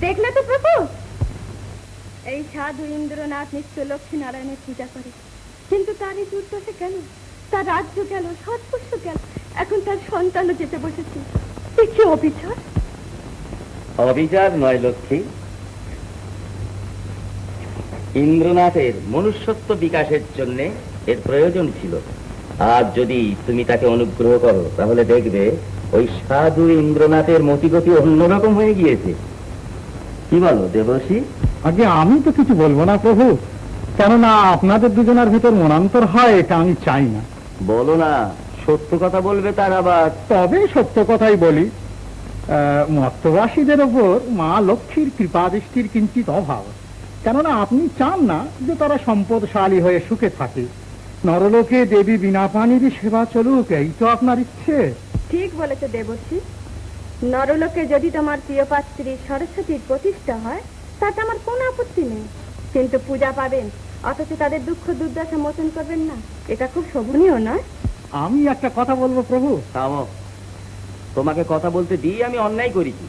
দেখলে তো প্রভু, এই সাধু ইন্দ্রনাথ নিত্য লক্ষ্মী নারায়ণের পূজা করে, কিন্তু তার এই দুর্দশা কেন? তার রাজ্য গেল, সর্বস্ব গেল, এখন তার সন্তানও যেতে বসেছে। কি অবিচার! অবিচার নয় লক্ষ্মী, ইন্দ্রনাথের মনুষ্যত্ব বিকাশের জন্য এর প্রয়োজন ছিল। আজ যদি তুমি তাকে অনুগ্রহ করো তাহলে দেখবে ওই সাধু ইন্দ্রনাথের মতিগতি অন্যরকম হয়ে গিয়েছে। কি বলো দেবর্ষি? আগে আমি তো কিছু বলবো না প্রভু, কেননা আপনাদের দুজনের ভিতর মনান্তর হয় এটা আমি চাই না। বলো না, সত্য কথা বলবে তার আবার। তবে সত্য কথাই বলি, মর্তবাসীদের ওপর মা লক্ষ্মীর কৃপা দৃষ্টির কিঞ্চিত অভাব, কেননা আপনি চান না যে তারা সম্পদশালী হয়ে সুখে থাকে। নরলোকে দেবী বিনা পানির সেবা চলুক, এই তো আপনার ইচ্ছে। ঠিক বলেছে দেবর্ষি, নরলোকে যদি তোমার প্রিয় পাত্রী সরস্বতীর প্রতিষ্ঠা হয় তাতে আমার কোনো আপত্তি নেই, কিন্তু পূজা পাবেন অথচ তাদের দুঃখ দুর্দশা মোচন করবেন না, এটা খুব শোভনীয় নয়। আমি একটা কথা বলবো প্রভু। থামো, তোমাকে কথা বলতে দিয়ে আমি অন্যায় করেছি।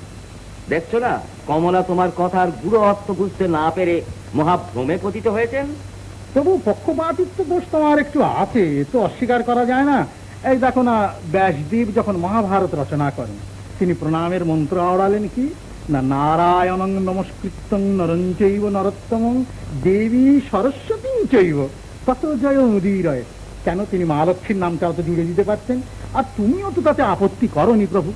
দেখছো না কমলা তোমার কথার গুড়ো অর্থ বুঝতে না পেরে মহাভ্রমে পতিত হয়েছেন। তবু পক্ষপাতিত্ব দোষ তোমার একটু আছে, এ তো অস্বীকার করা যায় না। এই দেখো না, ব্যাসদেব যখন মহাভারত রচনা করেন তিনি প্রণামের মন্ত্র আওড়ালেন কি না, নারায়ণং নমস্কৃত্যং নরং চৈব নরোত্তমং দেবী সরস্বতী চৈব তত জয় মুদীরয়। কেন তিনি মা লক্ষ্মীর নামটা তো জুড়ে দিতে পারতেন, আর তুমিও তো তাতে আপত্তি করনি প্রভু।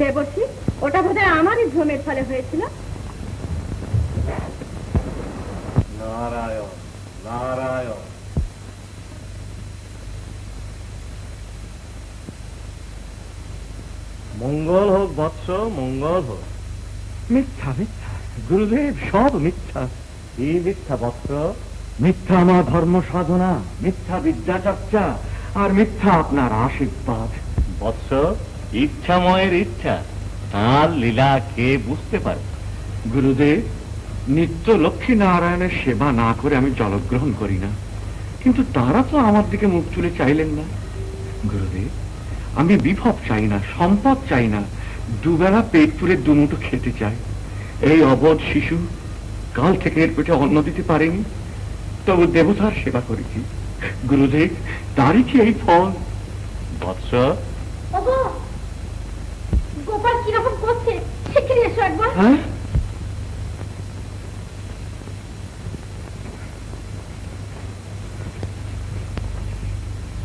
দেবর্ষি, ওটা বোধহয় আমারই ভ্রমের ফলে হয়েছিল। নারায়ণ নারায়ণ। মঙ্গল হোক বৎস, মঙ্গল হোক। মিথ্যা মিথ্যা গুরুদেব, সব মিথ্যা। কি মিথ্যা বৎস? মিথ্যা আমার ধর্ম সাধনা, মিথ্যা বিদ্যা চর্চা, আর মিথ্যা আপনার আশীর্বাদ। বৎস, ইচ্ছাময়ের ইচ্ছা, তাঁর লীলা কে বুঝতে পারে? গুরুদেব, নিত্য লক্ষ্মী নারায়ণের সেবা না করে আমি জলগ্রহণ করি না, কিন্তু তারা তো আমার দিকে মুখ তুলে চাইলেন না। গুরুদেব, আমি বিভব চাই না, সম্পদ চাই না, দুবেলা পেট পুরে দুমুঠো খেতে চাই। এই অবধ শিশু কাল থেকে এর পেটে অন্ন দিতে পারেনি, তবু দেবতার সেবা করেছি। গুরুদেব, তারই কি এই ফল? বৎস, গোপাল কিরকম করছে, শিখিয়ে এসো একবার। হ্যাঁ,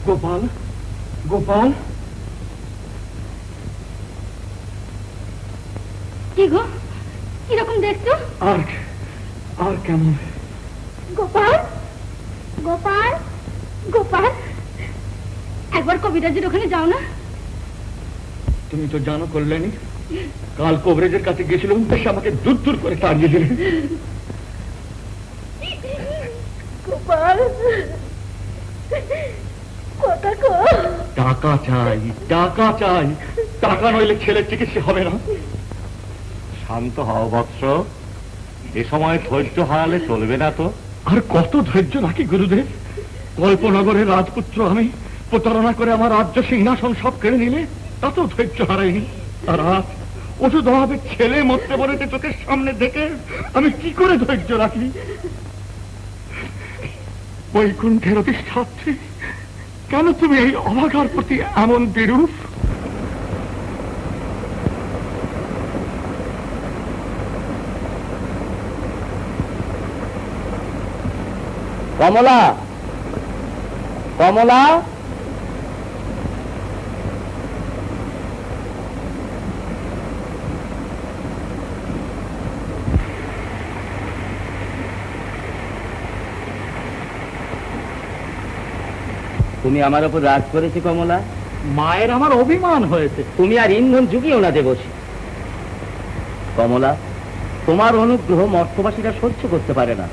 গোপাল গোপাল, কি গো, কিরকম দেখছো? আর আর কেমন? গোপাল গোপাল গোপাল, একবার কবিরাজের ওখানে যাও না। তুমি তো জানো কল্যাণী, কাল কবরেজের কাছে গেছিলাম, সে আমাকে দূর দূর করে তাড়িয়ে দিলেন। গোপাল, টাকা চাই, টাকা চাই, টাকা নইলে ছেলের চিকিৎসা হবে না। শান্ত হও বৎস, এ সময় ধৈর্য হারালে চলবে না তো। আর কত ধৈর্য রাখি গুরুদেব? কল্পনগরের রাজপুত্র আমি, প্রতারণা করে আমার রাজ্য সিংহাসন সব কেড়ে নিলে তাতেও ধৈর্য হারাইনি। আর আজ ওষুধ অভাবে ছেলে মরতে বলেছে চোখের সামনে দেখে আমি কি করে ধৈর্য রাখি? বৈকুণ্ঠের অধিষ্ঠাত্রী, কেন তুমি এই অভাগার প্রতি এমন বিরূপ? কমলা, কমলা, তুমি আমার উপর রাগ করেছি কমলা। মায়ের আমার অভিমান হয়েছে। তুমি আর ইন্ধন জুগিও না দেবসী। কমলা, তোমার অনুগ্রহ মর্তবাসীরা সহ্য করতে পারে না,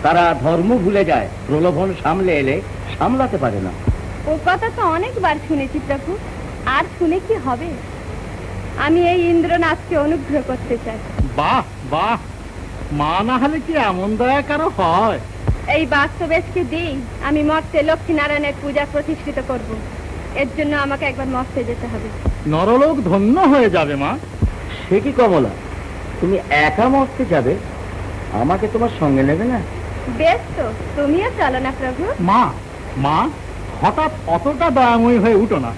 তারা ধর্ম ভুলে যায়, প্রলোভন সামলে এলে সামলাতে পারে না। ও কথা তো অনেকবার শুনেছি প্রভু, আর শুনে কি হবে? আমি এই ইন্দ্রনাথকে অনুগ্রহ করতে চাই। বাহ বাহ, মা না হলে কি এমন দয়া কারো হয়? এই বাস্তবেশকে দিই আমি মর্তে লক্ষ্মীনারায়ণের পূজা প্রতিষ্ঠিত করব। এর জন্য আমাকে একবার মর্তে যেতে হবে। নরলোক ধন্য হয়ে যাবে মা। সে কি কমলা, তুমি একা মরতে যাবে? আমাকে তোমার সঙ্গে নেবে না? বেশ তো, তুমিও চলো না প্রভু। মা মা, হঠাৎ অতটা দয়াময়ী হয়ে উঠো না।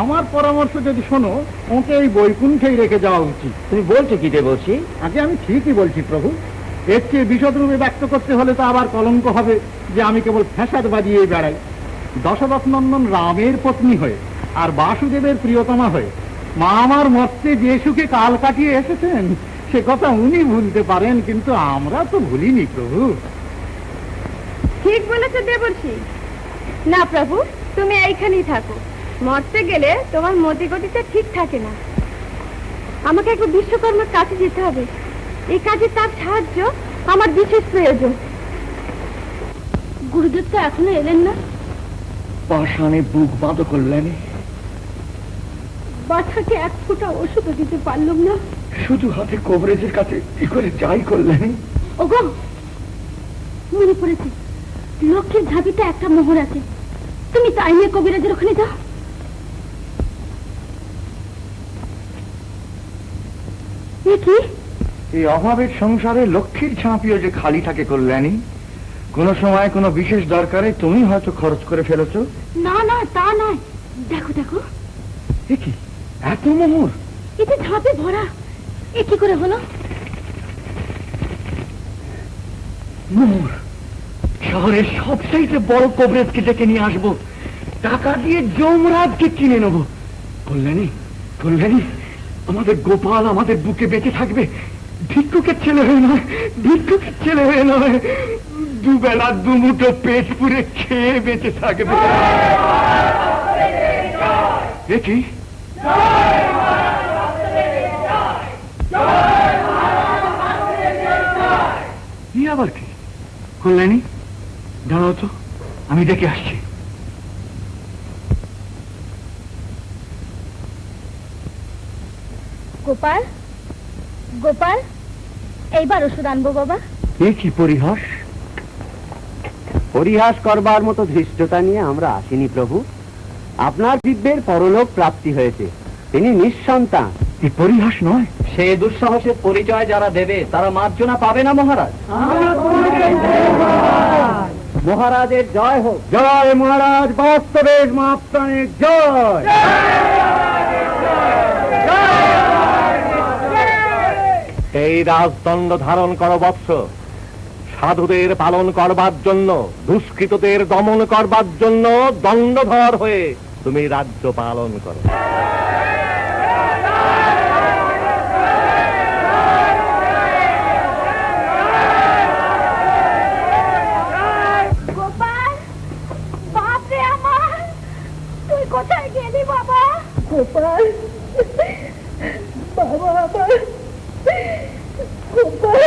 আমার পরামর্শ যদি শোনো, ওকে এই বৈকুণ্ঠেই রেখে যাওয়া উচিত। তুমি বলছো কি দেবর্ষি? আগে আমি ঠিকই বলছি প্রভু। এর চেয়ে বিশদ রূপে ব্যক্ত করতে হলে তো আবার কলঙ্ক হবে যে আমি কেবল ফ্যাসাদ বাজিয়ে বেড়াই। দশরথ নন্দন রামের পত্নী হয়ে আর বাসুদেবের প্রিয়তমা হয়ে মা আমার মর্তে যে সুখে কাল কাটিয়ে এসেছেন, সে কথা উনি ভুলতে পারেন, কিন্তু আমরা তো ভুলিনি প্রভু। ঠিক বলেছো দেবর্ষি। না প্রভু, তুমি এইখানেই থাকো। মরতে গেলে তোমার মতি গতিটা ঠিক থাকে না। আমাকে একবার বিশ্বকর্মার কাছে যেতে হবে। এই কাজে তার সাহায্য আমার বিশেষ প্রয়োজন। গুরুদেব তো এখনো এলেন না। পাষাণে বুক বাঁধো কল্যাণী। বাচ্চাকে এক ফোঁটা ওষুধও দিতে পারলাম না। শুধু হাতে কবরেজের কাছে কি করে যাই কল্যাণী? ওগো, মনে পড়েছে, লক্ষ্মীর ঝাঁপিতে একটা মোহর আছে। তুমি তাই নিয়ে কবিরাজের ওখানে যাও। এ কি? এই অভাবের সংসারে লক্ষ্মীর ঝাঁপিও যে খালি থাকে কল্যাণী। কোনো সময় কোনো বিশেষ দরকারে তুমি হয়তো খরচ করে ফেলেছো। না না, তা নয়। দেখো দেখো, এ কি এত মোহর? এতে ঝাঁপে ভরা। এ কি করে হলো? মোহর শহরের সবচাইতে বড় কবরেজকে ডেকে নিয়ে আসবো, টাকা দিয়ে যমরাজকে কিনে নেবো। কল্যাণী কল্যাণী, আমাদের গোপাল আমাদের বুকে বেঁচে থাকবে। ভিক্ষুকের ছেলে হয়ে নয়, ভিক্ষুকের ছেলে হয়ে নয়, দুবেলা দুমুঠো পেট পুরে খেয়ে বেঁচে থাকবে। দেখি আবার কি? কল্যাণী দাঁড়াও তো, আমি দেখে আসছি। গোপাল, গোপাল, এইবার ওষুধ আনবো বাবা। এ কি পরিহাস? পরিহাস করবার মতো ধৃষ্টতা নিয়ে আমরা আসিনি প্রভু। আপনার দিব্যের পরলোক প্রাপ্তি হয়েছে, তিনি নিঃসন্তান। এ পরিহাস নয়। সে দুঃসাহসের পরিচয় যারা দেবে তারা মার্জনা পাবে না মহারাজ। মহারাজের জয় হোক। জয় মহারাজ, বাস্তবের মাপ্রাণের জয়। এই রাজদণ্ড ধারণ করো বৎস। সাধুদের পালন করবার জন্য, দুষ্কৃতদের দমন করবার জন্য দণ্ডধর হয়ে তুমি রাজ্য পালন করো। গোপাল, বাপরে আমার, তুই কোথায় গেলি বাবা? গোপাল, বাবা আমার, গোপাল।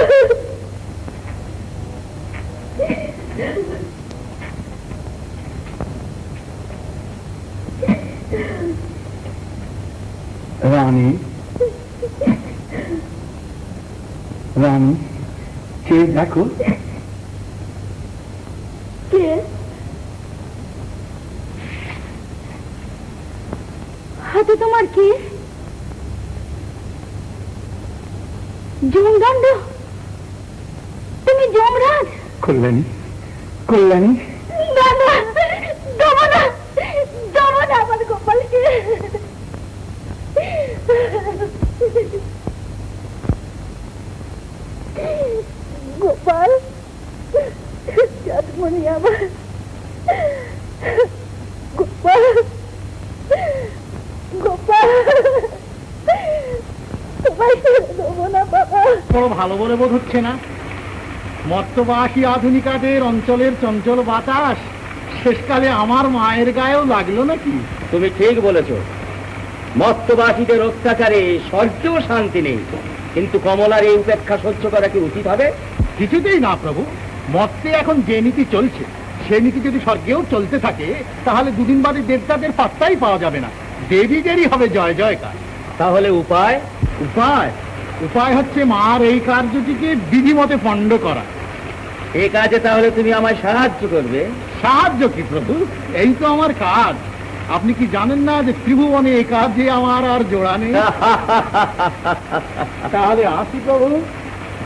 রানী, রানী, কে দেখো? কে? হাতে তোমার কি? যমদণ্ড? তুমি যমরাজ? কল্যাণী, কল্যাণী, না না, দেবো না, দেবো না আমার গোপালকে। গোপাল, চাঁদমণি আমার, গোপাল, গোপাল, তোমায় ছেড়ে দেবো না বাবা। বড় ভালো বলে বোধ হচ্ছে না। মর্তবাসী আধুনিকাদের অঞ্চলের চঞ্চল বাতাস শেষকালে আমার মায়ের গায়েও লাগলো নাকি? তুমি ঠিক বলেছ। মত্তবাসীদের অত্যাচারে স্বর্গেও শান্তি নেই, কিন্তু কমলার এই উপেক্ষা সহ্য করা কি উচিত হবে? কিছুতেই না প্রভু। মর্তে এখন যে নীতি চলছে সে নীতি যদি স্বর্গেও চলতে থাকে তাহলে দুদিন বাদে দেবতাদের পাত্তাই পাওয়া যাবে না, দেবীদেরই হবে জয় জয়কার। তাহলে উপায়? উপায় উপায় হচ্ছে মার এই কার্যটিকে বিধিমতে পণ্ড করা। এ কাজে তাহলে তুমি আমায় সাহায্য করবে? সাহায্য কি প্রভু, এই তো আমার কাজ। আপনি কি জানেন না যে ত্রিভুবনে এই কাজে আমার আর জোড়া নেই? তাহলে আসি প্রভু।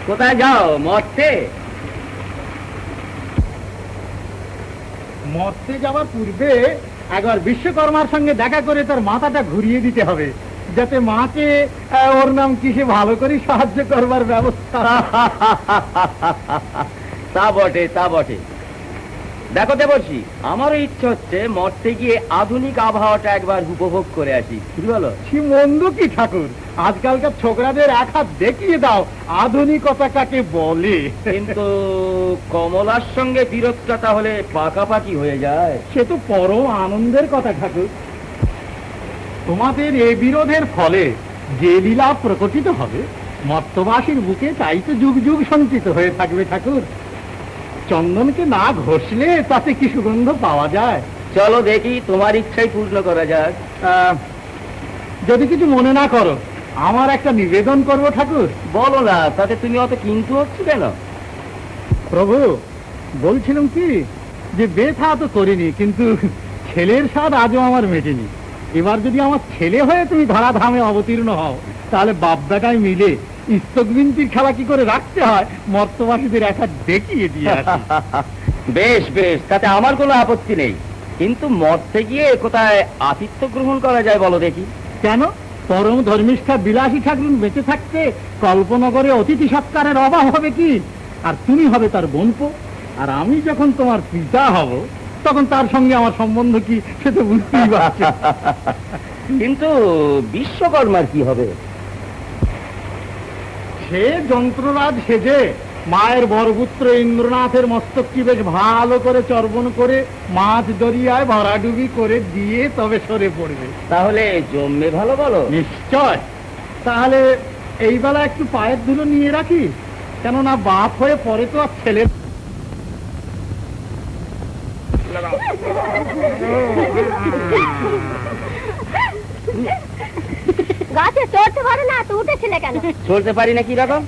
কোথায় যাও? মরতে? মরতে যাওয়ার পূর্বে একবার বিশ্বকর্মার সঙ্গে দেখা করে তার মাথাটা ঘুরিয়ে দিতে হবে, যাতে মাকে ওর নাম কিসে ভালো করে সাহায্য করবার ব্যবস্থা। তা বটে, তা বটে। দেখো দেবর্ষি, আমারও ইচ্ছে হচ্ছে মরতে গিয়ে আধুনিক আবহাওয়াটা একবার উপভোগ করে আসি, কি বলো? কি মন্দ কি ঠাকুর, আজকালকার ছোকরাদের এক হাত দেখিয়ে দাও আধুনিকতা কাকে বলে। কিন্তু কমলার সঙ্গে বিরোধটা তাহলে পাকাপাকি হয়ে যায়। সে তো পরম আনন্দের কথা ঠাকুর। তোমাদের এ বিরোধের ফলে যে লীলা প্রকটিত হবে মর্তবাসীর বুকে তাই তো যুগ যুগ সঞ্চিত হয়ে থাকবে ঠাকুর। চন্দনকে না ঘষলে তাতে কি সুগন্ধ পাওয়া যায়? চলো দেখি, তোমার ইচ্ছাই পূর্ণ করা যাক। যদি কিছু মনে না করো, আমার একটা নিবেদন করব ঠাকুর। বলো না, তাতে তুমি অত কিন্তু হচ্ছে কেন? প্রভু, বলছিলাম কি যে বেথা তো করিনি, কিন্তু ছেলের স্বাদ আজও আমার মেটেনি। এবার যদি আমার ছেলে হয়ে তুমি ধরাধামে অবতীর্ণ হও, তাহলে বাপ বেটায় মিলে ইস্তকবিন্তির খেলা কি করে রাখতে হয় মর্তবাসীদের একটা দেখিয়ে দিয়ে আসি। বেশ বেশ, তাতে আমার কোনো আপত্তি নেই। কিন্তু মরতে গিয়ে কোথায় আতিথ্য গ্রহণ করা যায় বলো দেখি? কেন? পরম ধর্মিষ্ঠা বিলাসী ঠাকুর বেঁচে থাকতে কল্পনগরে অতিথি সৎকারের অভাব হবে কি? আর তুমি হবে তার বোনপো, আর আমি যখন তোমার পিতা হব তখন তার সঙ্গে আমার সম্বন্ধ কি সে তো বুঝতেই পারছি। কিন্তু বিশ্বকর্মার কি হবে? সে যন্ত্ররাজ সেজে মায়ের বরপুত্র ইন্দ্রনাথের মস্তকটি বেশ ভালো করে চর্বণ করে মাছ দরিয়ায় ভরাডুবি করে দিয়ে তবে সরে পড়বে। তাহলে জমবে ভালো বলো? নিশ্চয়। তাহলে এই বেলা একটু পায়ের ধুলো নিয়ে রাখি, কেননা বাপ হয়ে পরে তো আর ছেলে। গাছে চড়তে পারে না তো উঠেছিলে কেন? চলতে পারি না কি রকম?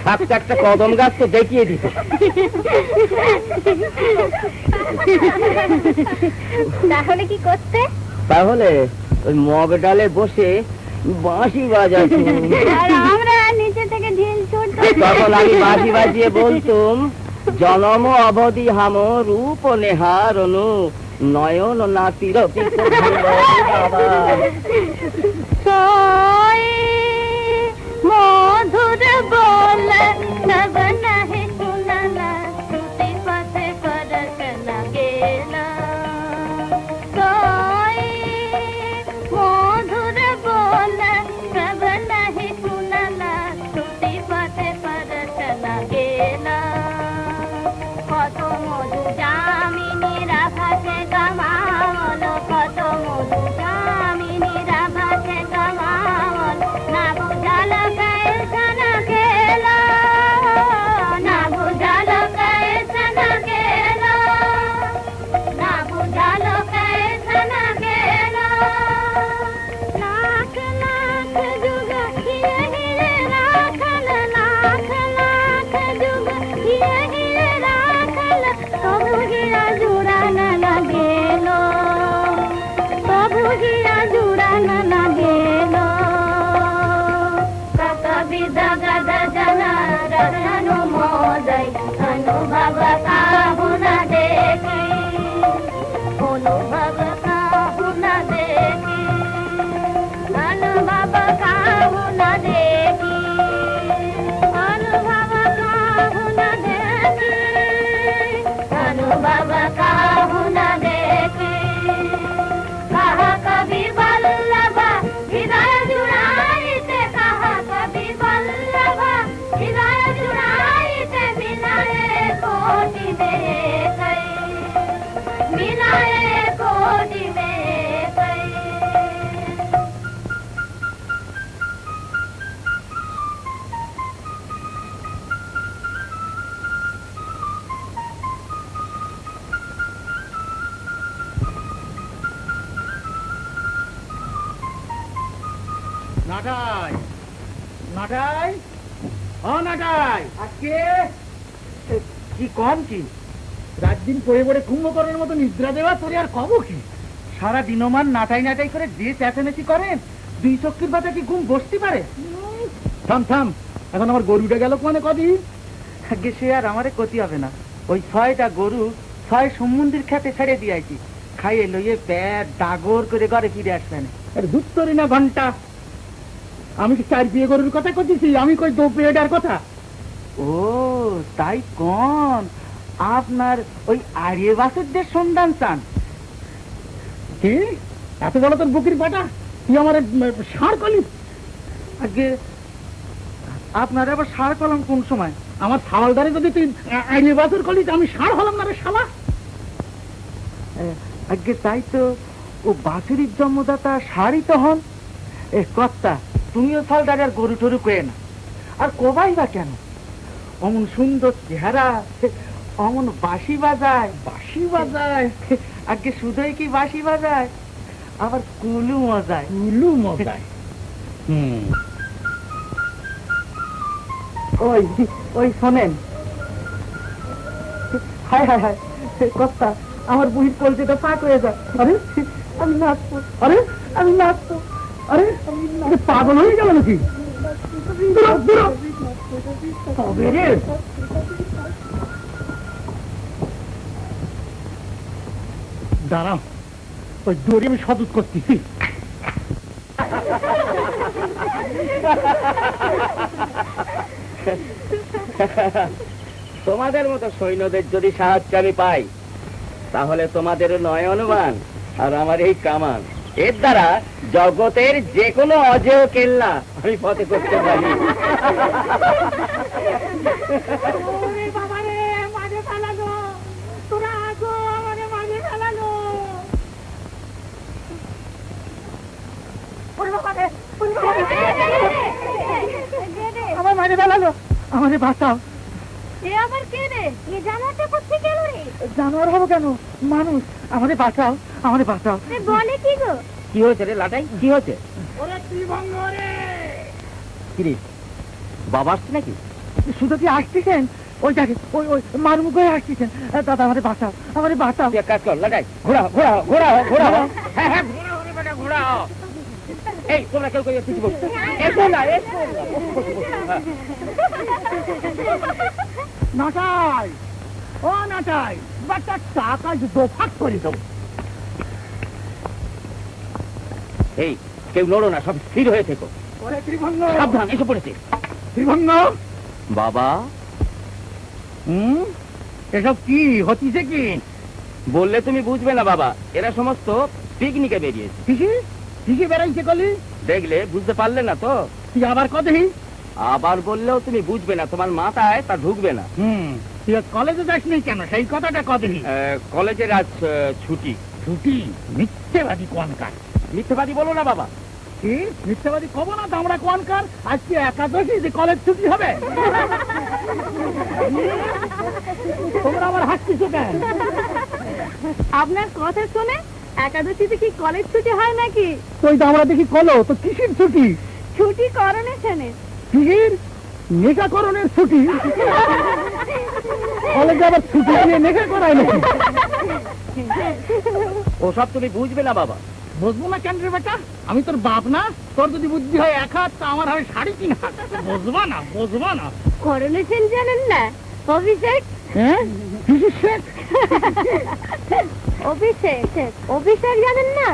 থাকতে একটা কদম গাছ তো দেখিয়ে দিত। তাহলে কি করতে? তাহলে ওই মগ ডালে বসে বাঁশি বাজাচ্ছি। আর আমরা নিচে থেকে ঢিল ছুটতাম। তখন আমি বাঁশি বাজিয়ে বলতুম, জনম অবধি হাম রূপ নেহার অনু নয়ন নাতির মধুর বল সব নাহি শুনালা শ্রুতি পথে পরশ লাগেলা। মধুর বল সব নাহি শুনালা শ্রুতি পথে পরশ লাগেলা। কত মধু জামিনী রাভাকে গামাল, কত মধু জামিনী রাভাকে গামাল, না বুঝাল কেলখানা খেলা, না নাটাই, নাটাই, ও নাটাই, আজকে কি কম কি রাত দিন পড়ে পড়ে কুম্ভকর্ণের মতো নিদ্রা দেওয়া তোরে আর কব কি? সারা দিনমান নাটাই নাটাই করে যে চেঁচামেচি করেন, দুই চক্ষুর পাতা কি ঘুম বসতে পারে? থাম থাম, এখন আমার গরুটা গেল কোনে কদিন? আগে সে আর আমারে ক্ষতি হবে না, ওই 6টা গরু 6 সমুদ্রের খেতে ছেড়ে দিয়েছি, খাইয়ে লইয়ে পেট ডাগর করে ঘরে ফিরে আসবেন। আরে দুধ তরি না ঘন্টা, আমি কি 4 বিয়ে গরুর কথা করতেছি? আমি কই 2 পেটার কথা। ও তাই কোন, আপনার ওই আর্য বাসুদের সন্ধান চান? কি এত বড় তোর বুকির পাটা, তুই আমার ষাঁড় কলি? আগে আপনার আবার ষাঁড় কলম কোন সময়? আমার ছাওয়ালদারে যদি তুই আর্য বাসুর কলিস, আমি ষাঁড় হলাম না রে শালা? আগে তাই তো, ও বাছুরির জন্মদাতা ষাঁড়ই তো হন। এ কর্তা, তুমিও ছাওয়ালদারে আর গরু টরু কয়ে না, আর কোবাই বা কেন? অমন সুন্দর চেহারা, অমন বাঁশি বাজায়, বাঁশি বাজায়, আগে শুধুই কি বাঁশি বাজায়, আবার কুলু মজায়, কুলু মজায়। ওই ওই শোনেন, হায় হায় হায় কর্তা, আমার বুড়ির কলজেটা ফাঁক হয়ে যায়। আরে আমি নাচবো, আরে আমি নাচবো, আরে আমি পাগল হয়ে গেল নাকি? তবে রে, দাঁড়াও, ওই দড়ি আমি সদুত করতেছি। তোমাদের মতো সৈন্যদের যদি সাহায্য আমি পাই, তাহলে তোমাদের নয়নবান আর আমার এই কামান, এর দ্বারা জগতের যে কোনো অজেয় কেল্লা আমি পথে করতে পারি। আমার মাঝে ফেলালো, আমাদের বাঁচাও। এ আবার কে রে? এ জানোয়ারটা কোথায় গেল রে? জানোয়ার হবো কেন, মানুষ। আমাদের বাঁচাও, আমাদের বাঁচাও। বলে কি গো? কি হয়েছে রে লাটাই, কি হয়েছে? কিরে বাবা আসছে নাকি? শুধু কি আসতেছেন? ওই দেখে, ওই ওই মারমুখ হয়ে আসতেছেন। দাদা আমাদের বাঁচাও, আমাদের বাঁচাও। তুই এক কাজ কর লাটাই, ঘোরাও ঘোরাও ঘোরাও ঘোরাও। হ্যাঁ হ্যাঁ ঘোরাও রে বেটা, ঘোরাও। এই তোমরা কেউ কেউ কিছু বলছো? এসো না, এসো না। নাটাই, ও নাটাই, বাচ্চা টাকা দোফাট করে দেবো। এই কেউ লড়ো না, সব স্থির হয়ে থেকো। ওরে ত্রিভঙ্গ, সাবধান, এসে পড়েছে। ত্রিভঙ্গ বাবা, এসব কি হতিছে কি? বললে তুমি বুঝবে না বাবা, এরা সমস্ত পিকনিকে বেরিয়েছে। কিসি কিসি বেড়াইছে কলি? দেখলে বুঝতে পারলে না তো? তুই আবার কদেহি? আবার বললেও তুমি বুঝবে না, তোমার মাথায় তা ঢুকবে না। তুই কলেজে যাস নি কেন, সেই কথাটা কদেহি? কলেজের আজ ছুটি। ছুটি? মিথ্যেবাদী কোনকার? মিথ্যেবাদী বলো না বাবা। কি মিথ্যেবাদী কব না, দামড়া কোনকার? আজকে একাদশী, যে কলেজ ছুটি হবে। তোমরা আবার হাসছিস কেন? আপনার কথা শুনে একাদশীতে কি কলেজ ছুটি হয় নাকি? তুই দামড়া দেখি কলো তো কিসের ছুটি? ছুটি করোনেশনের। কিসের? নেশাকরণের ছুটি? কলেজে আবার ছুটি দিয়ে নেশা করায় নাকি? ওসব তুমি বুঝবে না বাবা। বুঝবো না কেন রে বেটা? আমি তোর বাপ না? তোর যদি বুদ্ধি হয় 1 হাত, তা আমার হয় 3.5 হাত। বুঝবা না, বুঝবা না। করোনেশন জানেন না? অভিষেক। হ্যাঁ, অভিষেক? অভিষেক অভিষেক জানেন না?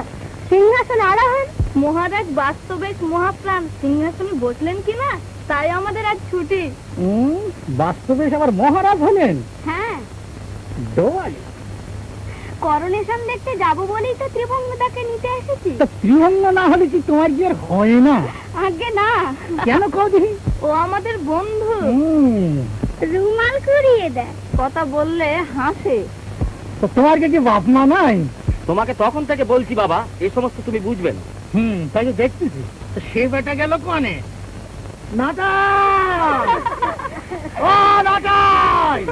সিংহাসন আরোহণ। মহারাজ বাস্তবেশ মহাপ্রাণ সিংহাসনে বসলেন কিনা, তাই আমাদের আজ ছুটি। বাস্তবে আবার মহারাজ হলেন? হ্যাঁ, দোয়াল। করোনেশন দেখতে যাবো বলেই তো ত্রিভঙ্গটাকে নিতে এসেছি। তা ত্রিভঙ্গ না হলে কি তোমার কি আর হয় না? আগে না। কেন কদি? ও আমাদের বন্ধু, রুমাল কুড়িয়ে দেয়, কথা বললে হাসে। তো তোমার কি বাপ মা নাই? তোমাকে তখন থেকে বলছি বাবা, এই সমস্ত তুমি বুঝবে না। তাই তো দেখতেছি। তো সে বেটা গেল কোনে? নাটাই, ও নাটাই,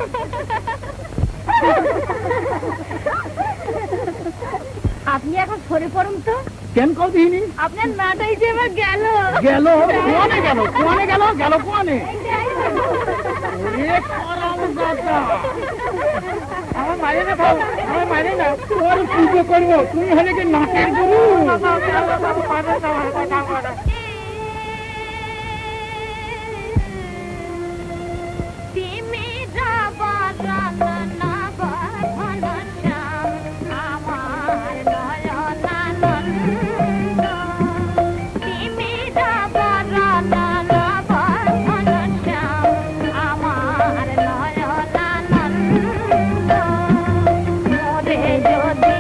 আপনি এখন সরে পড়ুন তো। কেন কল দিইনি? আপনার মাটাই যে আমার গেল গেল কোয়ানে গেল কোয়ানে গেল গেল কোয়ানে? আমার মারে না ভাও, আমার মারে না। তোর পুজো করবো, তুই হলে কি নাটের গুরু? তিমি যাবার রান্না ঘনশ্যাম আমার নয়নানন্দ। তিমি যাবার রান্না ঘনশ্যাম আমার নয়নানন্দ। মোরে যদি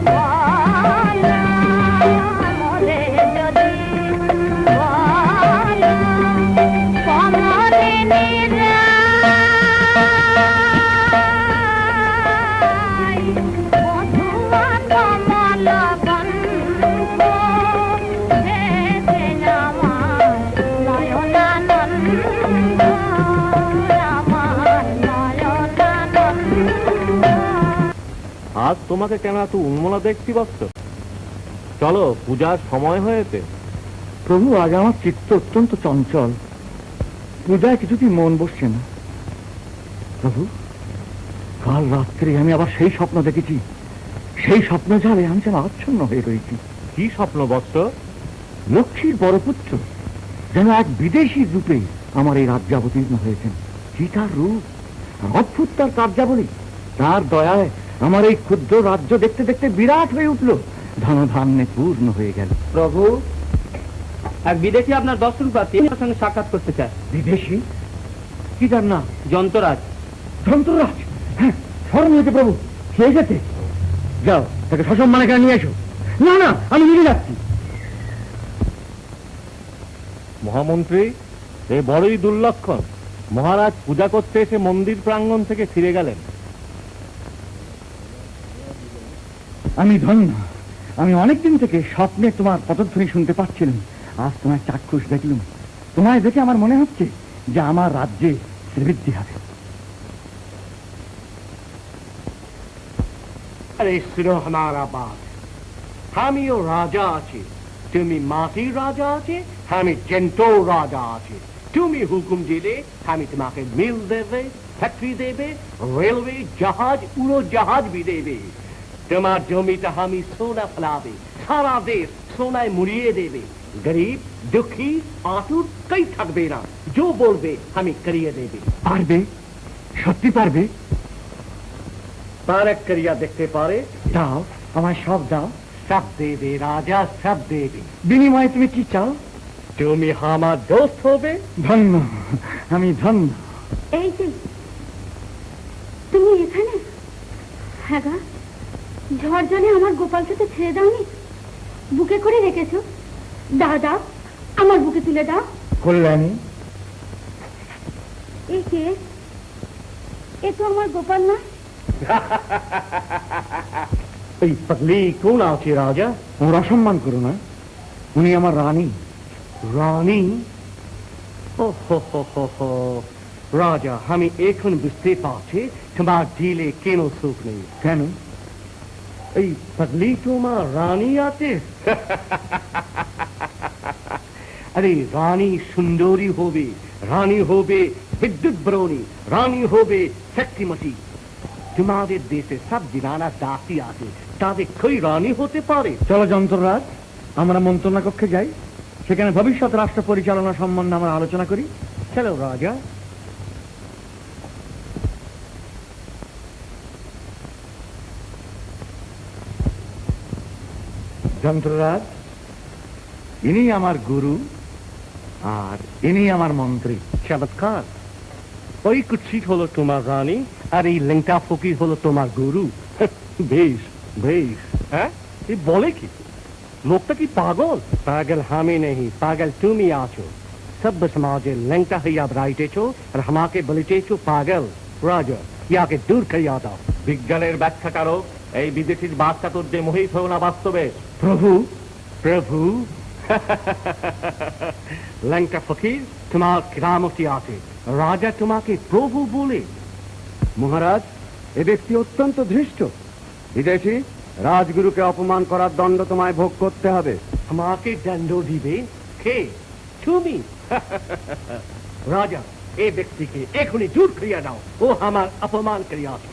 বলা, মোরে যদি বলা, কমলে নিরাই মধুয়া কমল বন্ধ হেতে আমার নয়নানন্দ, আমার নয়নানন্দ। আজ তোমাকে কেন এত উন্মলা দেখছি বৎস? চলো, পূজার সময় হয়েছে। প্রভু, আজ আমার চিত্ত অত্যন্ত চঞ্চল, পূজায় কিছুতেই মন বসছে না। প্রভু, কাল রাত্রে আমি আবার সেই স্বপ্ন দেখেছি, সেই স্বপ্ন জালে আমি যেন আচ্ছন্ন হয়ে রয়েছি। কি স্বপ্ন বৎস? লক্ষ্মীর বড় পুত্র যেন এক বিদেশি রূপে আমার এই রাজ্যে অবতীর্ণ হয়েছেন। কি তার রূপ, অদ্ভুত তার কার্যাবলী, তার দয়ায় আমার এই ক্ষুদ্র রাজ্য দেখতে দেখতে বিরাট হয়ে উঠল, ধনধান্যে পূর্ণ হয়ে গেল। প্রভু, এক বিদেশি আপনার দর্শন প্রার্থী আপনার সঙ্গে সাক্ষাৎ করতে চায়। বিদেশি? কি তার নাম? যন্ত্ররাজ। যন্ত্ররাজ? হ্যাঁ, স্মরণ হয়েছে প্রভু, সে এসেছে। যাও, তাকে সসম্মানে কেন নিয়ে এসো। না না, আমি নিজে যাচ্ছি। মহামন্ত্রী, এ বড়ই দুর্লক্ষণ। মহারাজ পূজা করতে এসে মন্দির প্রাঙ্গণ থেকে ফিরে গেলেন। আমি ধন্য, আমি অনেকদিন থেকে স্বপ্নে তোমার পদধ্বনি শুনতে পাচ্ছিলাম, আজ তোমার চাক্ষুষ দেখলুম। তোমায় দেখে আমার মনে হচ্ছে যে আমার রাজ্যে শ্রীবৃদ্ধি হবে। আরে শুনো হামারা বাত, আমিও রাজা আছি, তুমি মাটির রাজা আছে, আমি জেন্টো রাজা আছে। তুমি হুকুম দিলে আমি তোমাকে মিল দেবে, ফ্যাক্টরি দেবে, রেলওয়ে, জাহাজ, উড়োজাহাজ भी দেবে। তোমার জমিটা আমি সোনা ফেলাবে, সারা দেশ সোনায় মুড়িয়ে দেবে। গরিব, দুঃখী, আতুর কই থাকবে না, जो বলবে আমি করিয়ে দেবে। পারবে? সত্যি পারবে? তারেক করিয়া দেখতে পারে। দাও, আমার সব দাও। সব দেবে রাজা, সব দেবে। বিনিময়ে তুমি কি চাও? তুমি আমার দোস্ত হবে। ধন্য, আমি ধন্য। এই যে তুমি এখানে? হ্যাঁ গা, ঝড় জলে আমার গোপালকে তো ছেড়ে দাওনি, বুকে করে রেখেছো। দাও দাও, আমার বুকে তুলে দাও। কল্যাণী, এ কে? এ তো আমার গোপাল না। এই পাগলি কোন আছে রাজা? ওর অসম্মান করো না, উনি আমার রানী। রানী? ও হো হো হো হো। রাজা, আমি এখন বুঝতে পারছি তোমার দিলে কেন সুখ নেই। কেন? এই পাগলি তোমার রানী আছে? আরে রানী সুন্দরী হবে, রানী হবে বিদ্যুৎ ব্রণী, রানী হবে শক্তিমতী। তোমাদের দেশে সব জিনানা দাসী আছে, তাদের কই রানী হতে পারে? চলো যন্ত্ররাজ, আমরা মন্ত্রণা কক্ষে যাই, সেখানে ভবিষ্যৎ রাষ্ট্র পরিচালনা সম্বন্ধে আমরা আলোচনা করি। চলো রাজা। যন্ত্ররাজ, ইনি আমার গুরু আর ইনি আমার মন্ত্রী। চমৎকার। ওই কুৎসিত হলো তোমার রানী, আর এই লেংটা ফকির হলো তোমার গুরু। বেশ বেশ। হ্যাঁ, এই বলে কি? লোকটা কি পাগল? পাগল আমি নেই, পাগল তুমি আছো। সভ্য সমাজে লেংটা হইয়া বেড়াইতেছো আর আমাকে বলিতেছো পাগল। রাজা, ইয়াকে দূর করিয়া দাও। বিজ্ঞানের ব্যাখ্যাকারক এই বিদেশির বাচ্চা তোর যে মোহিত হও না বাস্তবে। প্রভু, প্রভু? লেংটা ফকির, তোমার কেরামতি আছে, রাজা তোমাকে প্রভু বলে? মহারাজ, এ ব্যক্তি অত্যন্ত ধৃষ্ট। বিদেশি, রাজগুরুকে অপমান করার দণ্ড তোমায় ভোগ করতে হবে। আমাকে দণ্ড দিবে কে? তুমি? রাজা, এই ব্যক্তিকে এখনই দূর করিয়া দাও। ও আমার অপমান করিয়াছে।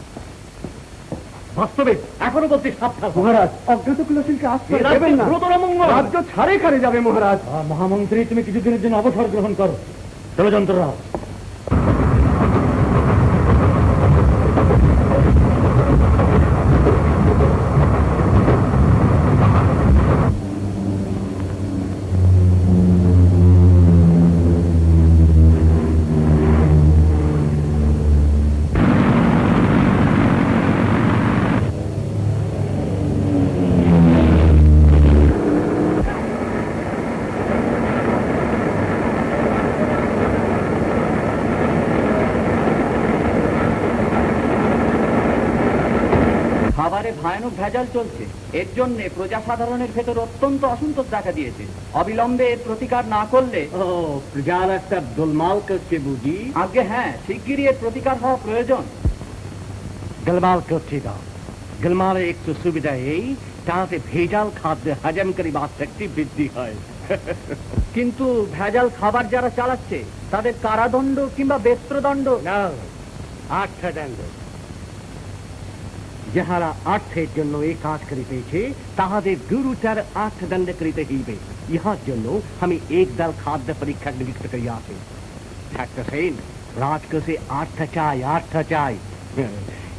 বাস্তবে এখনো বলতে সাবধান। মহারাজ, অজ্ঞাত কুলশীলকে আশ্রয় দেবেন না। রাজ্য ছাড়ে খারে যাবে মহারাজ। মহামন্ত্রী, তুমি কিছুদিনের জন্য অবসর গ্রহণ করো। ষড়যন্ত্ররা খাবারে ভয়ানক ভেজাল চলছে। এর জন্য প্রজাসাধারণের ভেতর অত্যন্ত অসন্তোষ দেখা দিয়েছে। অবিলম্বে এর প্রতিকার না করলে। ও, প্রজার একটা গোলমাল করছে বুঝি? আগে হ্যাঁ, শিগগিরই এর প্রতিকার হওয়া প্রয়োজন। গোলমাল করছে দাও। গোলমালের একটু সুবিধা এই, তাতে ভেজাল খাদ্য হজম করিবার শক্তি বৃদ্ধি হয়। কিন্তু ভেজাল খাবার যারা চালাচ্ছে তাদের কারাদণ্ড কিংবা বেত্রদণ্ড। না, অর্থদণ্ড। যাহারা অর্থের জন্য এই কাজ করিতেছে তাহাদের গুরুতর অর্থদণ্ড করিতে হইবে। ইহার জন্য আমি একদল খাদ্য পরীক্ষা নিযুক্ত করিয়াছি। থাকতেছেন রাজকোষে অর্থ চাই, অর্থ চাই।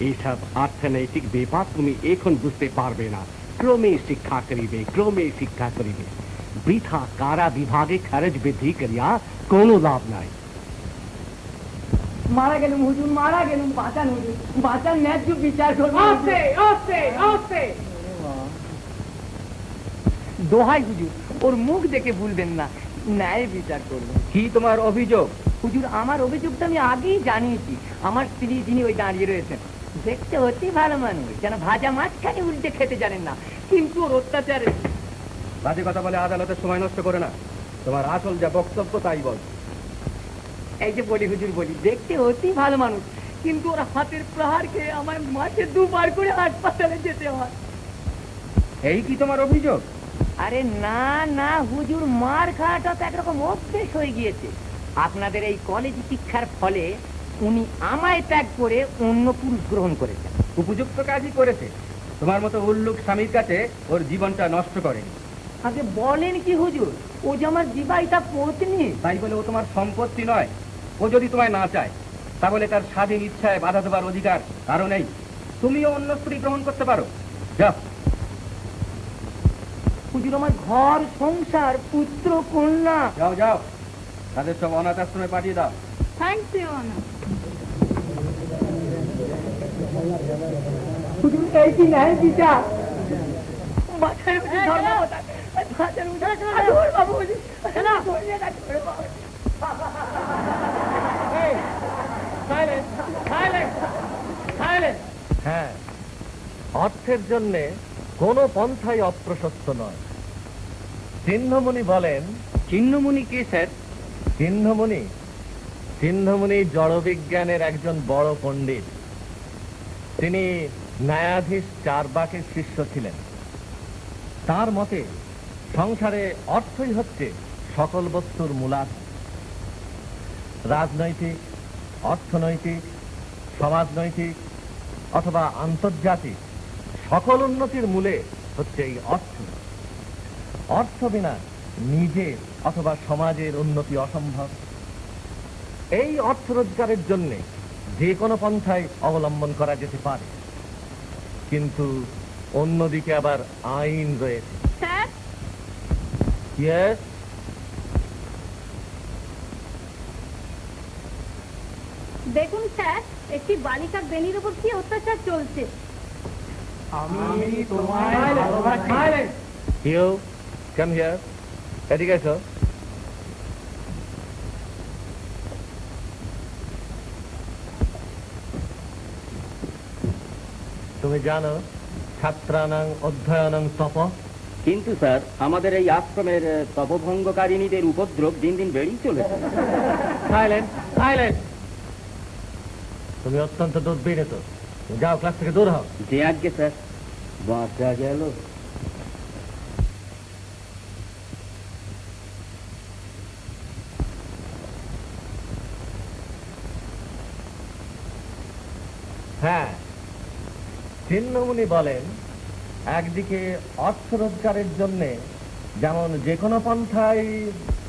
এইসব অর্থনৈতিক ব্যাপার তুমি এখন বুঝতে পারবে না। ক্রমে শিক্ষা করিবে, ক্রমে শিক্ষা করিবে। বৃথা কারা বিভাগে খরচ বৃদ্ধি করিয়া কোনো লাভ নাই। মারা গেলুম হুজুর, মারা গেলুম। বাঁচান হুজুর, বাঁচান, ন্যায্য বিচার করুন। আস্তে আস্তে আস্তে। দোহাই হুজুর, ওর মুখ দেখে ভুলবেন না, ন্যায় বিচার করবেন। কি তোমার অভিযোগ? হুজুর, আমার অভিযোগটা আমি আগেই জানিয়েছি। আমার স্ত্রী যিনি ওই দাঁড়িয়ে রয়েছেন, দেখতে অতি ভালো মানুষ, যেন ভাজা মাছখানি উল্টে খেতে জানেন না, কিন্তু ওর অত্যাচারে। বাজে কথা বলে আদালতের সময় নষ্ট করে না। তোমার আসল যা বক্তব্য তাই বল। এই যে বলি হুজুর, বলি দেখতে অতি ভালো মানুষ, কিন্তু ওর হাতের প্রহার খেয়ে আমার মাসে দুবার করে হাসপাতালে যেতে হয়। এই কি তোমার অভিযোগ? আরে না না হুজুর, মার খাওয়াটা তো একরকম অভ্যেস হয়ে গিয়েছে। আপনাদের এই কলেজ শিক্ষার ফলে উনি আমায় ত্যাগ করে অন্য পুরুষ গ্রহণ করেছেন। উপযুক্ত কাজই করেছে। তোমার মতো উল্লুক স্বামীর কাছে ওর জীবনটা নষ্ট করেনি। আগে বলেন কি হুজুর, ও যে আমার বিবাহিতা পত্নী। তাই বলে ও তোমার সম্পত্তি নয়। ও যদি তোমায় না চায় তাহলে তার স্বাধীন ইচ্ছায় বাধা দেবার অধিকার কারো নেই। তুমিও অন্য স্ত্রী গ্রহণ করতে পারো। যাও। হুজুর, আমার ঘর সংসার পুত্র কন্যা। যাও যাও, তাদের সব অনাথ আশ্রমে পাঠিয়ে দাও। Thank you. হুজুর, এই কি ন্যায় বিচার? মাথায় উঠে ধর্মকথা, মাথায় উঠে ধর্ম বাবু হুজুর। ধরিয়ে রাখো রে বাবা। হ্যাঁ, অর্থের জন্য কোনো পন্থাই অপ্রশস্ত নয়। চিহ্নমণি বলেন। চিহ্নমণি কে স্যার? চিহ্নমণি জড়বিজ্ঞানের একজন বড় পণ্ডিত। তিনি ন্যায়াধীশ চারবাকের শিষ্য ছিলেন। তার মতে সংসারে অর্থই হচ্ছে সকল বস্তুর মূলাধার। রাজনৈতিক, অর্থনৈতিক, সমাজনৈতিক অথবা আন্তর্জাতিক সকল উন্নতির মূলে হচ্ছে এই অর্থ। অর্থ বিনা নিজের অথবা সমাজের উন্নতি অসম্ভব। এই অর্থ রোজগারের জন্য যে কোনো পন্থায় অবলম্বন করা যেতে পারে, কিন্তু অন্যদিকে আবার আইন রয়েছে। স্যার, ইয়েস, দেখুন স্যার, একটি বালিকার বেনির উপর কি অত্যাচার চলছে। ইউ কাম হিয়ার, এদিকে এসো। তুমি জানো ছাত্রানাং অধ্যয়নং তপ? কিন্তু স্যার, আমাদের এই আশ্রমের তপভঙ্গকারিণীদের উপদ্রব দিন দিন বেড়েই চলেছে। Silent, silent. তুমি অত্যন্ত দুর্বিনীত। যাও, ক্লাস থেকে দূর হও। যে আজকে স্যার, বাঁচা গেল। হ্যাঁ, ছিন্নমুনি বলেন, একদিকে অর্থ রোজগারের জন্য যেমন যে কোনো পন্থায়।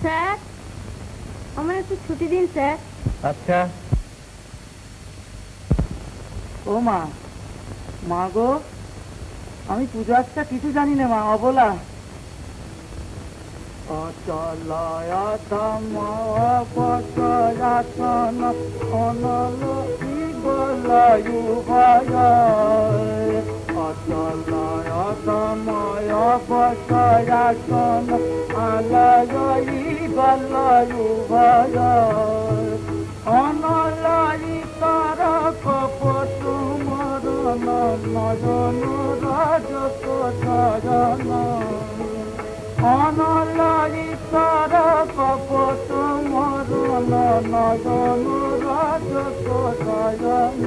স্যার, আমার একটু ছুটি দিন স্যার। আচ্ছা। ও মা, মা গো, আমি পুজো আজটা কিছু জানি না মা, অবলা। অচলায়াতম অপচয়াতন অনল ইবলায়ু ভয়। অচলায়াতম অপচয়াতন আলয় ইবলায়ু ভয়। অনলয়ি তার কপট মরণ নয়ন রাজক শয়ন। অনলয়ি তার কপট মরণ নয়ন রাজক শয়ন।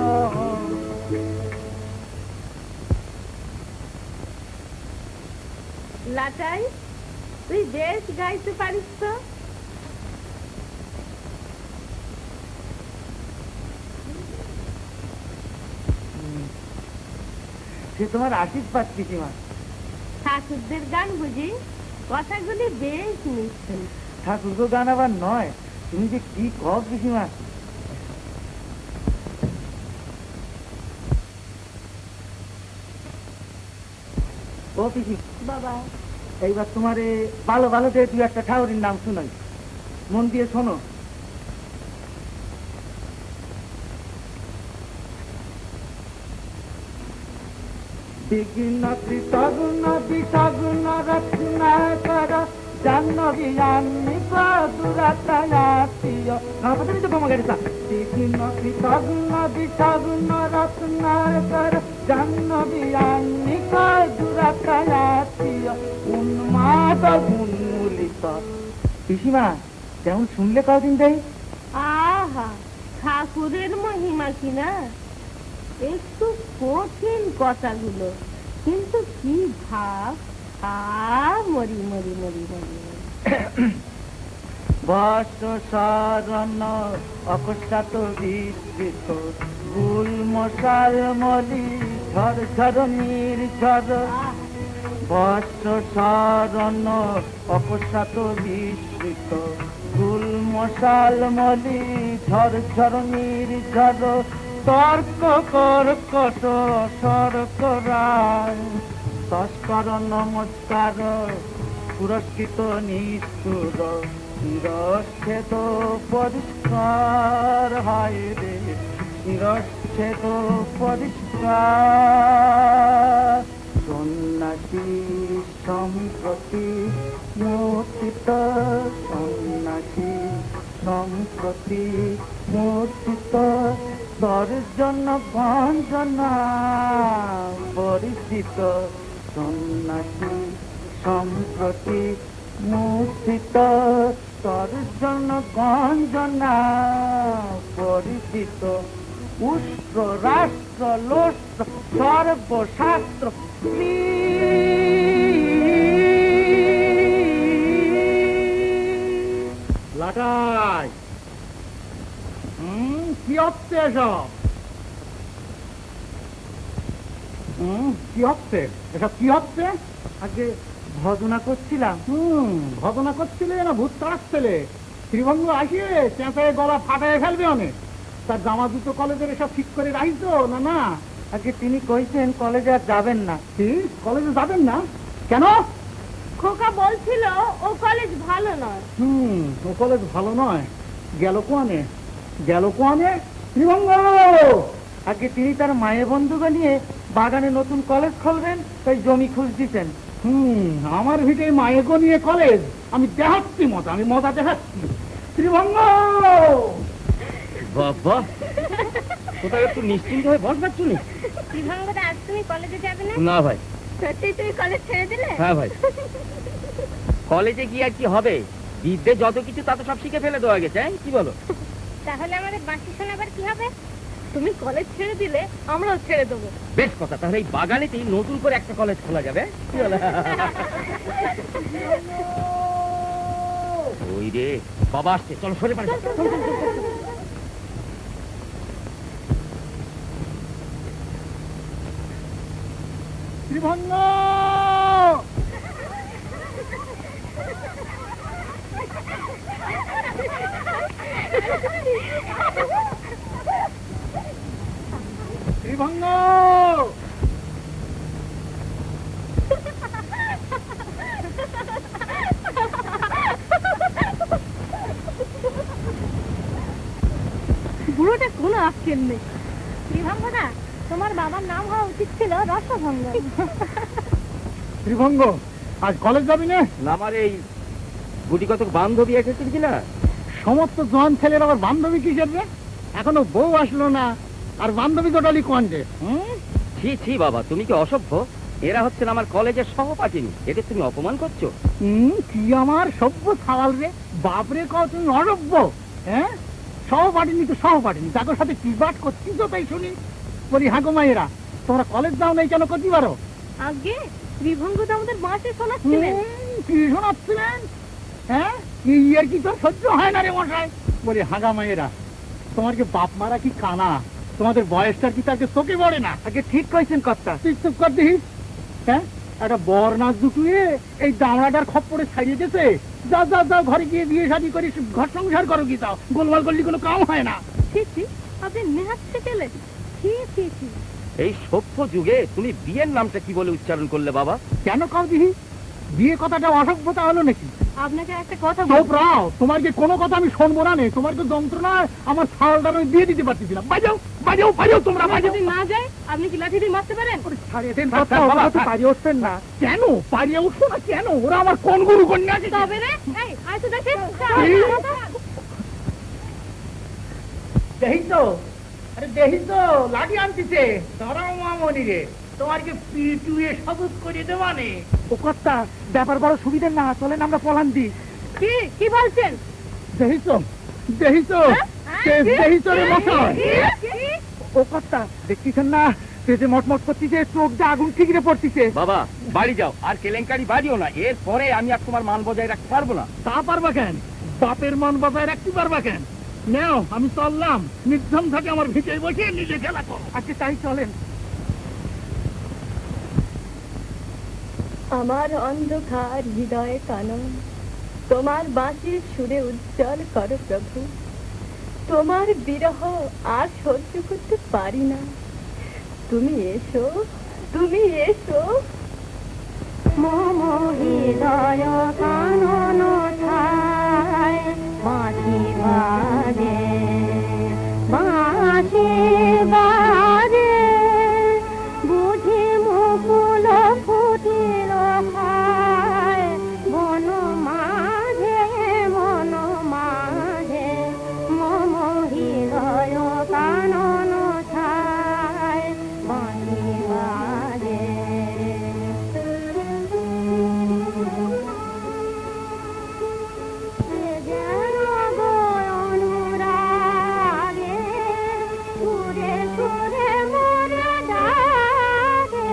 লাটাই, তুই বেশ গাইতে পারিস তো। সে তোমার আশীর্বাদ পিসিমা। ঠাকুরদের গান বুঝি? কথাগুলি বেশ মিষ্টি। ঠাকুর গান আবার নয়, তুমি যে কি কও পিসিমা। ও পিসি বাবা, এইবার তোমারে ভালো ভালো যে দু একটা ঠাকুরের নাম শুনাই, মন দিয়ে শোনো। বিঘ্ন কৃতগুণ বিষগুণ রত্নাকর জাহ্নবী আন্নিকা দুরাতয়াতীয়। নাপতি তো কম গাড়ি বিঘ্ন কৃতগুণ বিষগুণ রত্নাকর জাহ্নবী আন্নিকা দুরাতয়াতীয় উন্মাদ উন্মূলিত। পিসিমা, যেমন শুনলে কদিন দেয়। আহা, ঠাকুরের মহিমা কিনা, একটু কঠিন কথাগুলো, কিন্তু কি ভাব। মরি মরি মরি মরি মরি। বর্ষ শরণ অকস্মাত বিস্তৃত গুল মশাল মলি ঝর ঝর নির্ঝর। বর্ষ শরণ অকস্মাত বিস্তৃত গুল মশাল মলি ঝর ঝর নির্ঝর। তর্ক কর্কট শর্করায় তস্কর নমস্কার পুরস্কৃত নিষ্ঠুর শিরচ্ছেদ পরিষ্কার হয় রে শিরচ্ছেদ পরিষ্কার। সন্ন্যাসী সম্প্রতি মূর্তিত সন্ন্যাসী সম্প্রতি মূর্তিত দর্জন গঞ্জনা পরিচিত। সন্ন্যাসী সম্প্রতি মূর্তিত দর্জন গঞ্জনা পরিচিত। উষ্ট্র রাষ্ট্র লোষ্ট্র সর্বশাস্ত্র লাটাই, কি হচ্ছে এসব? কি হচ্ছে এসব? কি হচ্ছে? আগে ভজনা করছিলাম। ঘটনা করছিলে না ভূত তাড়াচ্ছিলে? শ্রীভঙ্গ আসিয়ে চেঁচায় গলা ফাটায় ফেলবে অনেক। তার জামা দুটো কলেজের এসব ঠিক করে রাখিস না? না, আগে তিনি কইছেন কলেজে আর যাবেন না। কি কলেজে যাবেন না? কেন? খোকা বলছিল ও কলেজ ভালো নয়। ও কলেজ ভালো নয়। গেল কোয়ানে? গেল কোয়ানে? শ্রীভঙ্গ! আগে তিনি তার মায়ের বন্ধুকে নিয়ে বাগানে নতুন কলেজ খুলবেন, তাই জমি খুঁজ দিতেন। আমার ভিটে মায়েগো নিয়ে কলেজ? আমি দেখাচ্ছি মজা, আমি মজা দেখাচ্ছি। শ্রীভঙ্গ! বাবা, কোথায় একটু নিশ্চিন্ত হয়ে বসবার চুনি? বিভাঙ্গদা, আজ তুমি কলেজে যাবে না? না ভাই। সত্যি তুমি কলেজ ছেড়ে দিলে? হ্যাঁ ভাই। কলেজে গিয়ে আর কি হবে? বিদ্যে যত কিছু তা তো সব শিখে ফেলে দেওয়া গেছে। কি বলো? তাহলে আমাদের বাঁশি শোনাবার কি হবে? তুমি কলেজ ছেড়ে দিলে আমরাও ছেড়ে দেবো। বেশ কথা, তাহলে এই বাগানেতেই নতুন করে একটা কলেজ খোলা যাবে। কি বলে? ওই রে বাবা আসছে, চলো সরে পারে। ত্রিভঙ্গ, ত্রিভঙ্গ, বুড়োটা কোনো আক্কেল নেই। ত্রিভঙ্গনা, তোমার বাবার নাম হওয়া উচিত ছিল রসভঙ্গ। ত্রিভঙ্গ, আজ কলেজ যাবি না? আমার এই গুটি কতক বান্ধবী এসেছিল কিনা? সমস্ত জোয়ান ছেলের আবার বান্ধবী কিসের রে? এখনো বউ আসলো না, আর বান্ধবী জোটালি কোন রে? ছি ছি বাবা, তুমি কি অসভ্য? এরা হচ্ছেন আমার কলেজের সহপাঠিনী, এদের তুমি অপমান করছো। কি আমার সভ্য সাওয়াল রে? বাপরে কও তুমি অসভ্য? হ্যাঁ, সহপাঠিনী তো সহপাঠিনী, তাদের সাথে কি বাট করছিস তো তাই শুনি। বলি হ্যাঁ গো মায়েরা, তোমরা কলেজ যাও নাই কেন, করতে পারো? আগে ত্রিভঙ্গ তো আমাদের বাসে শোনাচ্ছিলেন। কি শোনাচ্ছিলেন? হ্যাঁ, কি আর কি তোর সহ্য হয় না রে মশাই? বলি হাগা মায়েরা, তোমার কি বাপ মারা কি কানা? তোমাদের বয়সটা কি তাকে চোখে পড়ে না? আগে ঠিক কইছেন কর্তা। তুই চুপ কর দিস। হ্যাঁ, একটা বর নাচ দুটুয়ে এই দামড়াটার খপ্পরে ছাড়িয়ে দিয়েছে। যাও যাও যাও, ঘরে গিয়ে বিয়ে শাদী করি, ঘর সংসার করো। কি যাও, গোলমাল করলে কোনো কাম হয় না। ছি ছি, আপনি নেহাত শিখেলেন। ছি ছি ছি। এই সভ্য যুগে তুমি বিয়ের নামটা কি বলে উচ্চারণ করলে বাবা? কেন কাউ দিহি? বিয়ে কথাটা অসভ্যতা হলো নাকি? আপনাকে একটা কথা চোপ রাও, তোমার কি কোনো কথা আমি শুনবো না? তোমার কি যন্ত্রণা আমার ছালটা আমি দিয়ে দিতে পারতেছিলাম। বাজাও বাজাও বাজাও, তোমরা বাজাও। যদি না যায় আপনি কি লাঠি দিয়ে মারতে পারেন? পারিয়ে উঠবেন না কেন? পারিয়ে উঠবো না কেন? ওরা আমার কোন গুরু কন্যা আছে? তবে রে, এই আয় তো দেখেন। দেখিস তো, আরে দেখিস তো, লাঠি আনতিছে। ধরাও মামনি রে, তোমার কি পিটুয়ে সবুজ করে দেওয়ানে? ও কর্তা, ব্যাপার বড় সুবিধের না, চলেন আমরা পলান দি। কি কি বলছেন? দেখিস তো, দেখিস তো, দেখিস রে মশাই। ও কর্তা, দেখতেছেন না যে মটমট করতেছে, চোখ দিয়ে আগুন ঠিকরে পড়তেছে। বাবা বাড়ি যাও, আর কেলেঙ্কারি বাড়িও না, এরপরে আমি আর তোমার মান বজায় রাখতে পারবো না। তা পারবা কেন? বাপের মান বজায় রাখতে পারবা কেন? নাও, আমি চললাম। নির্ধন থাকে আমার ভিতরে বসে নিজে খেলা করো। আজকে তাই চলেন। আমার অন্ধকার হৃদয়ে কানন তোমার বাঁশির সুরে উজ্জ্বল করো প্রভু। তোমার বিরহ আর সহ্য করতে পারি না। তুমি এসো, তুমি এসো। মম হৃদয় কানন ছায় বাঁশি বাজে, বাঁশি বাজে, বুঝি মুকুল ফুটিল হায় বন মাঝে, বন মাঝে। মম হৃদয় কানন ছায় বাঁশি বাজে। যেন গো অনুরাগে সুরে সুরে মোরে ডাকে,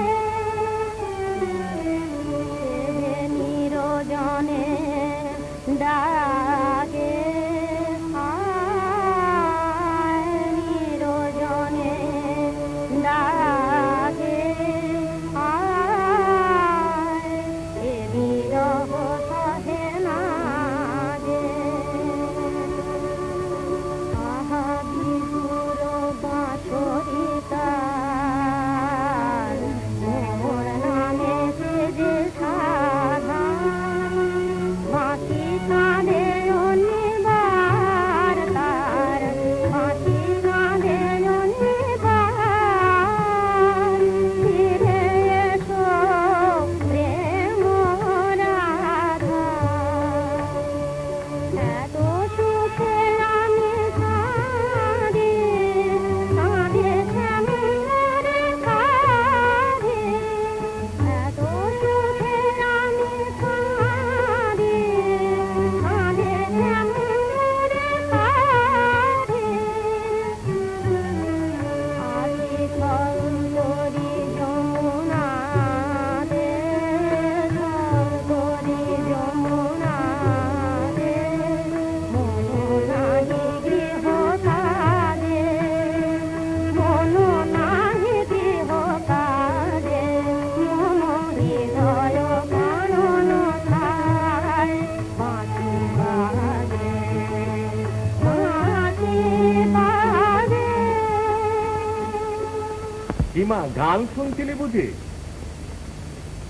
মা গান শুনছিলি বুঝি?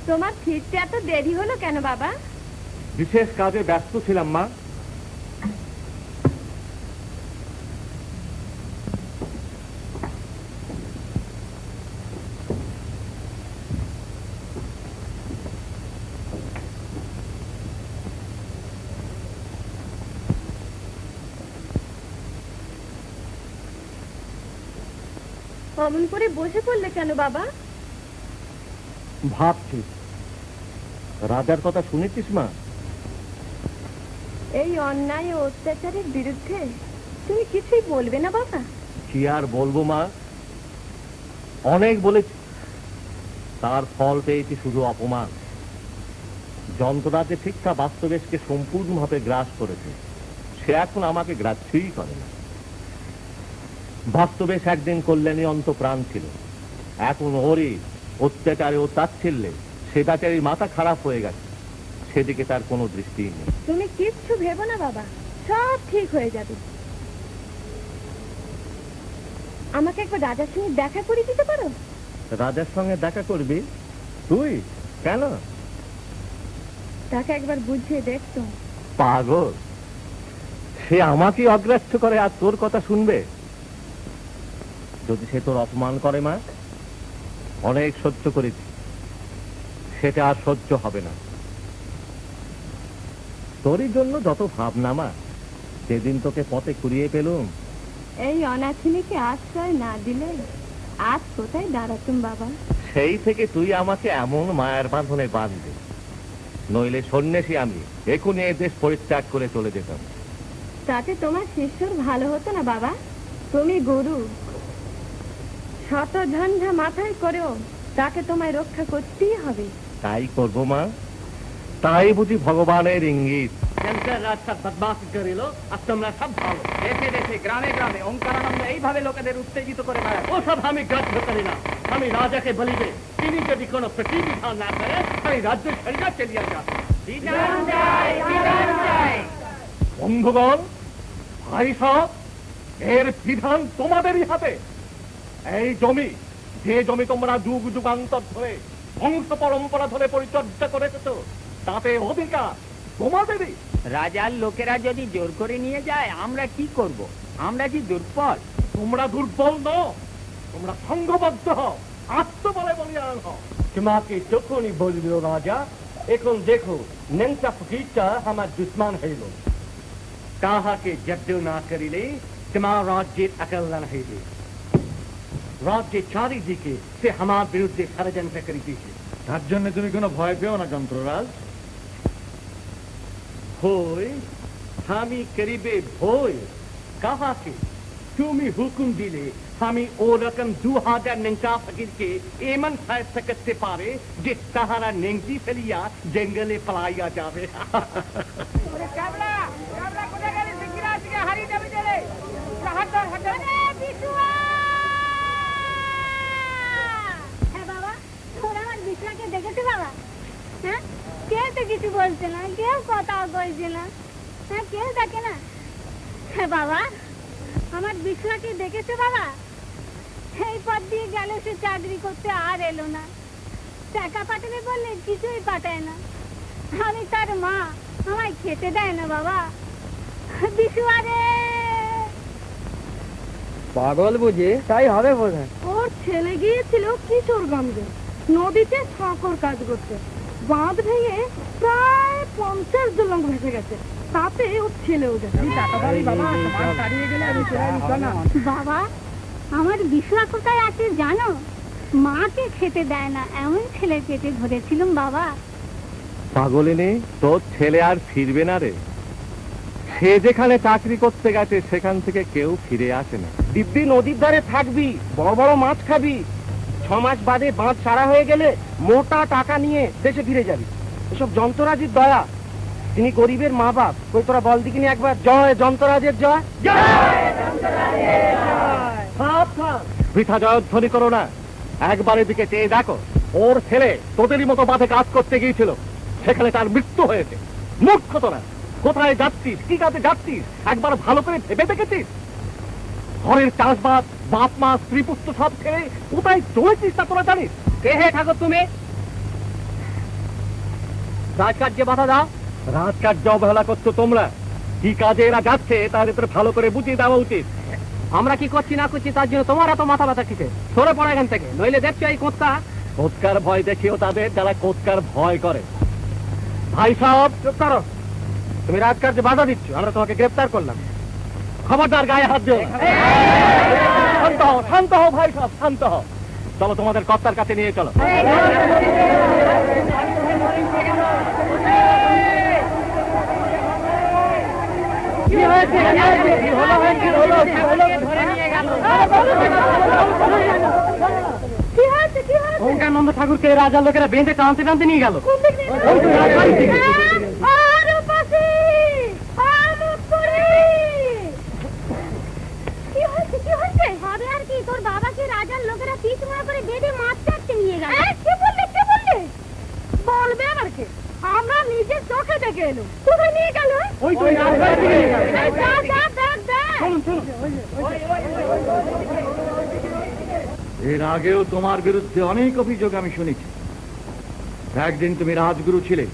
তোমার ফিরতে এত দেরি হলো কেন বাবা? বিশেষ কাজে ব্যস্ত ছিলাম মা। অমন করে বসে পড়লে কেন বাবা? ভাবছি, রাজার কথা শুনেছিস মা? এই অন্যায় ও অত্যাচারের বিরুদ্ধে তুমি কিছুই বলবে না বাবা? কি আর বলবো মা, অনেক বলেছি, তার ফল পেয়েছি শুধু অপমান। যন্ত্রণাতে শিক্ষা বাস্তবেশকে সম্পূর্ণভাবে গ্রাস করেছে, সে এখন আমাকে গ্রাহ্যই করে না। বাস্তবেশ একদিন কল্যাণী অন্তপ্রাণ ছিল, এখন ওরই অত্যাচারে ও তাচ্ছিল্যে সেটাচারীর মাথা খারাপ হয়ে গেছে, সেদিকে তার কোনো দৃষ্টি নেই। তুমি কিচ্ছু ভেবো না বাবা, সব ঠিক হয়ে যাবে। আমাকে একবার রাজার সঙ্গে দেখা করে দিতে পারো? রাজার সঙ্গে দেখা করবি তুই? কেন? তাকে একবার বুঝিয়ে দেখতো। পাগল, সে আমাকে অগ্রাহ্য করে আর তোর কথা শুনবে? যদি সে তোর অপমান করে মা, অনেক সহ্য করেছি, সেটা আর সহ্য হবে না। তোরই জন্য যত ভাবনা মা, সেদিন তোকে পথে কুড়িয়ে পেলুম। এই অনাথিনীকে আশ্রয় না দিলে আজ কোথায় দাঁড়াতুম বাবা? সেই থেকে তুই আমাকে এমন মায়ের বাঁধনে বাঁধলি, নইলে সন্ন্যাসী আমি এখনই এ দেশ পরিত্যাগ করে চলে যেতাম। তাতে তোমার শিষ্যর ভালো হতো না বাবা? তুমি গুরু, শত ঝঞ্ঝা মাথায় করেও তাকে তোমায় রক্ষা করতেই হবে। তাই করবো মা, তাই বুঝি ভগবানের ইঙ্গিত। বদমাশ করিল আর তোমরা সব ভালো। দেশে দেশে গ্রামে গ্রামে ওঙ্কারানন্দ এইভাবে লোকেদের উত্তেজিত করে বেড়ায়। ওসব আমি গ্রাহ্য করি না। আমি রাজাকে বলিবে, তিনি যদি কোনো প্রতিবিধান না করে, আমি রাজ্য ছাড়িয়া চলিয়া যাব। বন্ধুগণ, ভাই সব, এর বিধান তোমাদেরই হাতে। এই জমি, যে জমি তোমরা যুগ যুগান্তর ধরে বংশ পরম্পরা ধরে পরিচর্যা করেছ, তাতে অধিকার তোমাদেরই। রাজার লোকেরা যদি জোর করে নিয়ে যায় আমরা কি করব? আমরা কি দুর্বল? তোমরা দুর্বল নও, তোমরা সংঘবদ্ধ হও, আত্মবলে বলিয়ান হও। তোমাকে যখনই বলিল রাজা, এখন দেখো নেংটা ফকিরটা আমার দুশ্মন হইল। তাহাকে জব্দ না করিলে তোমার রাজ্যের অকল্যাণ হইবে। রাজ্যের চারিদিকে সে আমার বিরুদ্ধে ষড়যন্ত্র করিতেছে। তার জন্য তুমি কোনো ভয় পেও না যন্ত্ররাজ। ভয়? আমি করিবে ভয় কাহাকে? তুমি হুকুম দিলে আমি ওরকম 2000 নেংটা ফকিরকে এমন ফায়সা করতে পারে যে তাহারা নেংটি ফেলিয়া জঙ্গলে পলাইয়া যাবে। হ্যাঁ বাবা, তোরা আমার বিছনাকে দেখেছে বাবা? হ্যাঁ, কেউ তো কিছু বলছে না, কেউ কথাও বলছে না। হ্যাঁ, কেউ দেখে না। হ্যাঁ বাবা, আমার বিছনাকে দেখেছে বাবা? এই পথ দিয়ে গেল, সে চাকরি করতে আর এলো না। টাকা পাঠাবে বললে কিছুই পাঠায় না। আমি তার মা, আমায় খেতে দেয় না বাবা। বিশুয়ারে পাগল বুঝি, তাই হবে বোধ হয়। ওর ছেলে গিয়েছিল কিশোরগঞ্জে নদীতে সাঁকর কাজ করতে। বাঁধ ভেঙে প্রায় 50 জন লোক ভেসে গেছে, তাতে ওর ছেলেও গেছে। বাবা, আমার বিশলা কোথায় আছে জানো? মাকে খেতে দেয় না, এমন ছেলে পেটে ধরেছিলাম বাবা। পাগলিনী, তোর ছেলে আর ফিরবে না রে। সে যেখানে চাকরি করতে গেছে সেখান থেকে কেউ ফিরে আসে না। দিব্যি নদীর ধারে থাকবি, বড় বড় মাছ খাবি, 6 মাস বাদে বাঁধ ছাড়া হয়ে গেলে মোটা টাকা নিয়ে দেশে ফিরে যাবি। এসব যন্ত্ররাজের দয়া, তিনি গরিবের মা বাপ। কই তোরা বল দিকিনি একবার, জয় যন্ত্ররাজের জয়। বৃথা জয়ধ্বনি করো না, একবার এদিকে চেয়ে দেখো। ওর ছেলে তোদেরই মতো বাঁধে কাজ করতে গিয়েছিল, সেখানে তার মৃত্যু হয়েছে। মূর্খ তোরা, কোথায় যাচ্ছিস, কি কাজে যাচ্ছিস, একবার ভালো করে ভেবে দেখেছিস? ঘরের চাষবাস, বাপ মা, স্ত্রী পুত্র সব ছেড়ে কোথায় চলেছিস তা তোরা জানিস? কে হে ঠাকুর তুমি? রাজকার্যে বাধা দাও। রাজকার্য অবহেলা করছো তোমরা। কি কাজে এরা যাচ্ছে তার ভিতরে ভালো করে বুঝিয়ে দেওয়া উচিত। আমরা কি করছি না করছি তার জন্য তোমার এত মাথা ব্যথা কিসে? সরে পড়া এখান থেকে, নইলে দেখছো এই কোৎকা। কোৎকার ভয় দেখিও তাদের যারা কোৎকার ভয় করে। ভাই সাহেব চুপ করো। তুমি রাজকার্যে বাধা দিচ্ছ, আমরা তোমাকে গ্রেফতার করলাম। খবরদার গায়ে হাত দিও না। শান্ত হও, শান্ত হও ভাই সাহেব, শান্ত হও। চলো তোমাদের কর্তার কাছে নিয়ে চলো। কি হয়েছে? কি হলো? কি হলো? কি হলো? ধরে নিয়ে গেল। কি হয়েছে? কি হয়েছে? ওঙ্কানন্দ ঠাকুরকে রাজার লোকেরা বেঁধে টানতে টানতে নিয়ে গেল। কোন দিক দিয়ে? রূপসী! মুক্তরি! কি হয়েছে? কি হয়েছে? হবে আর কি, তোর বাবাকে রাজার লোকেরা পিছমা করে বেঁধে মাছ চাটতে নিয়ে গেল। কে বললে? কে বললে? বলবে আবার কে? আমরা নিজের চোখে দেখে এলো। কোথায় নিয়ে গেল? ওই তো যা, যা, দেখ, দেখ। এর আগেও তোমার বিরুদ্ধে অনেক অভিযোগ আমি শুনেছি। একদিন তুমি রাজগুরু ছিলে,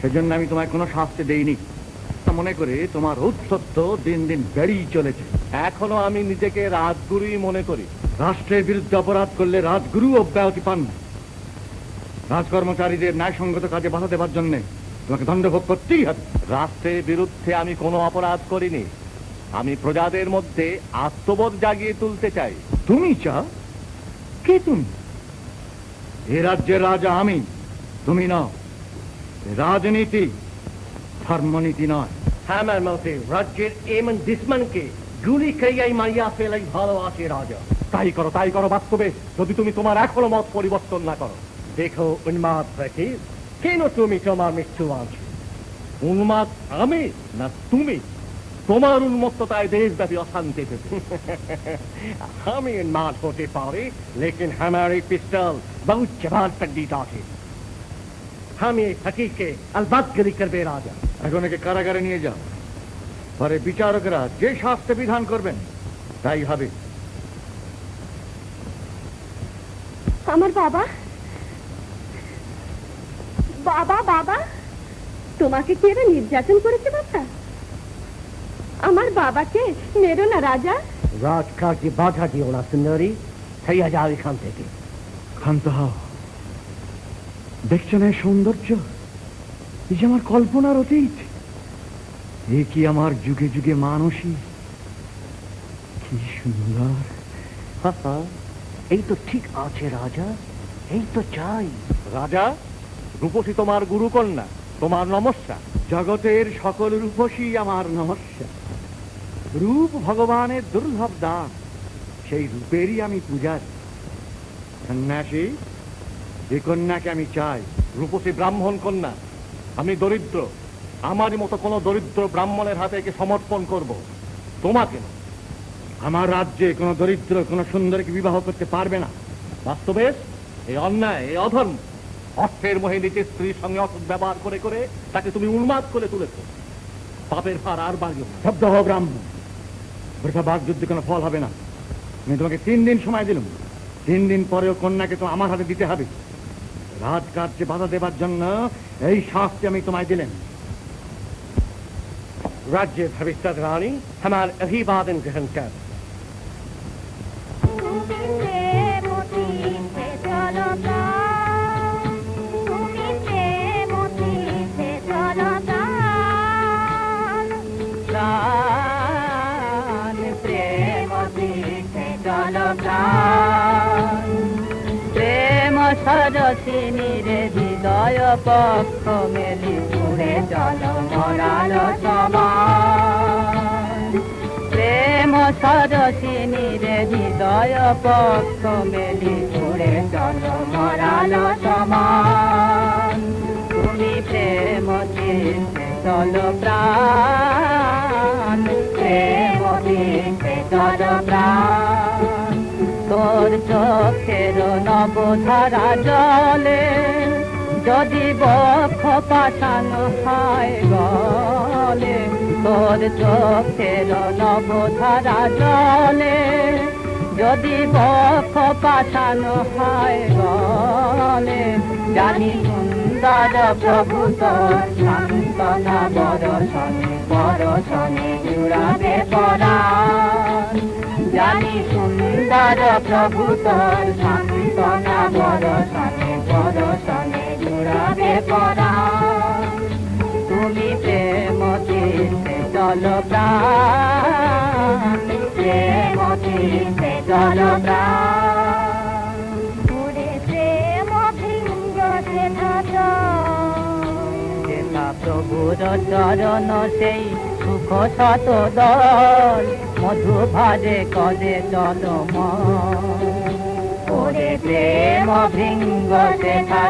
সেজন্য আমি তোমায় কোনো শাস্তি দেইনি। মনে করে তোমার ঔদ্ধত্য দিন দিন বেড়েই চলেছে। এখনো আমি নিজেকে রাজগুরুই মনে করি। রাষ্ট্রের বিরুদ্ধে অপরাধ করলে রাজগুরু অব্যাহতি পান না। রাজকর্মচারীদের ন্যায়সঙ্গত কাজে বাধা দেওয়ার জন্য তোমাকে দণ্ড ভোগ করতেই হবে। রাষ্ট্রের বিরুদ্ধে আমি কোনো অপরাধ করিনি। আমি প্রজাদের মধ্যে আত্মবোধ জাগিয়ে তুলতে চাই। তুমি চাও? কে তুমি? এ রাজ্যের রাজা আমি, তুমি নও। রাজনীতি ধর্মনীতি নয়। হ্যাঁ ম্যাম, রাজ্যের এমন দুশ্মনকে গুলি খাইয়াই মারিয়া ফেলাই ভালো আছে রাজা। তাই করো, তাই করো বাস্তবে, যদি তুমি তোমার এখনো মত পরিবর্তন না করো। দেখো উন্মাদ ফকির, কেন তুমি তোমার মৃত্যু আনছো? উন্মাদ আমি না তুমি? তোমার উন্মত্ততায় দেশব্যাপী অশান্তি পেতে। আমি উন্মাদ হতে পারি, লেকিন हमारी पिस्टल बहुत जवान पंडित আছে। আমি এই ফকিরকে আলবাদগিরি করবে রাজা। এখন একে কারাগারে নিয়ে যাও, পরে বিচারকরা যে শাস্তি বিধান করবেন তাই হবে। আমার বাবা, বাবা, বাবা, তোমাকে কি এরা নির্যাতন করেছে? বাবা, আমার বাবাকে মেরো না রাজা। রাজকার্যে বাধা দিও না সুন্দরী, ছাইয়া যাও এখান থেকে। ক্ষান্ত হও। দেখছো না এই সৌন্দর্য? এই যে আমার কল্পনার অতীত। এ কি আমার যুগে যুগে মানসী? কি সুন্দর! এই তো ঠিক আছে রাজা, এই তো চাই। রাজা, রূপসী তোমার গুরুকন্যা, তোমার নমস্কার। জগতের সকল রূপসী আমার নমস্কার। রূপ ভগবানের দুর্লভ দান, সেই রূপেরই আমি পূজারি। সন্ন্যাসী, এ কন্যাকে আমি চাই। রূপসী ব্রাহ্মণ কন্যা, আমি দরিদ্র। আমারই মতো কোন দরিদ্র ব্রাহ্মণের হাতে একে সমর্পণ করব, তোমাকে না। আমার রাজ্যে কোনো দরিদ্র কোনো সুন্দরীকে বিবাহ করতে পারবে না। বাস্তবে এই অন্যায়, এই অধর্ম, অর্থের মোহে নিজের স্ত্রীর সঙ্গে অসৎ ব্যবহার করে করে তাকে তুমি উন্মাদ করে তুলেছ। পাপের ভার আর বাড়িও না। শব্দ হোক ব্রাহ্মণ, বৃথা বাগযুদ্ধে কোনো ফল হবে না। আমি তোমাকে 3 দিন সময় দিলাম। 3 দিন পরেও কন্যাকে তো আমার হাতে দিতে হবে। রাজকার্যে বাধা দেবার জন্য এই শাস্তি আমি তোমায় দিলেন। राज्य भविष्य रानी हमार अभिवादन ग्रहण कर। প্রেম সরসিনীর হৃদয় পক্ষ মেলি পুরে চল মরাল সমান। প্রেম সরসিনীর হৃদয় পক্ষ মেলি পুরে চল মরাল সমান। তুমি প্রেম চিন্তে চল প্রাণ, প্রেম চিন্তে চল প্রাণ। তোর চোখের নবধারা জলে যদি বক্ষ পাঠানো হয় গলে, তোর চোখের নবধারা জলে যদি বক্ষ পাঠানো হয় গলে, জানি সুন্দর প্রভু তোর সান্তনা বরসনে জুড়াবে পরাণ। জানি সুন্দর প্রভু তোর সান্তনা বরসনে জুড়াবে পরাণ। তুমি প্রেম তীর্থে চল প্রাণ, প্রেম তীর্থে চল প্রাণ। ওরে প্রেম ভৃঙ্গ সেথা যেথা প্রভুর চরণ সেই সুখ শত দল, মধু ভাজে কদে চল মন। ওরে প্রেম ভৃঙ্গ সেথা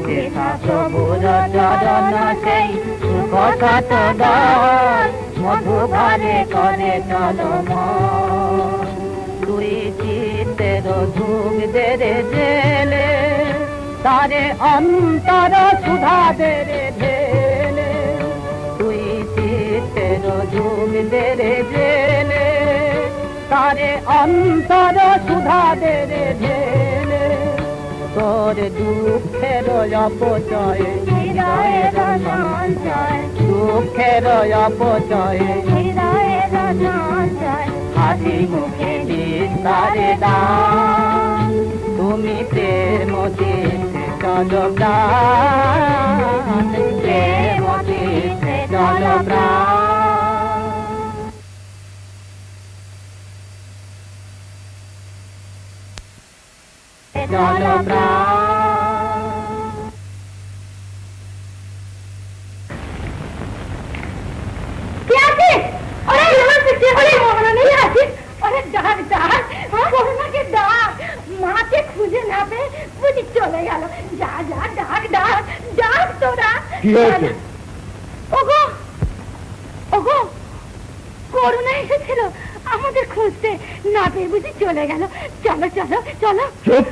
যেথা প্রভুর চরণ সেই সুখ শত দল, মধু ভাজে কদে চল মন। তুই চিত্তের ধূপ দে রে জেলে, তারে অন্তর সুধা দে রে ঢেলে। তুই চিত্তের ধূপ দে রে জেলে, তারে অন্তর সুধা দে রে ঢেলে। তোর দুঃখের অপচয় হৃদয়ের সঞ্চয়, দুঃখের অপচয় হৃদয়ের সঞ্চয়, হাসি মুখে বিস্তারে দান। তুমি প্রেম তীর্থে চল প্রাণ, প্রেম তীর্থে চল প্রাণ। চল প্রাণ। কে আছে? আরে নমস্তে, কে বলে মোহনা নেই আছে? আরে ডাক ডাক, মোহনাকে ডাক। মাকে খুঁজে না পেয়ে বুঝি চলে গেল। যা যা ডাক ডাক ডাক তোরা। কি হয়েছে? ওগো ওগো, করুণা এসেছিল আমাদের খুঁজতে, না পেয়ে বুঝি চলে গেল। চলো চলো চলো। চুপ!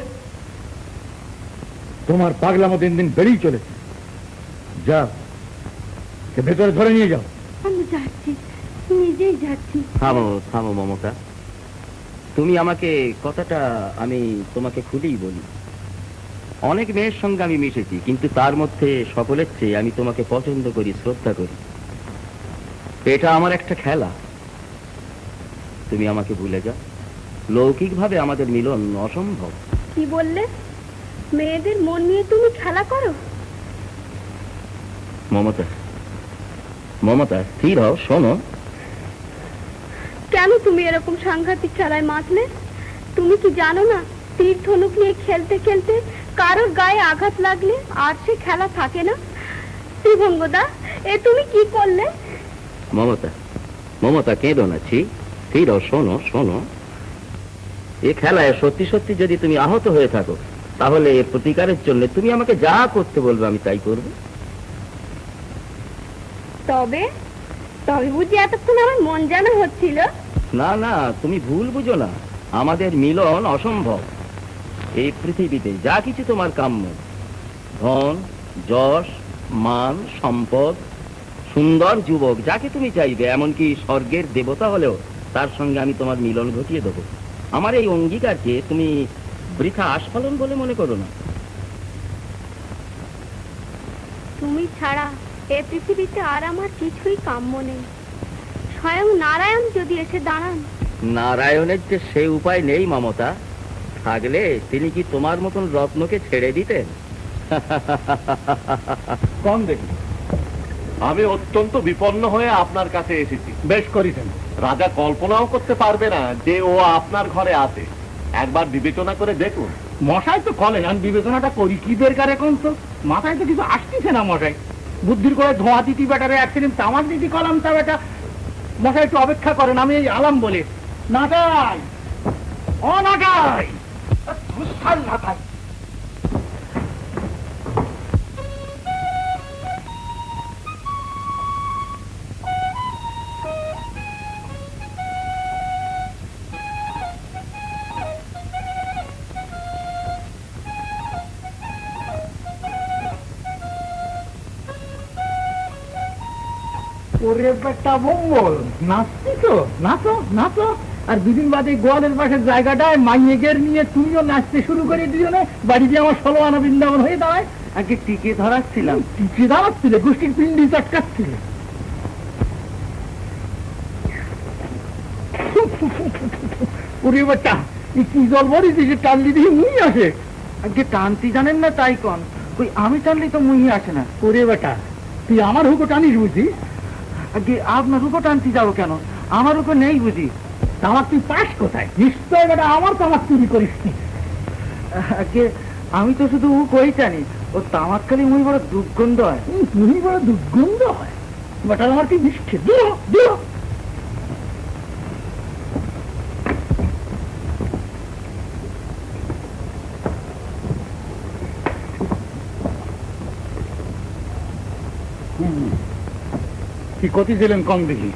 তোমার পাগলামো দিন দিন বেড়েই চলেছে। যা, ভেতরে ধরে নিয়ে যাও। আমি যাচ্ছি, নিজেই যাচ্ছি। থামো থামো মমতা, তুমি আমাকে কথাটা আমি তোমাকে খুলেই বলি। অনেক মেয়ের সঙ্গে আমি মিশেছি, কিন্তু তার মধ্যে সকলের চেয়ে আমি তোমাকে পছন্দ করি, শ্রদ্ধা করি। এটা আমার একটা খেলা। তুমি আমাকে ভুলে যাও। লৌকিকভাবে আমাদের মিলন অসম্ভব। কি বললে? মেয়েদের মন নিয়ে তুমি খেলা করো? মমতা, মমতা স্থির হও, শোনো। কেন তুমি এরকম সাংঘাতিক খেলায় মাতলে? তুমি কি জানো না, তীর ধনুক নিয়ে খেলতে খেলতে কারোর গায়ে আঘাত লাগলে আর সে খেলা থাকে না? ত্রিভঙ্গদা, এ তুমি কি করলে? মমতা, মমতা কেঁদো না, ছি। স্থির হও, শোনো শোনো। এ খেলায় সত্যি সত্যি যদি তুমি আহত হয়ে থাকো, তাহলে এর প্রতিকারের জন্য তুমি আমাকে যা করতে বলবে আমি তাই করব। তবে তবে বুঝি এতক্ষণ আমার মন জানা হচ্ছিল? না না, তুমি ভুল বুঝো না। আমাদের মিলন অসম্ভব। এই পৃথিবীতে যা কিছু তোমার কাম্য, ধন, যশ, মান, সম্পদ, সুন্দর যুবক, যাকে তুমি চাইবে, এমনকি স্বর্গের দেবতা হলেও তার সঙ্গে আমি তোমার মিলন ঘটিয়ে দেবো। আমার এই অঙ্গীকারকে তুমি বৃথা আস্ফালন বলে মনে করো না। তুমি ছাড়া এ পৃথিবীতে আর আমার কিছুই কাম্য নেই। স্বয়ং নারায়ণ যদি এসে দাঁড়ান। নারায়ণের যে সে উপায় নেই মমতা, থাকলে তিনি কি তোমার মতন রত্নকে ছেড়ে দিতেন? কোন দেখি, আমি অত্যন্ত বিপন্ন হয়ে আপনার কাছে এসেছি। বেশ করেছেন। রাজা কল্পনাও করতে পারবে না যে ও আপনার ঘরে আছে। একবার বিবেচনা করে দেখুন। মশাই তো কলেন, আমি বিবেচনাটা করি কি দরকার এখন? তো মাথায় তো কিছু আসতেছে না মশাই। বুদ্ধির করে ধোঁয়া দিতি বেটারে একদিন তামাক দিতি কলাম তা বেটা। মশাই একটু অপেক্ষা করেন, আমি এই আলাম বলে। নাটাই, ও নাটাই, নাটাই। ওরে বেটা মঙ্গল, নাচছি তো, নাচো নাচো। আর দুদিন বাদে গোয়ালের পাশের জায়গাটায় মাইয়েগের নিয়ে তুমিও নাচতে শুরু করে দিও না, বাড়িতে আমার 16 আনা বৃন্দাবন হয়ে দাঁড়ায়। আগে টিকে ধরাচ্ছিলাম। টিকে দাঁড়াচ্ছিলে, গোষ্ঠীর পিন্ডি চটকাচ্ছিলে। ওরে বেটা, এই কি জল ভরিস যে টানলি দিয়ে মুই আসে? আগে টানতি জানেন না তাই কন, ওই আমি টানলি তো মুহি আসে না। ওরে বেটা, তুই আমার হুকো টানিস বুঝি? আগে আপনার উপর টানতি যাবো কেন? আমার উপর নেই বুঝি? তামাক তুই পাস কোথায়? নিশ্চয় বেটা আমার তামাক চুরি করিস নি। আগে আমি তো শুধু কই টানি, ও তামাক খালি মুই বড় দুর্গন্ধ হয়। তুমি বড় দুর্গন্ধ হয় বেটা, আমার কি মিষ্টি দিও দিও। কি কতি ছিলেন কম দেখি?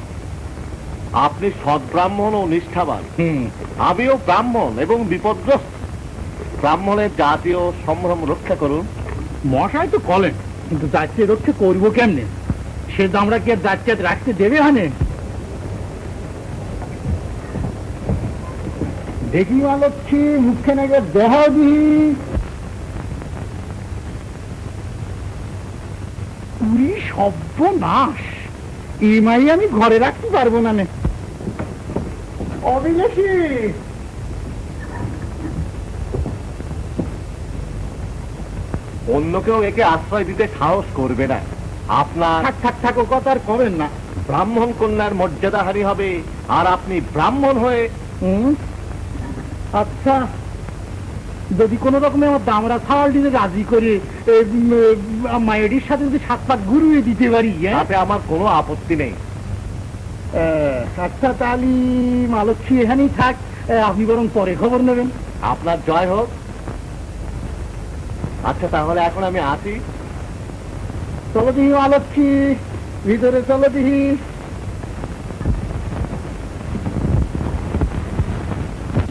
আপনি সৎ ব্রাহ্মণ ও নিষ্ঠাবান, আমিও ব্রাহ্মণ এবং বিপদগ্রস্ত। ব্রাহ্মণের জাতীয় সম্ভ্রম রক্ষা করুন। মশাই তো কলেন, কিন্তু যাচ্ছে রক্ষে করবো কেমনে? সে দামরা কি আর যাচ্ছে রাখতে দেবে হানে? দেখি মালক্ষী মুখে নাকি দেহা দিহি পুরি সর্বনাশ। ইমাই আমি ঘরে রাখতে পারবো না। অবিলাসী, অন্য কেউ একে আশ্রয় দিতে সাহস করবে না। আপনার থাক থাক থাক, ও কথা আর কবেন না। ব্রাহ্মণ কন্যার মর্যাদাহানি হবে, আর আপনি ব্রাহ্মণ হয়ে আচ্ছা, যদি কোন রকমে আমার দামরা ছাওয়াল দিতে রাজি করে মায়ের সাথে যদি 7 পাক ঘুরিয়ে দিতে পারি, তাতে আমার কোনো আপত্তি নেই। আচ্ছা তাহলে মালক্ষী এখানেই থাক, আপনি বরং পরে খবর নেবেন। আপনার জয় হোক। আচ্ছা তাহলে এখন আমি আসি। চলো দিহি মালক্ষী, ভিতরে চলো দিহি।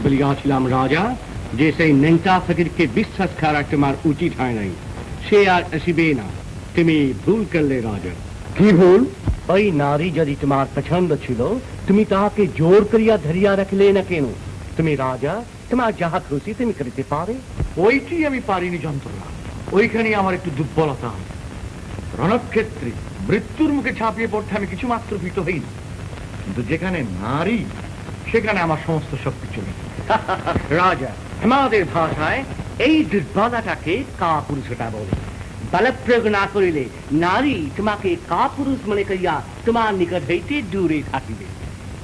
বলিয়াছিলাম রাজা যে সেই নেংটা ফকিরকে বিশ্বাস করা তোমার উচিত হয় নাই, সে আর আসিবে না। তুমি ভুল করলে রাজা। কি ভুল? ওই নারী যদি তোমার পছন্দ ছিল, তুমি তাহাকে জোর করিয়া ধরিয়া রাখলে না কেন? তুমি রাজা, তোমার যাহা খুশি তুমি করিতে পারে। ওইটি আমি পারিনি যন্ত্রণা, ওইখানে আমার একটু দুর্বলতা। রণক্ষেত্রে মৃত্যুর মুখে ছাপিয়ে পড়তে আমি কিছু মাত্র ভীত হইনি, কিন্তু যেখানে নারী সেখানে আমার সমস্ত শক্তি চলে। রাজা, আমাদের ভাষায় এই দুর্বলতাকে কাপুরুষতা বলে। বলপ্রয়োগ না করিলে নারী তোমাকে কাপুরুষ মনে করিয়া তোমার নিকট হইতে দূরে থাকিবে।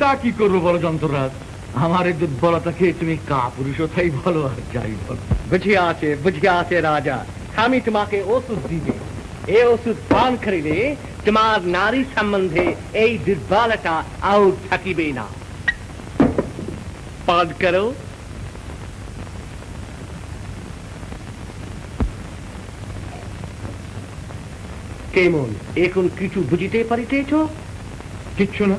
তা কি করবো বলো যন্ত্ররাজ, আমার এই দুর্বলতাকে তুমি কাপুরুষতাই বলো আর যাই বলো। বুঝিয়া আছে রাজা, আমি তোমাকে ওষুধ দিবে। এই ওষুধ পান করিলে তোমার নারী সম্বন্ধে এই দুর্বলতা আর থাকিবে না। পান করো। কেমন, এখন কিছু বুঝিতে পারিতেছ? কিচ্ছু না।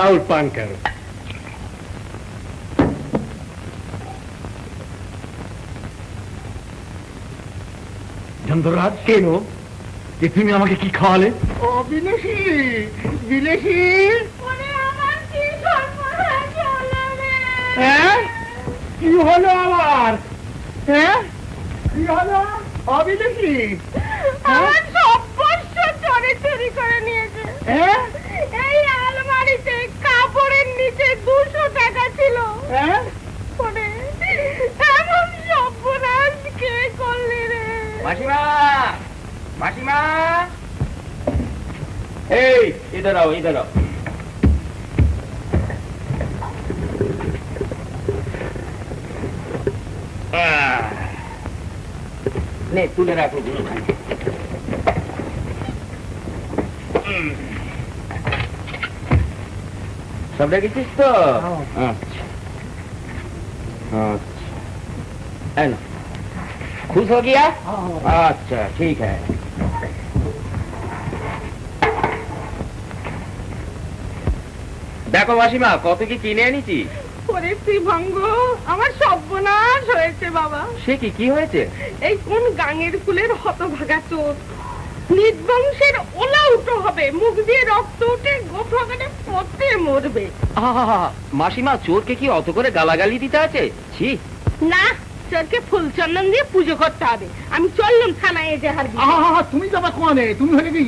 আর পান করো। যন্ত্ররাজ, কেন যে তুমি আমাকে কি খাওয়ালে? ও বিলেসী, বিলেসী, হ্যাঁ কি হলো আবার? হ্যাঁ কি হলো অবিলেসী? আমার সব বর্ষ চরে চুরি করে নিয়েছে। হ্যাঁ এই আলমারিতে কাপড়ের নিচে 200 টাকা ছিল। হ্যাঁ পরে এমন সর্বনাশ কে করলি রে? মাসিমা, মাসিমা, এই ইধর আও, ইধর আও। নে তুলে রাখো গুলোখানে। সব রেখেছিস তো? আচ্ছা अच्छा, खुश हो गया? अच्छा ठीक है। দেখো মাসিমা, কত কি কিনে এনেছি। ওরে শ্রীভঙ্গ, আমার সর্বনাশ হয়েছে বাবা। সে কি, কি হয়েছে? এই কোন গাঙের কুলের হতভাগা চোর নিজ বংশের ওলা উঠো হবে, মুখ দিয়ে রক্ত উঠে গোফাগানে পড়তে মরবে। মাসিমা, চোরকে কি অত করে গালাগালি দিতে আছে? ছি! না, চোরকে ফুল চন্দন দিয়ে পুজো করতে হবে। আমি চললাম থানায় এজাহার দিতে। তুমি যাবা কোয়ানে? তুমি হলে কি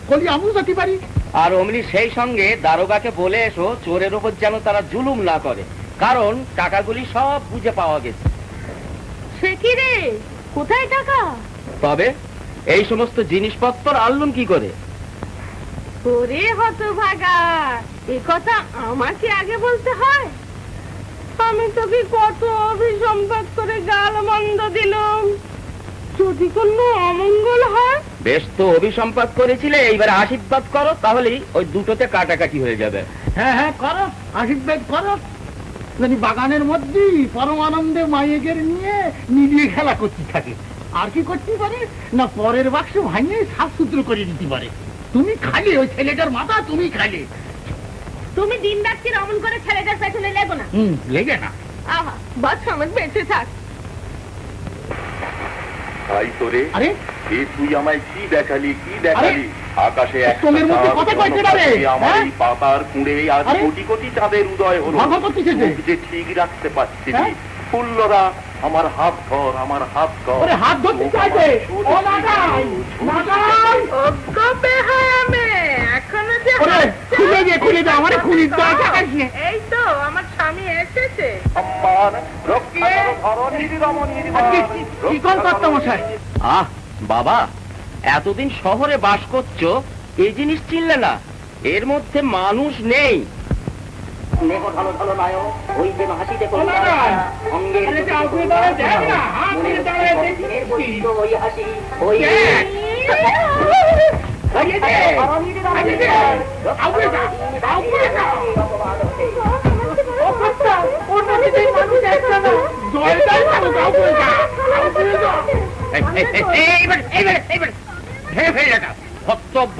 কলি আমু যেতে পারি? আর অমনি সেই সঙ্গে দারোগাকে বলে এসো চোরের উপর যেন তারা জুলুম না করে, কারণ টাকাগুলি সব বুঝে পাওয়া গেছে। সে কি রে, কোথায় টাকা? তবে এই সমস্ত জিনিসপত্র আনলুম কি করে? ওরে হতভাগা, এ কথা আমাকে আগে বলতে হয়? আমি তোকে কত অভিসম্পাদ করে গাল মন্দ দিলাম, যদি কোনো অমঙ্গল হয়। বেশ তো অভিসম্পাদ করেছিলে, এইবার আশীর্বাদ করো, তাহলেই ওই দুটোতে কাটাকাটি হয়ে যাবে। হ্যাঁ করো, আশীর্বাদ করো। জানি বাগানের মধ্যে পরম আনন্দে মাইয়েদের নিয়ে মিলিয়ে খেলা করতে থাকে। আর কি করতে পারে না, পরের বাক্স ভাঙিয়ে সাফ সূত্র করে দিতে পারে। তুমি খালি ওই ছেলেটার মাথা, তুমি খালি। তুমি দিন রাত্রি অমন করে ছেলেটার পেছনে লেগো না। লেগে না। আহা, বাচ্চা আমার বেঁচে থাক। তাই তোরে, আরে তুই আমায় কি দেখালি, কি দেখালি? আকাশে তোমের মধ্যে কথা কইতে পারে? আমার এই পাতার কুঁড়ে আজ আরে? কোটি কোটি চাঁদের উদয় হলো। ভাগা করতেছে যে? মুখ যে ঠিক রাখতে পারছি না। হ্যাঁ? ফুল্লরা, আমার হাত ধর, আমার হাত ধর। ওরে হাত ধরতে চাইছে। ও লাগাই, লাগাই। ওগো বেহায়ামে, এখনো যে ওরে খুলে দে, আমারে খুলে দে। এই তো আমার স্বামী এসেছে। আমার রক্ষা করো, ধরণীর রমণীর মান। কি কোন কর্তা মশাই? আহ বাবা, এতদিন শহরে বাস করছো, এই জিনিস চিনলে না? এর মধ্যে মানুষ নেই।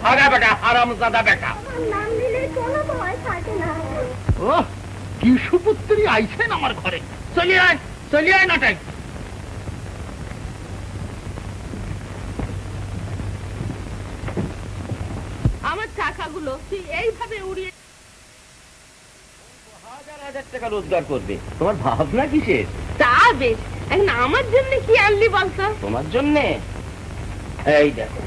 ভাগা বেটা, হারামজাদা বেটা। ও কি সুপুত্রী আইছেন আমার ঘরে। চলিয়ে আয় নাটক। আমার টাকাগুলো তুই এইভাবে উড়িয়ে হাজার হাজার টাকা রোজগার করবে, তোমার ভাবনা কিসের? তা বেশ, এখন আমার জন্য কি আনলি বলতো? তোমার জন্যে এই দেখো।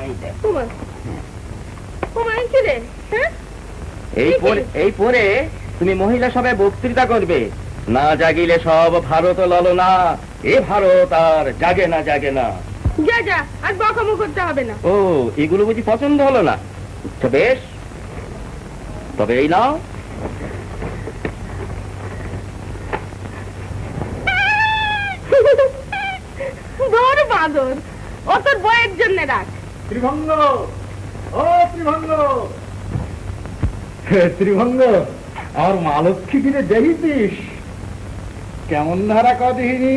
এই দেখো। ওমাই কি রে? হ্যাঁ, এই পরে তুমি মহিলা সবাই বক্তৃতা করবে, না জাগিলে সব ভারত ললনা, এ ভারত আর জাগে না, জাগে না। যা যা, আর বকামো করতে হবে না। ও, এগুলো বুঝি পছন্দ হলো না? তো বেশ, তবে এই নাও। ধর বাঁদর, ও তোর বইয়ের জন্য রাখ। ত্রিভঙ্গ, ও ত্রিভঙ্গ, ত্রিভঙ্গ, আর মালক্ষী কিনে দেখিস কেমন ধারা কদিনি।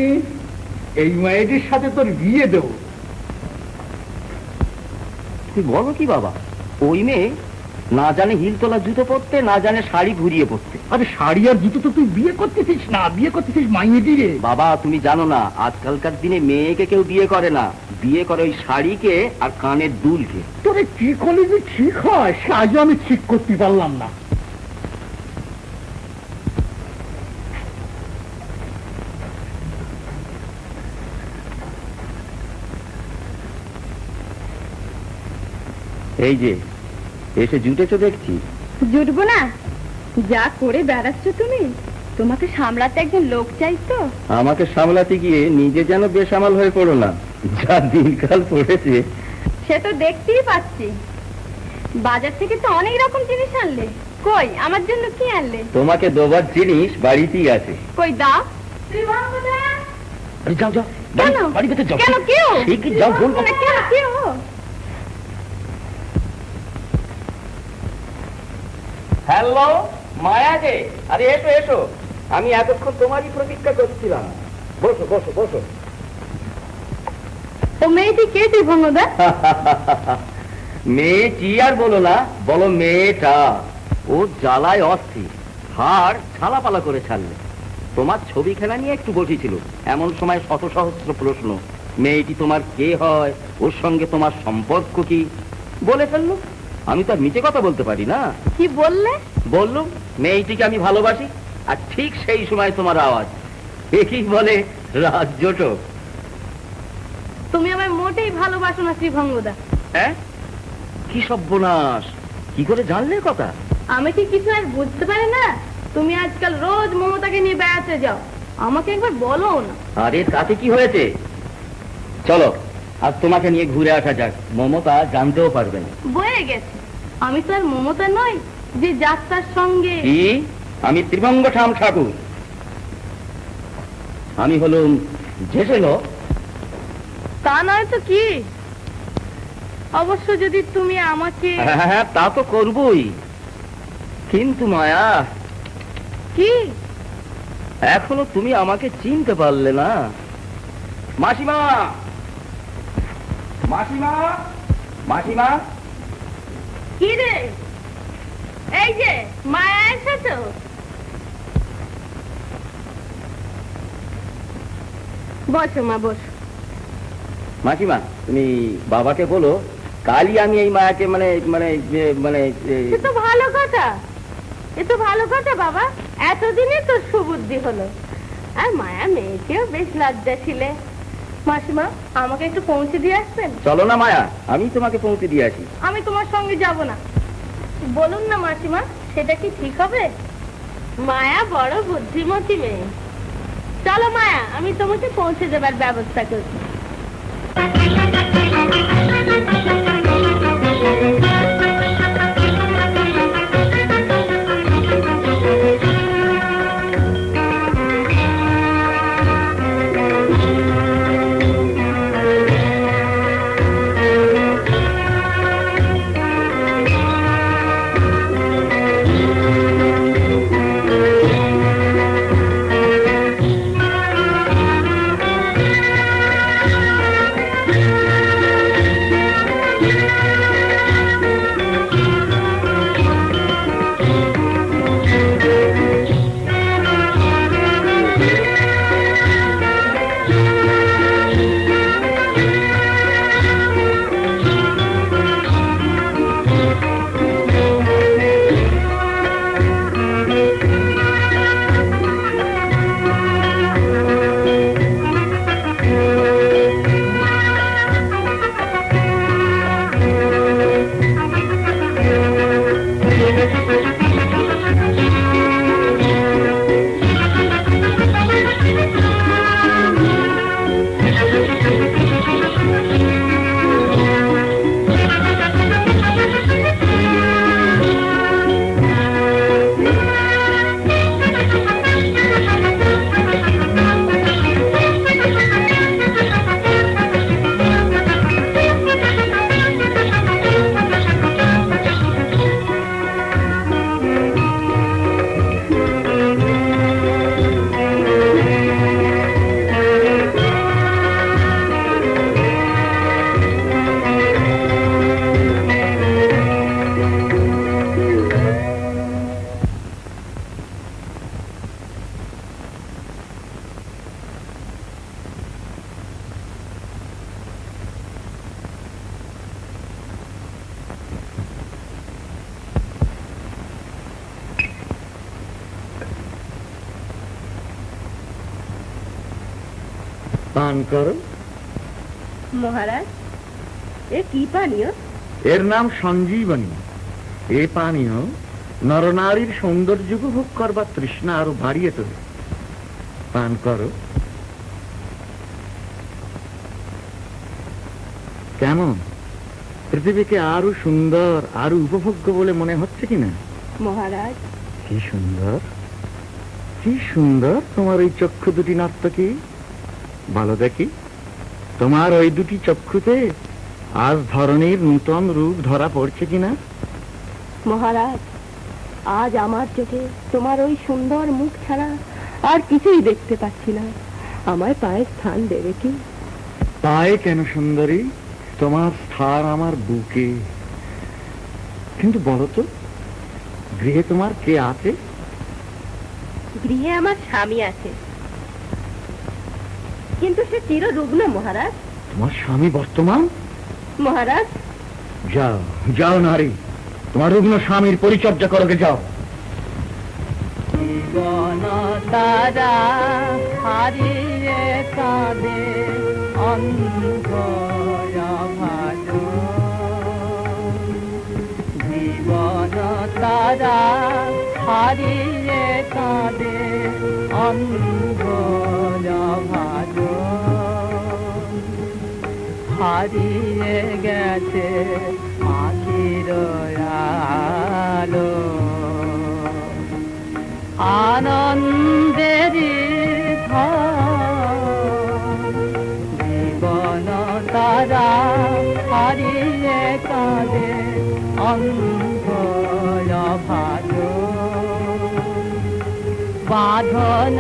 এই মেয়েটির সাথে তোর বিয়ে দেব। তুই বলো কি বাবা? ওই মেয়ে না জানে হিলতলা জুতো পরতে, না জানে শাড়ি ঘুরিয়ে পরতে। আরে শাড়ি আর জুতো তো তুই বিয়ে করতেছিস না, বিয়ে করতেছিস মাইয়েটি রে। বাবা তুমি জানো না, আজকালকার দিনে মেয়েকে কেউ বিয়ে করে না, বিয়ে করে ওই শাড়িকে আর কানের দুলকে। তোরে কি করলে যে ঠিক হয় সে আজও আমি ঠিক করতে পারলাম না। এই যে এসে জুটেছো দেখছি। জুটবো না? যা করে বেড়াচ্ছ তুমি, তোমাকে সামলাতে একজন লোক চাই তো। আমাকে সামলাতে গিয়ে নিজে যেন বেসামাল হয়ে পড়ো না, যা দিনকাল পড়েছে। সে তো দেখতেই পাচ্ছি, বাজার থেকে তো অনেক রকম জিনিস আনলে। কই আমার জন্য কি আনলে? তোমাকে দেবার জিনিস বাড়িতেই আছে। কই দাও। আরে যাও যাও, কেন? বাড়িতে যাও। কেন কেউ? শিগগির যাও, বলবো। কেন কেউ? হ্যালো মায়া যে, আরে এসো এসো, আমি এতক্ষণ তোমারই প্রতীক্ষা করছিলাম। বসো বসো বসো। ও মেয়েটি কে ত্রিভঙ্গদা? মেয়ে কি আর বলো না, বলো মেয়েটা। ও জ্বালায় অস্থির, হাড় ছালাপালা করে ছাড়লে। তোমার ছবি খেলা নিয়ে একটু বসেছিল, এমন সময় শত সহস্র প্রশ্ন। মেয়েটি তোমার কে হয়, ওর সঙ্গে তোমার সম্পর্ক কি, বলে ফেললো। আমি তো আর নিচে কথা বলতে পারি না। কি বললে? বললুম মেয়েটিকে আমি ভালোবাসি, আর ঠিক সেই সময় তোমার আওয়াজ। একই বলে রাজ্যটক। তুমি আমায় মোটেই ভালোবাসো না শ্রীভঙ্গদা। হ্যাঁ, কি সর্বনাশ, কি করে জানলে কথা? আমি কি কিছু আর বুঝতে পারি না? তুমি আজকাল রোজ মমতাকে নিয়ে বেড়াতে যাও, আমাকে একবার বলো না। আরে তাতে কি হয়েছে, চলো আজ তোমাকে নিয়ে ঘুরে আসা যাক, মমতা জানতেও পারবে না। বয়ে গেছে, আমি তো আর মমতা নই যে যাত্রার সঙ্গে। কি? আমি ত্রিভঙ্গ ঠাম ঠাকুর, আমি হলুম জেসেল। তা নয় তো কি? অবশ্য যদি তুমি আমাকে। হ্যাঁ, তা তো করবই, কিন্তু মায়া, কি? এখনো তুমি আমাকে চিনতে পারলে না। মাসিমা, মাসিমা, মাসিমা। কি রে? এই যে মায়া এসেছো। বসো মা, বসো। মাসিমা, তুমি বাবাকে বলো কালই আমি এই মায়াকে মানে মানে মানে এ তো ভালো কথা, এ তো ভালো কথা বাবা, এতদিনে তো সুবুদ্ধি হলো। আর মায়া মেয়েকেও বেশ লজ্জাশীলে। মাসিমা, আমাকে একটু পৌঁছে দিয়ে আসবেন? চলো না মায়া, আমি তোমাকে পৌঁছে দিয়ে আসি। আমি তোমার সঙ্গে যাব না। বলুন না মাসিমা, সেটা কি ঠিক হবে? মায়া বড় বুদ্ধিমতী মেয়ে। চলো মায়া, আমি তোমাকে পৌঁছে দেবার ব্যবস্থা করছি। পান করো। মহারাজ, এ কি পানীয়? এর নাম সঞ্জীবনী। এ পানীয় নরনারীর সৌন্দর্য উপভোগ করবার তৃষ্ণা আরো বাড়িয়ে তোলে। পান করো। কেমন, পৃথিবীকে আরো সুন্দর আরো উপভোগ্য বলে মনে হচ্ছে কিনা? মহারাজ, কি সুন্দর, কি সুন্দর তোমার ওই চক্ষু দুটি নর্তকী। ভালো দেখি, তোমার ওই দুটি চক্ষুতে আজ ধরনের নূতন রূপ ধরা পড়ছে কিনা? মহারাজ, আজ আমার চোখে তোমার ওই সুন্দর মুখ ছাড়া আর কিছুই দেখতে পাচ্ছি না। আমার পায়ে স্থান দেবে কি? পায়ে কেন সুন্দরী, তোমার স্থান আমার বুকে। কিন্তু বলো তো, গৃহে তোমার কে আছে? গৃহে আমার স্বামী আছে, কিন্তু সে চিররুগ্ন মহারাজ। তোমার স্বামী বর্তমান? মহারাজ, যাও যাও নারী, তোমার রুগ্ন স্বামীর পরিচর্যা করোগে, যাও। জীবন তারা হারিয়ে কাঁদে অন্ধ জীবন তারা হারিয়ে কাঁদে অন্ধ হারিয়ে গেছে আখির আলো, আনন্দের জীবন তারা হারিয়ে কাঁদে অন্ধ ভালো, বাঁধন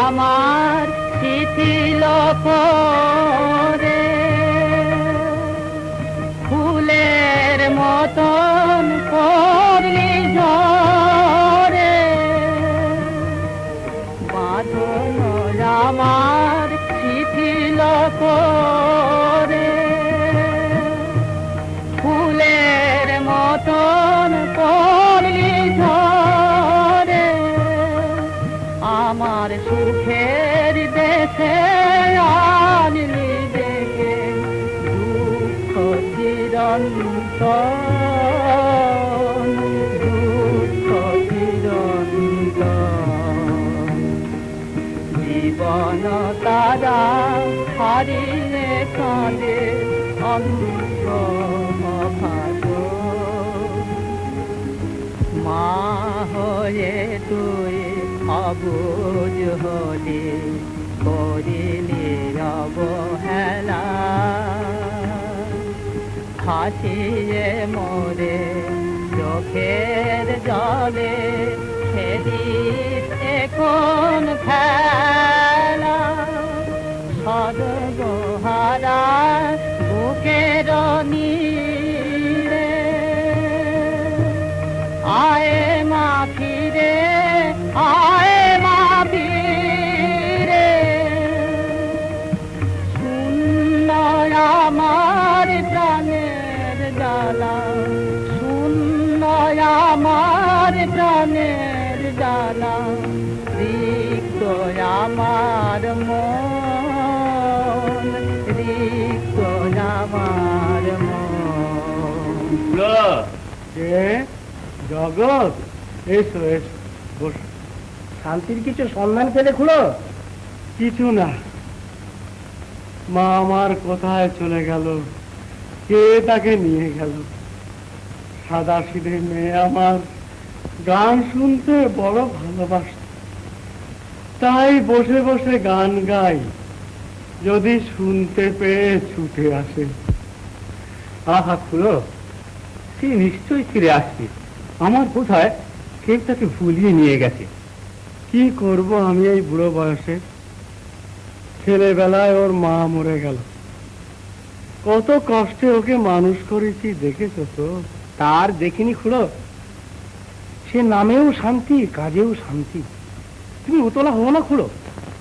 আমার শিথিল করে ফুলের মতন করলি ঝরে, বাঁধন আমার শিথিল করে ফুলের মতন করলি ঝরে, আমার সুখের দেশে আনলি দেখে দুঃখ চিরন্তন, দুঃখ চিরন্তন। জীবন তারা হারিয়ে কাঁদে অন্ধ ভালো, মা হয়ে তুই অবুঝ হলে করিলি অবহেলা, হাসিয়ে মোরে চোখের জলে খেলিস এখন খেলা, সদগোহারা বুকের নীড়ে আয় মা ফিরে, আয় মা ফিরে, শূন্য আমার প্রাণের জ্বালা, শূন্য আমার প্রাণের জ্বালা, রিক্ত আমার মন, রিক্ত আমার মন। জগৎ, এসো এসো, বস। শান্তির কিছু সন্ধান পেলে খুলো? কিছু না। মা আমার কোথায় চলে গেল, কে তাকে নিয়ে গেল? সাদা সিধে মেয়ে আমার গান শুনতে বড় ভালোবাসত, তাই বসে বসে গান গাই, যদি শুনতে পেয়ে ছুটে আসে। আহা খুলো, সে নিশ্চয়ই ফিরে আসবে। আমার কোথায় কেউ তাকে ভুলিয়ে নিয়ে গেছে। কি করব আমি এই বুড়ো বয়সে? ছেলেবেলায় ওর মা মরে গেল, কত কষ্টে ওকে মানুষ করেছি, দেখেছো তো? তার দেখিনি খুড়ো, সে নামেও শান্তি, কাজেও শান্তি। তুমি উতলা হও না খুড়ো,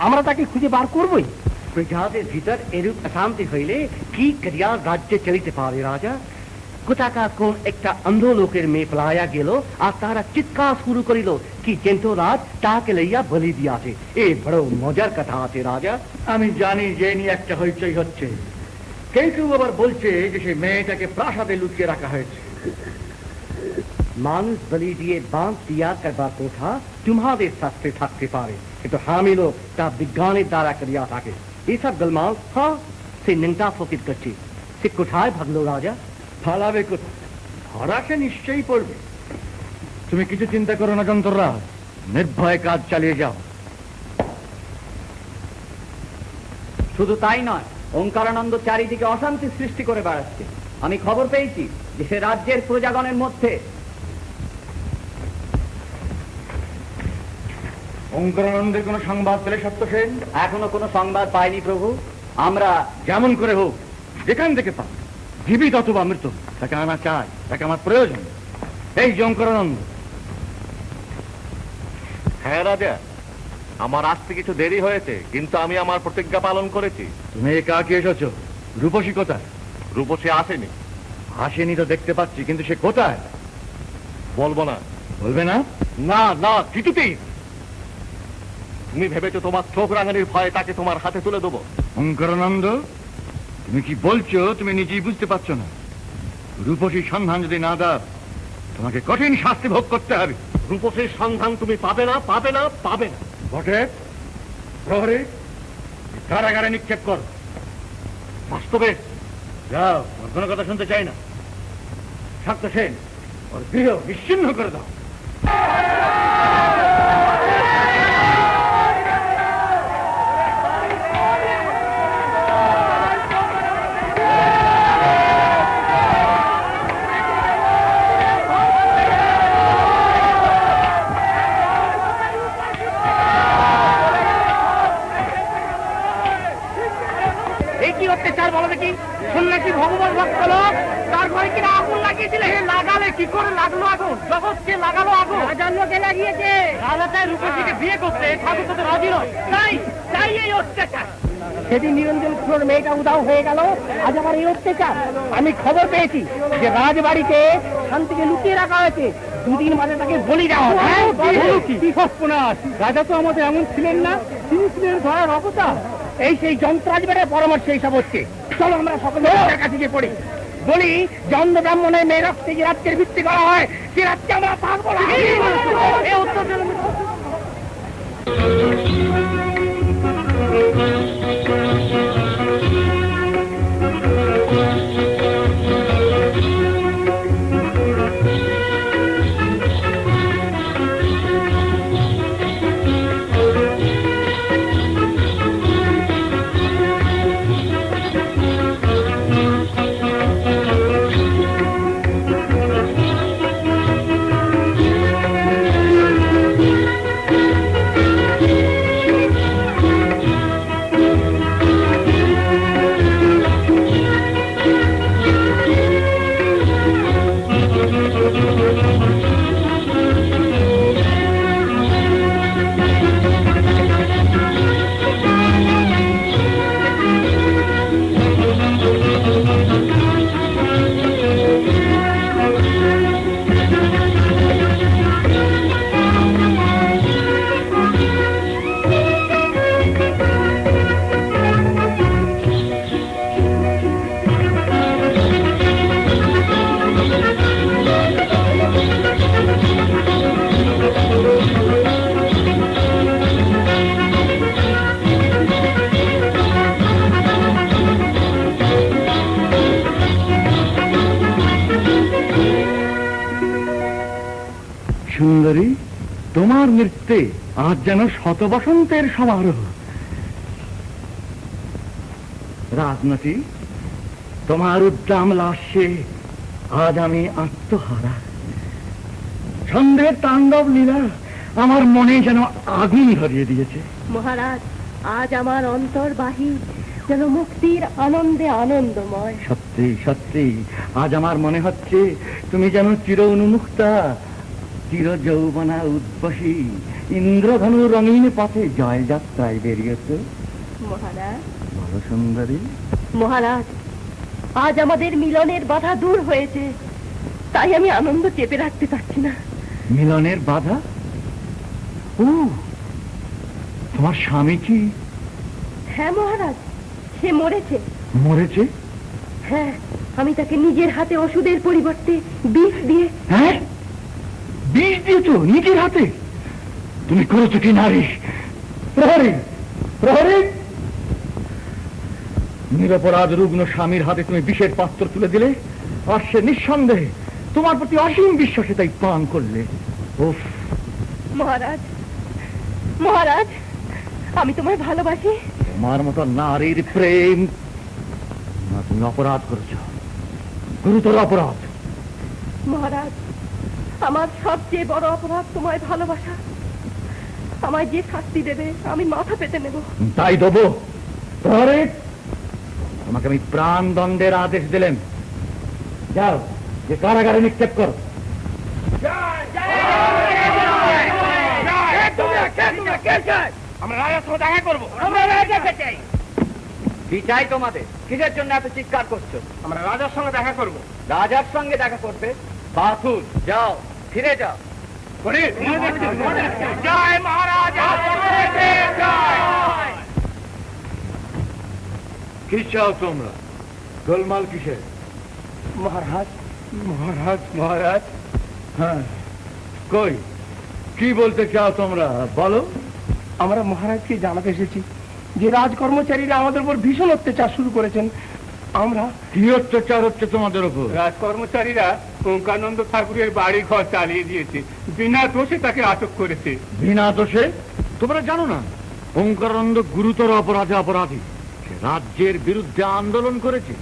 আমরা তাকে খুঁজে বার করবই। প্রজাদের ভিতর এরূপ অশান্তি হইলে কি করিয়া রাজ্যে চলিতে পারে রাজা? কোথাকার কোন একটা অন্ধ লোকের মেয়ে পলাইয়া গেল, আর তারা চিৎকার শুরু করিল কি জেন্টরাজ তাকে লইয়া বলি দিয়াছে। এ বড় মজার কথা আছে রাজা। আমি জানি যে নিয়ে একটা হইচই হচ্ছে। কেউ কেউ আবার বলছে যে সেই মেয়েটাকে প্রাসাদে লুকিয়ে রাখা হয়েছে। মানুষ বলি দিয়ে বাঁধ দিয়া করবার কথা তোমাদের শাস্ত্রে থাকতে পারে, কিন্তু হামিল তা বিজ্ঞানের দ্বারা করিয়া থাকে। এইসব গোলমাল হ্যাঁ সে নিংটা ফকির করছে। সে কোথায় ভাগলো রাজা? ফালাবে কোথায়? ধরা সে নিশ্চয়ই পড়বে। তুমি কিছু চিন্তা করো না যন্ত্ররাজ, নির্ভয়ে কাজ চালিয়ে যাও। শুধু তাই নয়, ওঙ্কারানন্দ চারিদিকে অশান্তি সৃষ্টি করে বেড়াচ্ছে। আমি খবর পেয়েছি যে সে রাজ্যের প্রজাগণের মধ্যে। ওঙ্কারানন্দের কোনো সংবাদ পেলে সত্যসেন? এখনো কোনো সংবাদ পাইনি প্রভু। আমরা যেমন করে হোক, যেখান থেকে পাক, জীবিত অথবা মৃত, তাকে আনা চাই, তাকে আমার প্রয়োজন। এই জঙ্করানন্দ। হ্যাঁ রাজা, আমার আসতে কিছু দেরি হয়েছে, কিন্তু আমি আমার প্রতিজ্ঞা পালন করেছি। তুমি একাকি এসেছো, রূপসী কোথায়? রূপসী আসেনি। আসেনি তো দেখতে পাচ্ছি, কিন্তু সে কোথায়? বলবো না। বলবে না? না না, কিছুতেই। তুমি ভেবেছো তোমার চোখ রাঙানির ভয়ে তাকে তোমার হাতে তুলে দেবো? শঙ্করানন্দ, তুমি কি বলছো তুমি নিজেই বুঝতে পারছো না? রূপসী সন্ধান যদি না দাও, তোমাকে কঠিন শাস্তি ভোগ করতে হবে। রূপসীর সন্ধান তুমি পাবে না, পাবে না, পাবে না। বটে, প্রহরী, কারাগারে নিক্ষেপ কর। বাস্তবে যাও, ওর কোনো কথা শুনতে চাই না। শাক্ত সেন, ওর গৃহ বিচ্ছিন্ন করে দাও। এই কি অত্যাচার বলো দেখি? সন্ন্যাসী ভগবান ভক্ত লোক, তার ঘরে কিনা আগুন লাগিয়েছিলে। হে, লাগালে কি করে লাগলো আগুন? জগৎকে লাগালো আগুন। রাজার লোকে লাগিয়েছে। রাজা চাই রূপসীকে বিয়ে করতে, ঠাকুর তো রাজি নয়। তাই তাই এই অত্যাচার। সেদিন নিরঞ্জন কিশোর মেয়েটা উধাও হয়ে গেল, আজ আমার এই অত্যাচার। আমি খবর পেয়েছি যে রাজবাড়িতে শান্তিকে লুকিয়ে রাখা হয়েছে। দুদিন মাঝে তাকে বলি দেওয়া হবে। কি সর্বনাশ! রাজা তো আমাদের এমন ছিলেন না, তিনি ছিলেন ধরার অবতার। এই সেই যন্ত্রাজবের পরামর্শ এইসব হচ্ছে। চলো আমরা সকলে রাজার কাছে গিয়ে পড়ি, বলি চন্দ ব্রাহ্মণের মেয়ে রক্তে যে রাজ্যের ভিত্তি করা হয়, সে রাজ্যে আমরা থাকবো না। এই অত্যাচার সুন্দরী, তোমার নৃত্যে আজ যেন শত বসন্তের সমারোহ। রাজনাথী, তোমার উদ্দাম লাস্যে আজ আমি আত্মহারা। ছন্দের তাণ্ডব লীলা আমার মনে যেন আগুন ধরিয়ে দিয়েছে। মহারাজ, আজ আমার অন্তর্বাহী যেন মুক্তির আনন্দে আনন্দময়। সত্যি সত্যি, আজ আমার মনে হচ্ছে তুমি যেন চির উন্মুক্তা, চির যৌবনা উদ্বাসী, ইন্দ্রধনু রঙিন পথে জয় যাত্রায় বেরিয়েছে। মহারাজ, বড় সুন্দরী। মহারাজ, আজ আমাদের মিলনের বাধা দূর হয়েছে, তাই আমি আনন্দ চেপে রাখতে পারছি না। মিলনের বাধা? ও, তোমার স্বামী কি? হ্যাঁ মহারাজ, সে মরেছে। মরেছে? হ্যাঁ, আমি তাকে নিজের হাতে ওষুধের পরিবর্তে বিষ দিয়ে। হ্যাঁ, বিষ দিয়েছো নিজের হাতে? তুমি করেছো কি নারী? প্রহরী, প্রহরী! নিরপরাধ রুগ্ন স্বামীর হাতে তুমি বিষের পাত্র তুলে দিলে, আর সে নিঃসন্দেহে তোমার প্রতি অসীম বিশ্বাসে তাই পান করলে। উফ! মহারাজ, মহারাজ, আমি তোমায় ভালোবাসি। তোমার মতো নারীর প্রেম, না, তুমি অপরাধ করেছ, গুরুতর অপরাধ। মহারাজ, আমার সবচেয়ে বড় অপরাধ তোমায় ভালোবাসা। আমায় যে শাস্তি দেবে আমি মাথা পেতে নেব। তাই দেবো। প্রহরী, তোমাকে আমি প্রাণ দণ্ডের আদেশ দিলেন। যাও, যে কারাগারে নিক্ষেপ করো। আমরা রাজার সঙ্গে দেখা করবো। কি চাই তোমাদের? কিসের জন্য এত চিৎকার করছো? আমরা রাজার সঙ্গে দেখা করবো। রাজার সঙ্গে দেখা করবে? বাথুর, যাও, ফিরে যাও। জয় মহারাজা, কি চাও তোমরা? গোলমাল কিসের? মহারাজ মহারাজ মহারাজ হ্যাঁ, কই কি বলতে চাও তোমরা? বলো। আমরা মহারাজকে জানাতে এসেছি যে রাজ কর্মচারীরা আমাদের উপর ভীষণ অত্যাচার শুরু করেছেন। আমরা কি অত্যাচার হচ্ছে তোমাদের উপর? রাজ কর্মচারীরা ওঙ্কানন্দ ঠাকুরের বাড়ি ঘর চালিয়ে দিয়েছে, বিনা দোষে তাকে আটক করেছে। বিনা দোষে? তোমরা জানো না ওঙ্কারানন্দ গুরুতর অপরাধী। সে রাজ্যের বিরুদ্ধে আন্দোলন করেছে।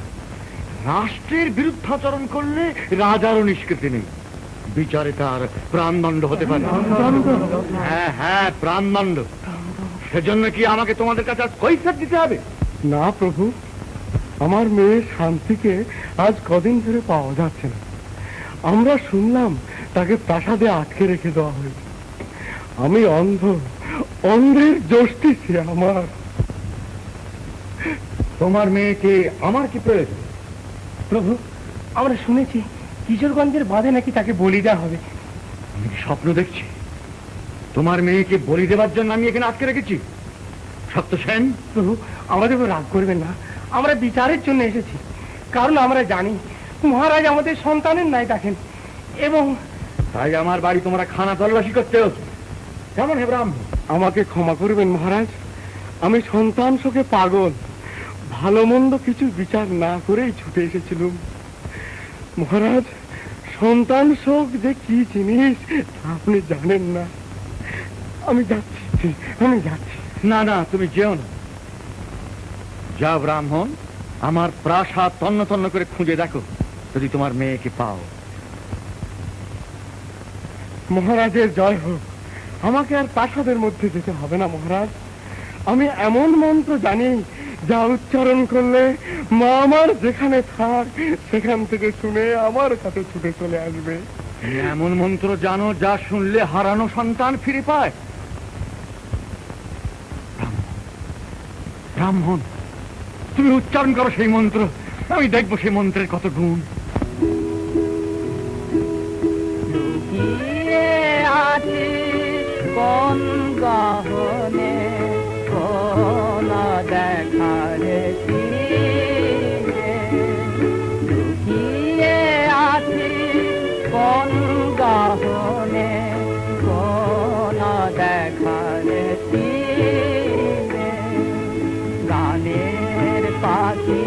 রাষ্ট্রের বিরুদ্ধাচরণ করলে রাজারও নিষ্কৃতি নেই, বিচারে তার প্রাণদণ্ড হতে পারে। হ্যাঁ হ্যাঁ, প্রাণদণ্ড। সেজন্য কি আমাকে তোমাদের কাছে কৈফিয়ত দিতে হবে? না প্রভু, আমার মেয়ে শান্তিকে আজ কদিন ধরে পাওয়া যাচ্ছে না। আমরা শুনলাম তাকে প্রাসাদে আটকে রেখে দেওয়া হয়েছে। আমি অন্ধ, অন্ধের দোষটি সে আমার। তোমার মেয়েকে আমার কি প্রয়োজন? প্রভু, আমরা শুনেছি কিশোরগঞ্জের বাঁধে নাকি তাকে বলি দেওয়া হবে। আমি কি স্বপ্ন দেখছি? তোমার মেয়েকে বলি দেবার জন্য আমি এখানে আটকে রেখেছি? সত্যসেন, প্রভু, আমাদের উপর রাগ করবেন না। আমরা বিচারের জন্য এসেছি, কারণ আমরা জানি মহারাজ আমাদের সন্তানের ন্যায় দেখেন। এবং তাই আমার বাড়ি তোমরা খানা তল্লাশি করতে হতো। কেমন হেবরাম? আমাকে ক্ষমা করবেন মহারাজ, আমি সন্তান শোকে পাগল। ভালো মন্দ কিছু বিচার না করেই ছুটে এসেছিলুম। মহারাজ, সন্তান শোক যে কি জিনিস তা আপনি জানেন না। আমি যাচ্ছি। না না, তুমি যেও না। যা ব্রাহ্মণ, আমার প্রাসাদ তন্ন তন্ন করে খুঁজে দেখো, যদি তোমার মেয়েকে পাও। মহারাজের জয় হোক। আমাকে আর প্রাসাদের মধ্যে যেতে হবে না মহারাজ। আমি এমন মন্ত্র জানি যা উচ্চারণ করলে মা আমার যেখানে থাক সেখান থেকে শুনে আমার কাছে ছুটে চলে আসবে। তুমি এমন মন্ত্র জানো যা শুনলে হারানো সন্তান ফিরে পায়? ব্রাহ্মণ, তুমি উচ্চারণ করো সেই মন্ত্র, আমি দেখবো সেই মন্ত্রের কত গুণ। কোন গহনে কোন দেখার লুকিয়ে আছি, কোন গহনে কোন দেখার গানের পাখি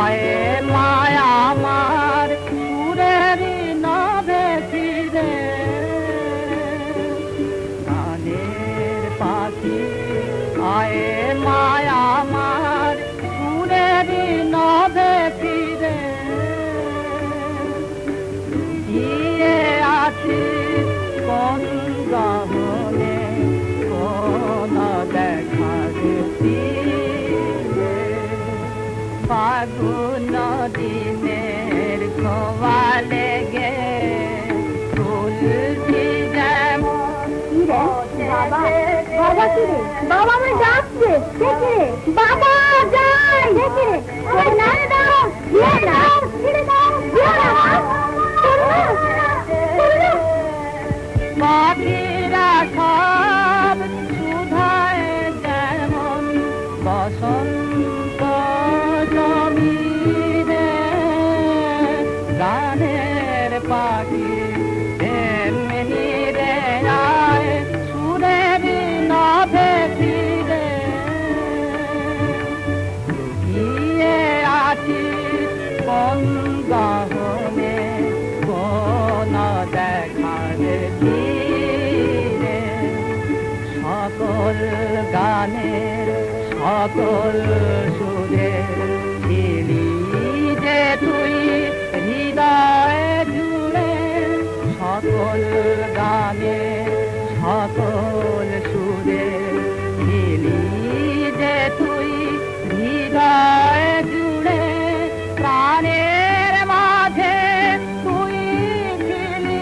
আয়ে মায়া আমার সুরের নভে ফিরে। গানের পাখি আয়ে মায়া আমার সুরের নভে ফিরে। গিয়ে আছি কোন গহনে কোন দেখার ফাগুন দিনের খোয়ালে গে তুলসী যেমন। বাবা কি রে? বাবা আমার ডাকছে। দেখে বাবা যাই। দেখে ওই নারে দাও, দিয়ে দাও, ছেড়ে দাও, দিয়ে দাও। পাখিরা সব সুধায় যেমন বসন্ত জমিরে। গানের পাখি এমনি রে আয় সুরের নভে ফিরে। লুকিয়ে আছি কোন গহনে কোন দেখার তীরে। সকল গানের সকল সুরের ছিলি যে তুই হৃদয় জুড়ে। সকল গানের সকল সুরের ছিলি যে তুই হৃদয় জুড়ে। প্রাণের মাঝে তুই ছিলি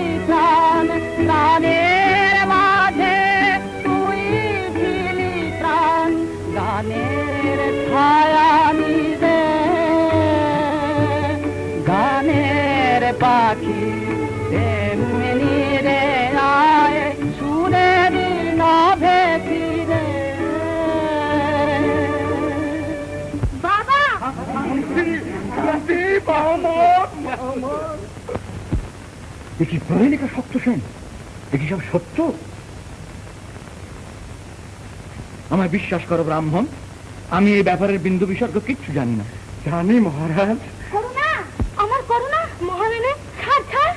এমনি রে আয় সুরের নভে ফিরে। বাবা এটি প্রহেলিকা সত্য সেন, এটি সব সত্য? আমায় বিশ্বাস করো ব্রাহ্মণ, আমি এই ব্যাপারের বিন্দু বিসর্গ কিচ্ছু জানি না। জানি মহারাজ। করুণা, আমার করুণা, মহারানী ছাড় ছাড়।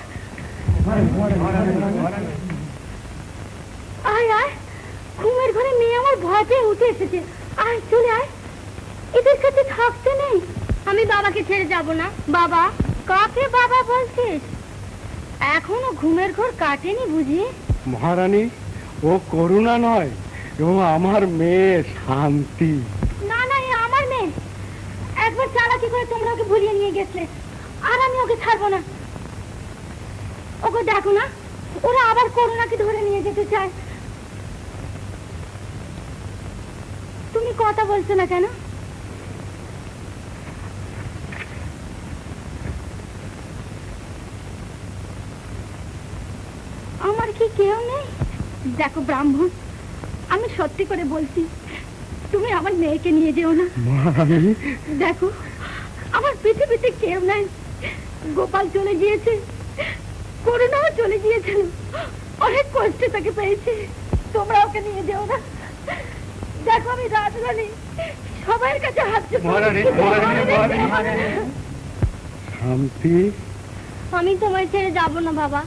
আয় আয়, ঘুমের ঘরে মেয়ে আমার ভয় পেয়ে উঠে এসেছে। আয় চলে আয়, এদের কাছে থাকতে নেই। আমি বাবাকে ছেড়ে যাব না। বাবা, কাকে বাবা বলছিস? এখনো ঘুমের ঘর কাটেনি বুঝি? মহারানী, ও করুণা নয়, ও আমার মেয়ে শান্তি। না না, এ আমার মেয়ে। একবার চালাকি করে তোমরা ওকে ভুলিয়ে নিয়ে গেছিলে, আর আমি ওকে ছাড়বো না। ওকে দেখো না, ওরা আবার করুণাকে ধরে নিয়ে যেতে চায়। তুমি কথা বলছো না কেন? আমার কি কেউ নেই? দেখো ব্রাহ্মণ, আমি সত্যি করে বলছি, তুমি আমার মেয়েকে নিয়ে যেও না। মহারানী, দেখো, আমার পৃথিবীতে কেউ নাই। গোপাল চলে গিয়েছে, করুণাও চলে গিয়েছিল, অনেক কষ্টে তাকে পেয়েছে। তোমরা ওকে নিয়ে যেও না। দেখো, আমি রাজরানী, সবার কাছে হাত জোড় মহারানী, মহারানী, মহারানী। শান্তি, আমি তোমায় ছেড়ে যাব না বাবা।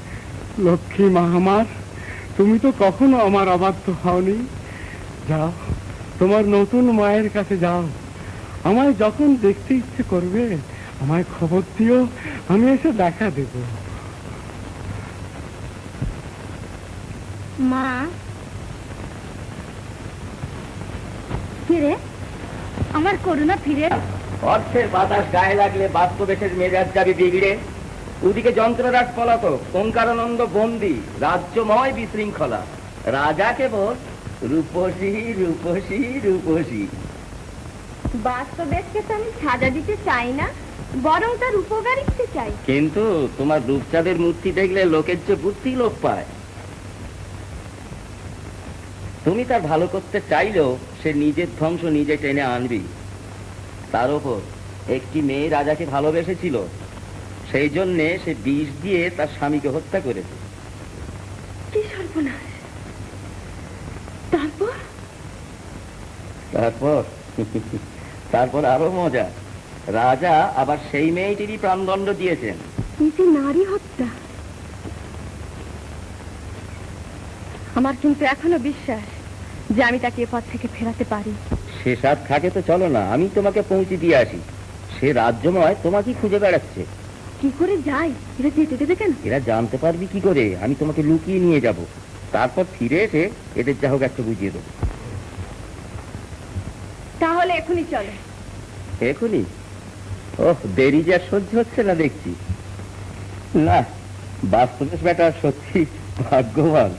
লক্ষ্মী মা আমার, তুমি তো কখনো আমার অবাধ্য হওনি। যাও, তোমার নতুন মায়ের কাছে যাও। আমায় যখন দেখতে ইচ্ছে করবে আমায় খবর দিও, আমি এসে দেখা দেব। মা, ফিরে আমার করুণা ফিরে। অর্থের বাতাস গায়ে লাগলে বাস্তবেশের মেজাজ যাবে বিগড়ে। ওদিকে যন্ত্ররাজ পলাতক, ওঙ্কারানন্দ বন্দী, রাজ্যময় বিশৃঙ্খলা। রাজা কেবল রূপসী রূপসী রূপসী। বাস্তবেশকে তো আমি সাজা দিতে চাই না, বরং তার উপকার দিতে চাই। কিন্তু তোমার রূপচাঁদের মূর্তি দেখলে লোকের যে বুদ্ধি লোপ পায়। তুমি তার ভালো করতে চাইলেও সে নিজের ধ্বংস নিজে টেনে আনবি। তার উপর একটি মেয়ে রাজাকে ভালোবেসেছিল, সেই জন্যে সে বিষ দিয়ে তার স্বামীকে হত্যা করেছে। কি সর্বনাশ! তারপর তারপর তারপর আরো মজা, রাজা আবার সেই মেয়েটিরই প্রাণদণ্ড দিয়েছেন। নিজে নারী হত্যা। আমার কিন্তু এখনো বিশ্বাস যে আমি তাকে এ পথ থেকে ফেরাতে পারি। সে সাথ থাকে তো চলো না, আমি তোমাকে পৌঁছে দিয়ে আসি। সে রাজ্যময় তোমাকে খুঁজে বেড়াচ্ছে। কি করে যাই? এরা যেতে দেবে কেন? এরা জানতে পারবি কি করে? আমি তোমাকে লুকিয়ে নিয়ে যাব, তারপর ফিরে এসে এদের যা হোক একটা বুঝিয়ে দেবো। তাহলে এখনই চলো। এখনই? ওহ, দেরি যা সহ্য হচ্ছে না দেখছি। না, বাস্তবেশ বেটা সত্যি ভাগ্যবান।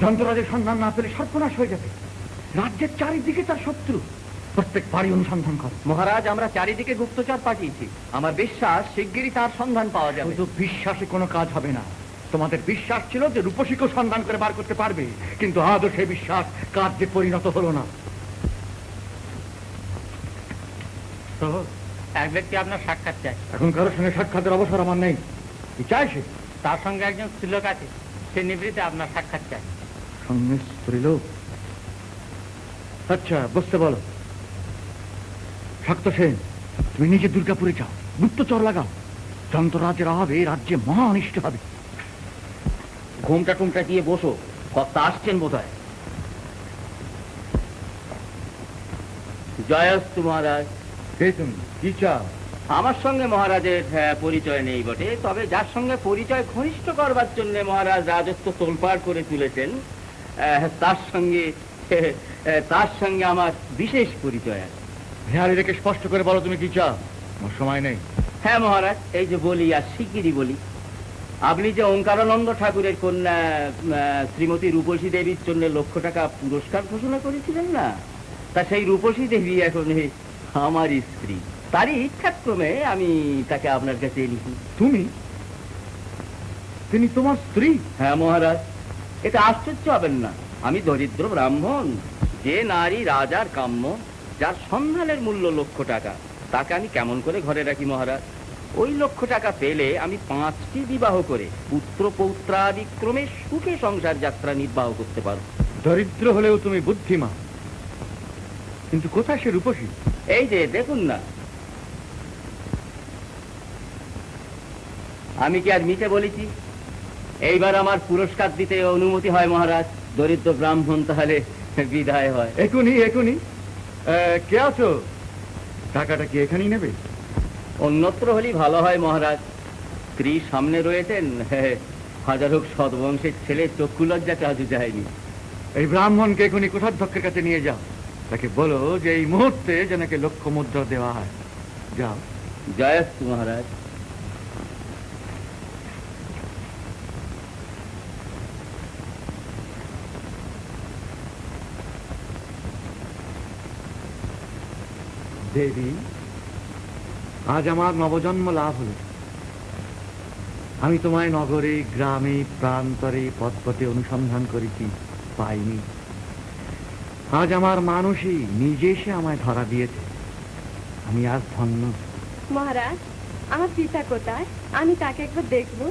যন্ত্ররাজের সন্ধান না পেলে সর্বনাশ হয়ে যাবে। রাজ্যের চারিদিকে তার শত্রু, প্রত্যেক বাড়ি অনুসন্ধান কর। মহারাজ, আমরা চারিদিকে গুপ্তচর পাঠিয়েছি। আমার বিশ্বাস শিগগিরই তার সন্ধান পাওয়া যাবে। শুধু বিশ্বাসে কোনো কাজ হবে না। তোমাদের বিশ্বাস ছিল যে রূপসীকেও সন্ধান করে বার করতে পারবে, কিন্তু আজও সেই বিশ্বাস কার্যে পরিণত হলো না। এক ব্যক্তি আপনার সাক্ষাৎ চায়। এখন কারোর সঙ্গে সাক্ষাতের অবসর আমার নেই। কি চাই সে? তার সঙ্গে একজন স্ত্রীলোক আছে, সে নিবৃত্তে আপনার সাক্ষাৎ চায়। সঙ্গে স্ত্রীলোক? আচ্ছা, বুঝতে বলো। শাক্ত সেন, তুমি নিজে দুর্গাপুরে যাও, গুপ্তচর লাগাও। যন্ত্ররাজের অভাবে রাজ্যে মহা অনিষ্ট হবে। ঘুমটা টুমটা দিয়ে বসো, কর্তা আসছেন বোধ হয়। জয়স্তু মহারাজ। কে তুমি? কি চাও? আমার সঙ্গে মহারাজের পরিচয় নেই বটে, তবে যার সঙ্গে পরিচয় ঘনিষ্ঠ করবার জন্য মহারাজ রাজত্ব তোলপাড় করে তুলেছেন, তার সঙ্গে আমার বিশেষ পরিচয় আছে। হেয়ালি রেখে স্পষ্ট করে বলো তুমি কি চাও, আমার সময় নেই। হ্যাঁ মহারাজ, এই যে বলি আর শিগগিরই বলি। আপনি যে ওঙ্কারানন্দ ঠাকুরের কন্যা শ্রীমতী রূপসী দেবীর জন্য 1 লক্ষ টাকা পুরস্কার ঘোষণা করেছিলেন না, তা সেই রূপসী দেবী এখন আমার স্ত্রী। তারই ইচ্ছাক্রমে আমি তাকে আপনার কাছে এনেছি। তুমি? তিনি তোমার স্ত্রী? হ্যাঁ মহারাজ, এটা আশ্চর্য হবেন না। আমি দরিদ্র ব্রাহ্মণ, যে নারী রাজার কাম্য, যার সন্ধানের মূল্য 1,00,000 টাকা, তাকে আমি কেমন করে ঘরে রাখি মহারাজ? ওই 1,00,000 টাকা পেলে আমি 5টি বিবাহ করে পুত্র পৌত্রাদি ক্রমে সুখে সংসার যাত্রা নির্বাহ করতে পারব। দরিদ্র হলেও তুমি বুদ্ধিমান। কিন্তু কোথায় সে রূপসী? এই যে দেখুন না। আমি কি আর মিছে বলেছি? এইবার আমার পুরস্কার দিতে অনুমতি হয় মহারাজ। দরিদ্র ব্রাহ্মণ তাহলে বিদায় হয়। এখনই কে আছো? টাকাটা কি এখানেই নেবে? অন্যত্র হলেই ভালো হয় মহারাজ। স্ত্রী সামনে রয়েছেন, হাজার হোক সৎবংশের ছেলে, চক্ষু লজ্জাতে আজও যায়নি। এই ব্রাহ্মণকে এখনই কোষাধ্যক্ষের কাছে নিয়ে যাও। তাকে বলো যে এই মুহূর্তে যেন 1,00,000 মুদ্রা দেওয়া হয়। যাও। জয়স্তু মহারাজ। দেবী, আজ আমার নবজন্ম লাভ হল। আমি তোমায় নগরে, গ্রামে, প্রান্তরে, পথপথে অনুসন্ধান করেছি, পাইনি। আজ আমার মানুষই নিজে এসে আমায় ধরা দিয়েছে। আমি আজ ধন্য। মহারাজ, আমার পিতা কোথায়? আমি তাকে একবার দেখবো।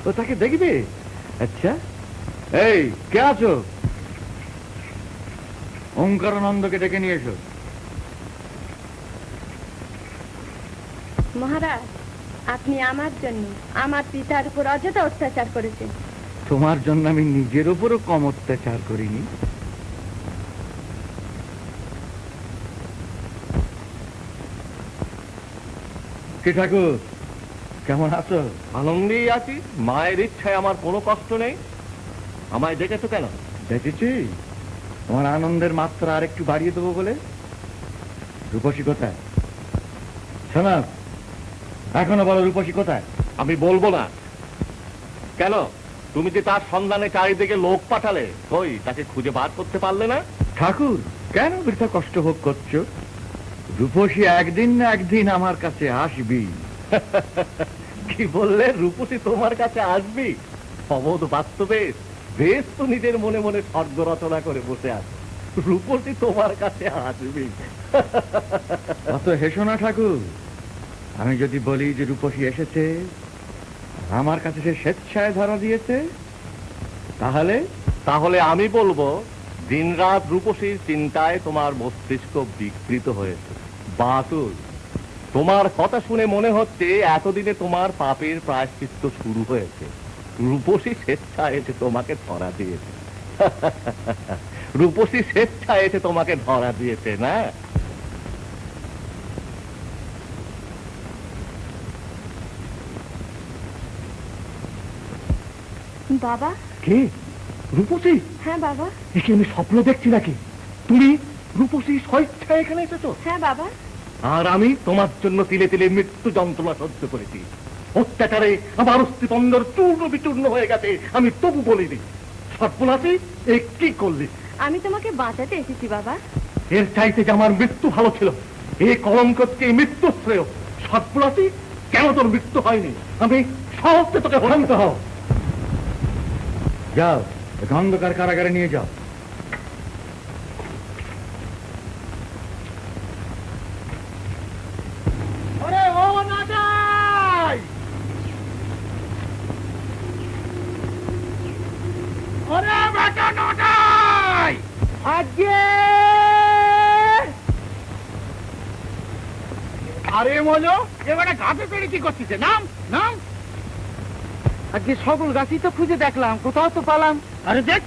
ও তাকে দেখবে? আচ্ছা, এই কে আছো? ওঙ্কারানন্দকে ডেকে নিয়ে এসো। মহারাজ, আপনি আমার জন্য আমার পিতার উপর অযথা অত্যাচার করেছেন। তোমার জন্য আমি নিজের উপরও কম অত্যাচার করিনি। কি ঠাকুর, কেমন আছো? আনন্দেই আছি। মায়ের ইচ্ছায় আমার কোনো কষ্ট নেই। আমায় ডেকেছো কেন? দেখেছি তোমার আনন্দের মাত্রা আর একটু বাড়িয়ে দেবো বলে। রূপসী কোথায়? শোনা, এখনো বলো রূপসী কোথায়? আমি বলবো না। কেন? তুমি যে তার সন্ধানে চারিদিকে লোক পাঠালে, কই তাকে খুঁজে বার করতে পারলে না? ঠাকুর, কেন বৃথা কষ্ট ভোগ করছো? রূপসী একদিন না একদিন আমার কাছে আসবি। কি বললে? রূপসী তোমার কাছে আসবি? অবোধ বাস্তবে বেশ তো নিজের মনে মনে স্বর্গ রচনা করে বসে আছে। রূপসী তোমার কাছে আসবি? অত হেসো না ঠাকুর। আমি যদি বলি যে রূপসী এসেছে, আমার কাছে সে স্বেচ্ছায় ধরা দিয়েছে, তাহলে তাহলে আমি বলবো, দিনরাত রূপসীর চিন্তায় তোমার মস্তিষ্ক বিকৃত হয়েছে। বাতুল, তোমার কথা শুনে মনে হচ্ছে এতদিনে তোমার পাপের প্রায়শ্চিত্ত শুরু হয়েছে। রূপসী স্বেচ্ছায় এসে তোমাকে ধরা দিয়েছে। রূপসী স্বেচ্ছায় এসে তোমাকে ধরা দিয়েছে না? বাবা। কে? রূপসী? হ্যাঁ বাবা। একে আমি স্বপ্ন দেখছি নাকি? তুমি রূপসী স্বেচ্ছায় এখানে এসেছো? হ্যাঁ বাবা। আর আমি তোমার জন্য তিলে তিলে মৃত্যু যন্ত্রণা সহ্য করেছি। অত্যাচারে আমার অস্থিপন্দর চূর্ণ বিচূর্ণ হয়ে গেছে, আমি তবু বলিনি। সর্বনাশী, এ কি করলি? আমি তোমাকে বাঁচাতে এসেছি বাবা। এর চাইতে যে আমার মৃত্যু ভালো ছিল। এই কলঙ্ককে মৃত্যু শ্রেয়। সর্বনাশী, কেন তোর মৃত্যু হয়নি? আমি সহজে তোকে হরান্ত হও। যাও, একে অন্ধকার কারাগারে নিয়ে যাও। আরে মজো, এবারে গাছে চড়ে কি করছিস? নাম নাম। আজকে সকল গাছই তো খুঁজে দেখলাম, কোথাও তো পালাম। আরে দেখ,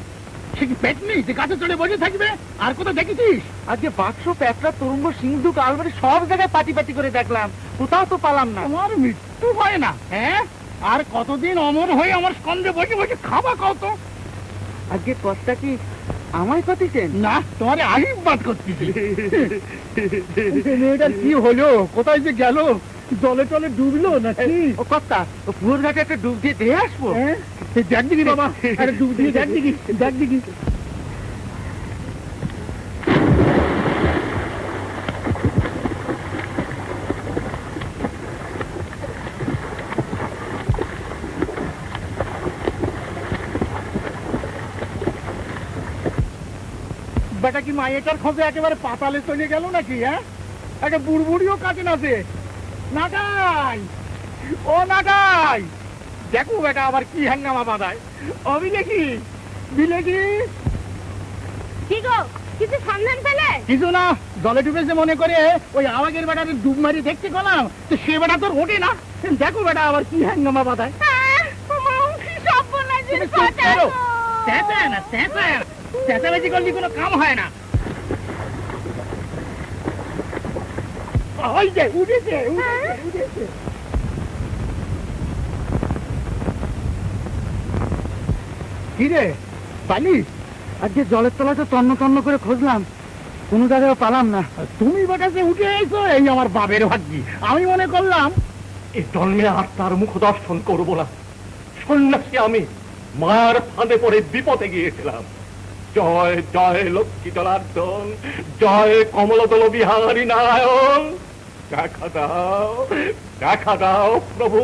সে কি পেট নেই যে গাছে চড়ে বসে থাকবে? আর কোথাও দেখেছিস? আজকে বাক্স, প্যাটরা, তরুঙ্গ, সিন্ধুক, আলমারি সব জায়গায় পাটি পাটি করে দেখলাম, কোথাও তো পালাম না। তোমার মৃত্যু হয় না? হ্যাঁ, আর কতদিন অমর হয়ে আমার স্কন্ধে বসে বসে খাবা কত? আজকে কষ্টা কি আমায় পাতিছেন? না, তোমার আশীর্বাদ করতেছি। মেয়েটার কি হলো? কোথায় যে গেল? জলে টলে ডুবলো নাকি? ও কর্তা, ও পুকুর ঘাটে একটা ডুব দিয়ে দিয়ে আসবো। হ্যাঁ, দেখ দিবি বাবা, আরে ডুব দিয়ে দেখ দিবি, দেখ দিবি। বেটা কি মায়েটার খোঁজে একেবারে পাতালে চলে গেল নাকি? হ্যাঁ, একটা বুড়বুড়িও কাটে না সে। নাগাই, ও নাগাই, দেখো বেটা আবার কি হাঙ্গামা বাঁধায়। অবিলেখি, বিলেখি, কি গো, কিছু সন্ধান পেলে? কিছু না, জলে ডুবেছে মনে করে ওই আওয়াগের বেটারে ডুব মারি দেখতে গেলাম, তো সে বেটা তোর ওঠে না। দেখো বেটা আবার কি হাঙ্গামা বাঁধায়। তুমি চুপ করো, চেঁচায় না, চেঁচায় না, চেঁচামেচি করলে কোনো কাম হয় না। ওই যে উঠেছে, উঠেছে, উঠেছে। কি রে পালি? আজকে জলের তলায় তো তন্ন তন্ন করে খুঁজলাম, কোনো জায়গায় পালাম না। তুমি বেটা যে উঠে আইছো, এই আমার বাবের ভাগ্যি। আমি মনে করলাম এই জন্মে আর তার মুখ দর্শন করবো না। সন্ন্যাসী আমি মার ফাঁদে পড়ে বিপদে গিয়েছিলাম। জয় জয় লক্ষ্মী জনার্দন, জয় কমলদল বিহারী নারায়ণ, দেখা দাও, দেখা দাও প্রভু।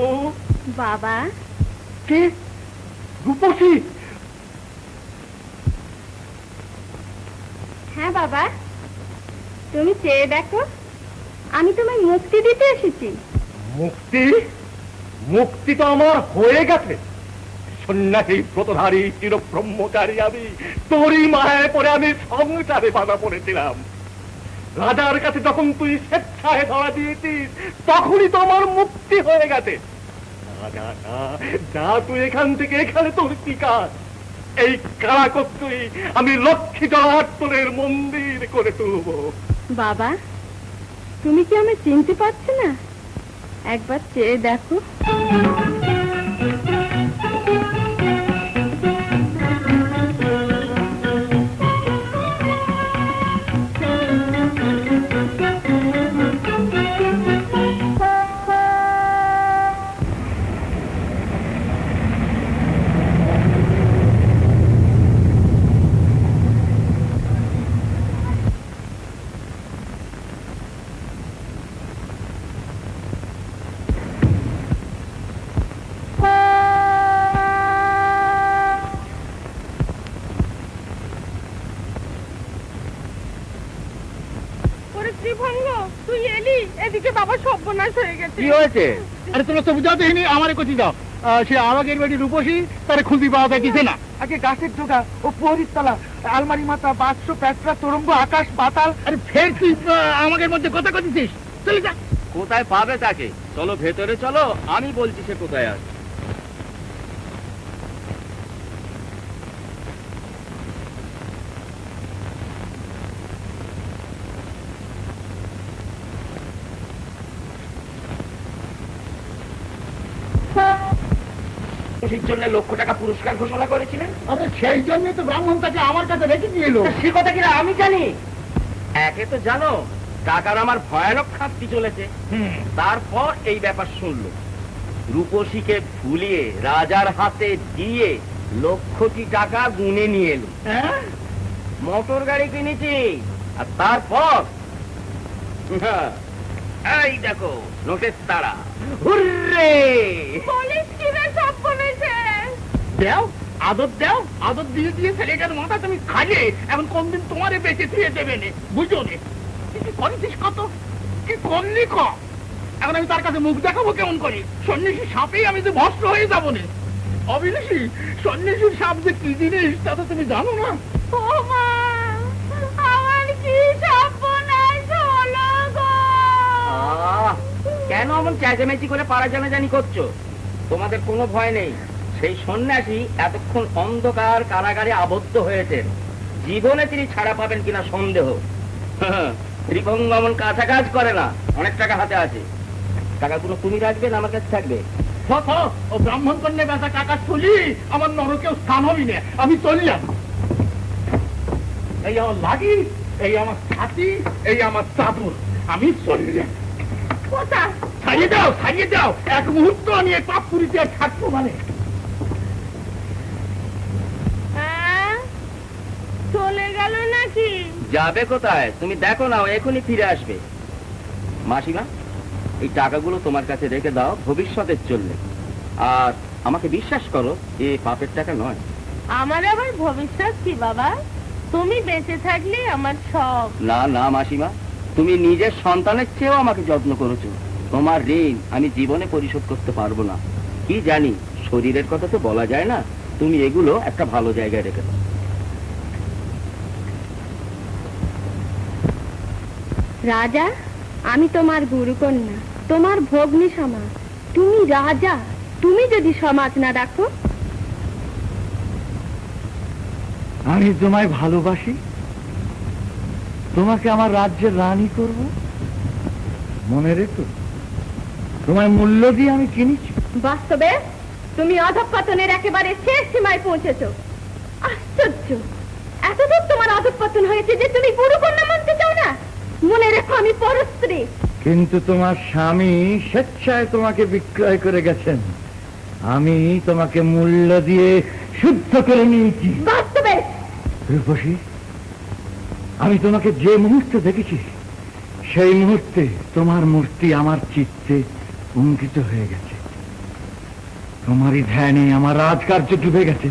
বাবা, কে? রূপসী? হ্যাঁ বাবা, তুমি চেয়ে দেখো, আমি তোমায় মুক্তি দিতে এসেছি। মুক্তি? মুক্তি তো আমার হয়ে গেছে। সন্ন্যাসী ব্রতধারী চির ব্রহ্মচারী আমি, তোরই মায়ায় পরে আমি সংসারে বাধা পড়েছিলাম। রাজার কাছে যখন তুই স্বেচ্ছায় ধরা দিয়েছিস, তখনই তো আমার মুক্তি হয়ে গেছে। না না না, যা তুই এখান থেকে, এখানে তোর কি কাজ? এই কারাকত্তুই আমি লক্ষ্মী জনার্দনের মন্দির করে তুলব। বাবা, তুমি কি আমায় চিনতে পারছো না? একবার চেয়ে দেখো। তুই এলি, এদিকে বাবা সর্বনাশ হয়ে গেছে। কি হয়েছে? আরে তোমরা তো বুঝাতে হয়নি, আমারে কচি দাও। সে আওয়াগের বাড়ি রূপসী, তারে খুঁজি পাওয়া যাইতেছে না। আগে গাছের ডোকা ও প্রহরীর তলা, আলমারি মাথা, বাক্স, প্যাঁচড়া, তোরঙ্গ, আকাশ, পাতাল। আরে ফের তুই আমাদের মধ্যে কথা কইছিস, চলে যা। কোথায় পাবে তাকে? চলো ভেতরে চলো, আমি বলছি সে কোথায় আছে। জন্য £1,00,000 পুরস্কার ঘোষণা করেছিলেন। আরে সেই জন্যই তো ব্রাহ্মণ তাকে আমার কাছে রেখে দিয়ে এলো। সে কথা কিনা আমি জানি। একে তো জানো টাকার আমার ভয়ানক খাপটি চলেছে, তারপর এই ব্যাপার শুনলো। রূপসীকে ভুলিয়ে রাজার হাতে দিয়ে লক্ষটি টাকা গুনে নিয়ে এলো। হ্যাঁ, মোটর গাড়ি কিনেছি, আর তারপর এই দেখো নোটের তারা। হুররে! পুলিশ কি রে, সব বলেছে। দেও আদর, দেও আদর দিয়ে দিয়ে ছেলেটার মাথা তুমি খাইয়ে এখন কোনদিন তোমারে বেঁচে দিয়ে দেবে নে, বুঝো নে। কি করেছিস কত, কি করলি ক? এখন আমি তার কাছে মুখ দেখাবো কেমন করি? সন্ন্যাসী সাপেই আমি যে ভস্ম হয়ে যাবো নে। অবিনাশী, সন্ন্যাসীর সাপ যে কি জিনিস তা তো তুমি জানো না। ও মা, আমার কি সর্বনাশ হলো গো। কেন এমন চেঁচামেচি করে পাড়া জানাজানি করছো? তোমাদের কোনো ভয় নেই। সেই সন্ন্যাসী এতক্ষণ অন্ধকার কারাগারে আবদ্ধ হয়েছেন, জীবনে তিনি ছাড়া পাবেন কিনা সন্দেহ। ত্রিভঙ্গমন কাঁচা কাজ করে না, অনেক টাকা হাতে আছে। টাকাগুলো তুমি রাখবে না আমার কাছে থাকবে? ও ব্রাহ্মণ কন্যা বেচা টাকা চলি, আমার নরকেও স্থান হবি না। আমি চলি। এই আমার লাগি, এই আমার ছাতি, এই আমার চাদর, আমি চলি। কোথায়? ছাড়িয়ে দাও, ছাড়িয়ে দাও। এক মুহূর্ত আমি এই পাপ পুরিতে আর থাকবো মানে। চলে গেল নাকি? যাবে কোথায়? তুমি দেখো না, ও এখনই ফিরে আসবে। মাসিমা, এই টাকাগুলো তোমার কাছে রেখে দাও ভবিষ্যতের জন্য। আর আমাকে বিশ্বাস করো, এ পাপের টাকা নয়। আমার আবার ভবিষ্যৎ কি বাবা? তুমি বেঁচে থাকলে আমার সব। না না মাসিমা, তুমি নিজের সন্তানের চেয়েও আমাকে যত্ন করেছো। তোমার ঋণ আমি জীবনে পরিশোধ করতে পারবো না। কি জানি, শরীরের কথা তো বলা যায় না। তুমি এগুলো একটা ভালো জায়গায় রেখে দাও। রাজা, আমি তোমার গুরুকন্যা, তোমার ভগ্নী সমাজ। তুমি রাজা, তুমি যদি সমাজ না রাখো। আমি তোমায় ভালোবাসি, তোমাকে আমার রাজ্যের রানী করব। মনে রেখো, তোমায় মূল্য দিয়ে আমি কিনেছি। বাস্তবে তুমি অধঃপতনের একেবারে শেষ সীমায় পৌঁছেছো। আশ্চর্য, এতদূর তোমার অধঃপতন হয়েছে যে তুমি গুরুকন্যা মানতে চাও না। মনে রেখো, আমি পরস্ত্রী। কিন্তু তোমার স্বামী স্বেচ্ছায় তোমাকে বিক্রয় করে গেছেন, আমি তোমাকে মূল্য দিয়ে শুদ্ধ করে নিয়েছি। বাস্তবে রূপসী, আমি তোমাকে যে মুহূর্তে দেখেছি সেই মুহূর্তে তোমার মূর্তি আমার চিত্তে অঙ্কিত হয়ে গেছে। তোমারই ধ্যানে আমার রাজকার্য ডুবে গেছে।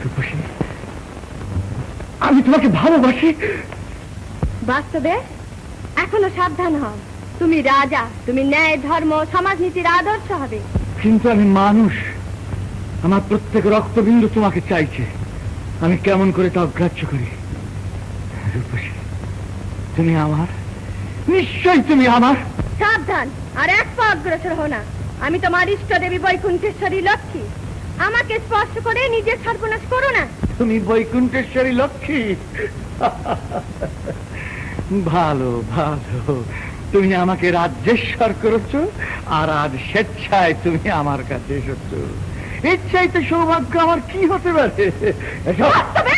রূপসী, আমি তোমাকে ভালোবাসি। বাস্তবে এখনো সাবধান হও। তুমি রাজা, তুমি ন্যায়, ধর্ম, সমাজনীতির আদর্শ হবে। কিন্তু আমি মানুষ, আমার প্রত্যেক রক্তবিন্দু তোমাকে চাইছে। আমি কেমন করে তা অগ্রাহ্য করি? রূপসী, তুমি আমার, নিশ্চয়ই তুমি আমার। সাবধান, আর এক পা অগ্রসর হও না। আমি তোমার ইষ্ট দেবী বৈকুণ্ঠেশ্বরী লক্ষ্মী। আমাকে স্পর্শ করে নিজের সর্বনাশ করো না। তুমি বৈকুণ্ঠেশ্বরী লক্ষ্মী। ভালো ভালো, তুমি আমাকে রাজ্যেশ্বর করেছো, আর আজ স্বেচ্ছায় তুমি আমার কাছে এসেছো। এর চাইতে সৌভাগ্য আমার কি হতে পারে? এসব বাস্তবে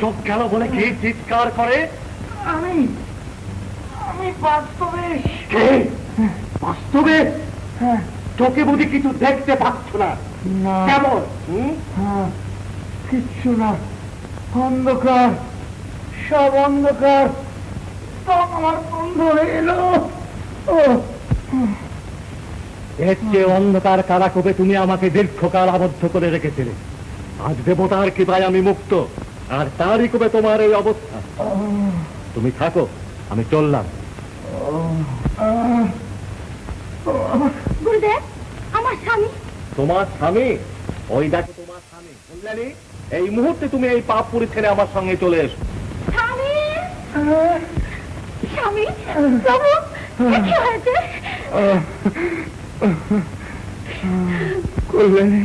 চোখ গেল বলে কি চিৎকার করে? আমি বাস্তবে। কে বাস্তবে? চোখে বুঝি কিছু দেখতে পাচ্ছ না? কেমন? কিচ্ছু না, অন্ধকার, সব অন্ধকার। সব আমার বন্ধ হয়ে এলো। এর চেয়ে অন্ধকার কারাকূপে তুমি আমাকে দীর্ঘকাল আবদ্ধ করে রেখেছিলে। আজ দেবতার কৃপায় আমি মুক্ত, আর তারই কূপে তোমার এই অবস্থা। তুমি থাকো, আমি চললাম। গুরুদেব, আমার স্বামী। তোমার স্বামী? ওই দেখো তোমার স্বামী। বুঝলেনি? এই মুহূর্তে তুমি এই পাপপুরি ছেড়ে আমার সঙ্গে চলে এসো। স্বামী, স্বামী, প্রভু, কি হয়েছে? কল্যাণী,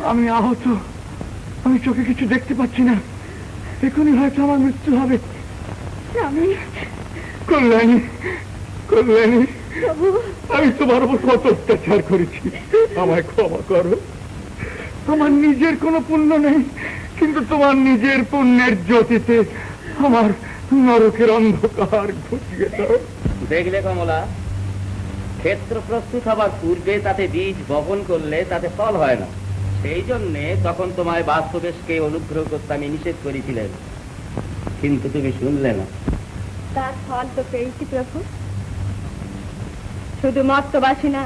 আমি আহত, আমি চোখে কিছু দেখতে পাচ্ছি না। এখনই হয়তো আমার মৃত্যু হবে। স্বামী, কল্যাণী, কল্যাণী, প্রভু, আমি তোমার উপর কত অত্যাচার করেছি, আমায় ক্ষমা করো। আমার নিজের কোনো পুণ্য নেই, কিন্তু তোমার নিজের পুণ্যের জ্যোতিতে আমার নরকের অন্ধকার ঘুচিয়ে দাও। দেখলে কমলা, ক্ষেত্র প্রস্তুত হবার পূর্বে তাতে বীজ বপন করলে তাতে ফল হয় না। সেই জন্যে তখন তোমায় বাস্তবেশকে অনুগ্রহ করতে আমি নিষেধ করেছিলেন, কিন্তু তুমি শুনলে না। তার ফল তো পেয়েছি প্রভু। শুধু মর্তবাসী না,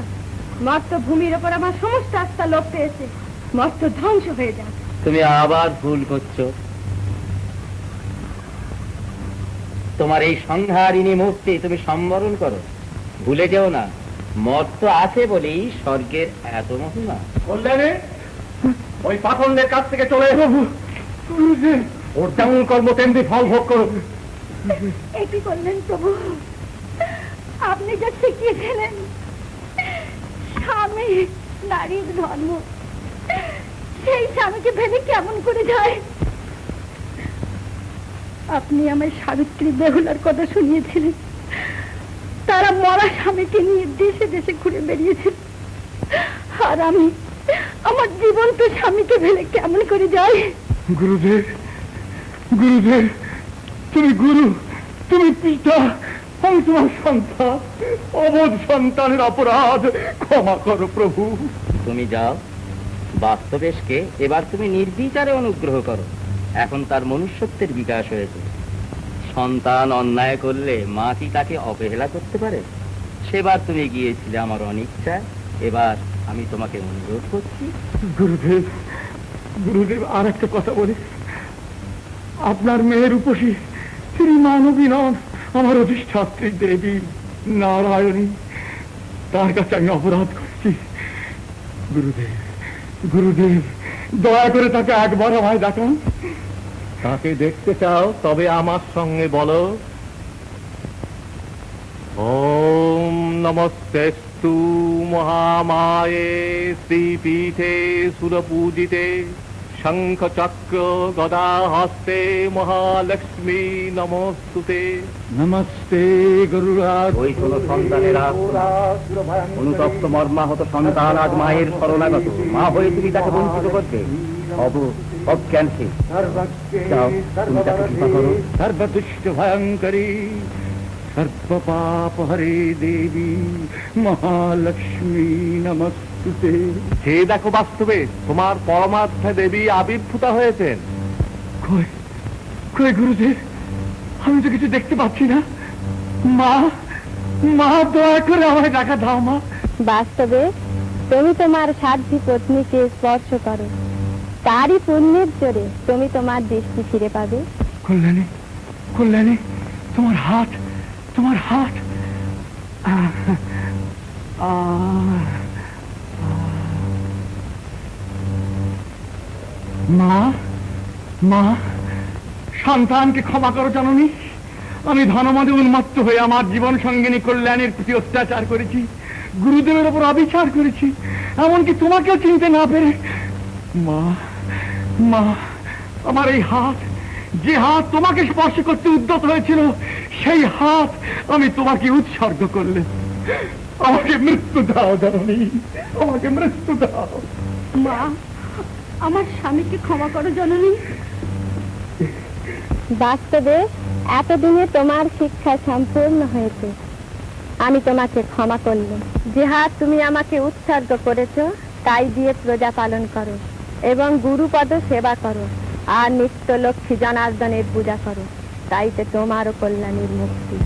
মর্ত ভূমির ওপর আমার সমস্ত আস্থা লোপ পেয়েছে। মর্ত ধ্বংস হয়ে যাক। তুমি আবার ভুল করছো। তোমার এই সংহারিণী মূর্তি তুমি সম্বরণ করো। ভুলে যেও না, মর্ত আছে বলেই স্বর্গের এত মহিমা। কল্যাণী, ওই পাখন্ডের কাছ থেকে চলে এসো। গুরুদেব, ওর যেমন কর্ম তেমনি ফল ভোগ করুক। এ কি করলেন প্রভু? আপনি যা শিখিয়েছিলেন স্বামী নারীর ধর্ম, সেই স্বামীকে ভেবে কেমন করে যায়? আপনি আমার সাবিত্রী বেহুলার কথা শুনিয়েছিলেন, তারা মরা স্বামীকে নিয়ে দেশে দেশে ঘুরে বেরিয়েছিল, আর আমি আমার জীবন্ত স্বামীকে ভেবে কেমন করে যাই? গুরুদেব, গুরুদেব, তুমি গুরু, তুমি পিতা, আমি তোমার সন্তান, অবোধ সন্তানের অপরাধ ক্ষমা করো প্রভু। তুমি যাও, বাস্তবেশকে এবার তুমি নির্বিচারে অনুগ্রহ করো। এখন তার মনুষ্যত্বের বিকাশ হয়েছে। সন্তান অন্যায় করলে মা কি তাকে অবহেলা করতে পারে? সেবার তুমি গিয়েছিলে আমার অনিচ্ছায়, এবার আমি তোমাকে অনুরোধ করছি। গুরুদেব, গুরুদেব, আর একটা কথা বলি। আপনার মেয়ের উপসী শ্রী মানবী নন, আমার অধিষ্ঠাত্রী দেবী নারায়ণী, তার কাছে আমি অপরাধ করছি। গুরুদেব, গুরুদেব, দয়া করে তাকে একবার আমায় দেখান। তাকে দেখতে চাও? তবে আমার সঙ্গে বলো, ওম নমস্তেস্তু মহামায়ে শ্রীপীঠে সুরপূজিতে শঙ্খ চক্র গদা হস্তে মহালক্ষ্মী নমস্তুতে। নমস্তে গুরুরাজ। ওই শোনো সন্তানেরা, অনুতপ্ত মর্মাহত সন্তান আজ মায়ের শরণাগত। মা হয়ে তুমি তাকে বঞ্চিত করবে, অজ্ঞানকে। যাও, তুমি তাকে কৃপা করো। সর্বদুষ্ট ভয়ঙ্করী সর্বপাপ হরে দেবী মহালক্ষ্মী নমস্তুতে। হে দেখো, বাস্তবে তোমার পরমার্থ দেবী আবির্ভূতা হয়েছেন। কই কই গুরুদেব, আমি তো কিছু দেখতে পাচ্ছি না। মা, মা, দয়া করে আমায় দেখা দাও মা। বাস্তবে তুমি তোমার সাধ্বী পত্নীকে স্পর্শ করো, তারই পুণ্যের জোরে তুমি তোমার দৃষ্টি ফিরে পাবে। কল্যাণী, কল্যাণী, তোমার হাত, তোমার হাত। মা, মা, সন্তানকে ক্ষমা করো জননী। আমি ধনমদে উন্মত্ত হয়ে আমার জীবন সঙ্গিনী কল্যাণীর প্রতি অত্যাচার করেছি, গুরুদেবের ওপর অবিচার করেছি, এমনকি তোমাকেও চিনতে না পেরে। মা, মা, আমার এই হাত, যে হাত তোমাকে স্পর্শ করতে উদ্যত হয়েছিল, সেই হাত আমি তোমাকে উৎসর্গ করলে। আমাকে মৃত্যু দাও জননী, আমাকে মৃত্যু দাও। মা, আমার স্বামীকে ক্ষমা করো জননী। বাস্তবে এতদিনে তোমার শিক্ষা সম্পূর্ণ হয়েছে, আমি তোমাকে ক্ষমা করলাম। যে হাত তুমি আমাকে উৎসর্গ করেছো, তাই দিয়ে প্রজা পালন করো এবং গুরুপদ সেবা করো, আর নিত্য লক্ষ্মী জনার্দনের পূজা করো, তাইতে তোমারও কল্যাণীর মুক্তি।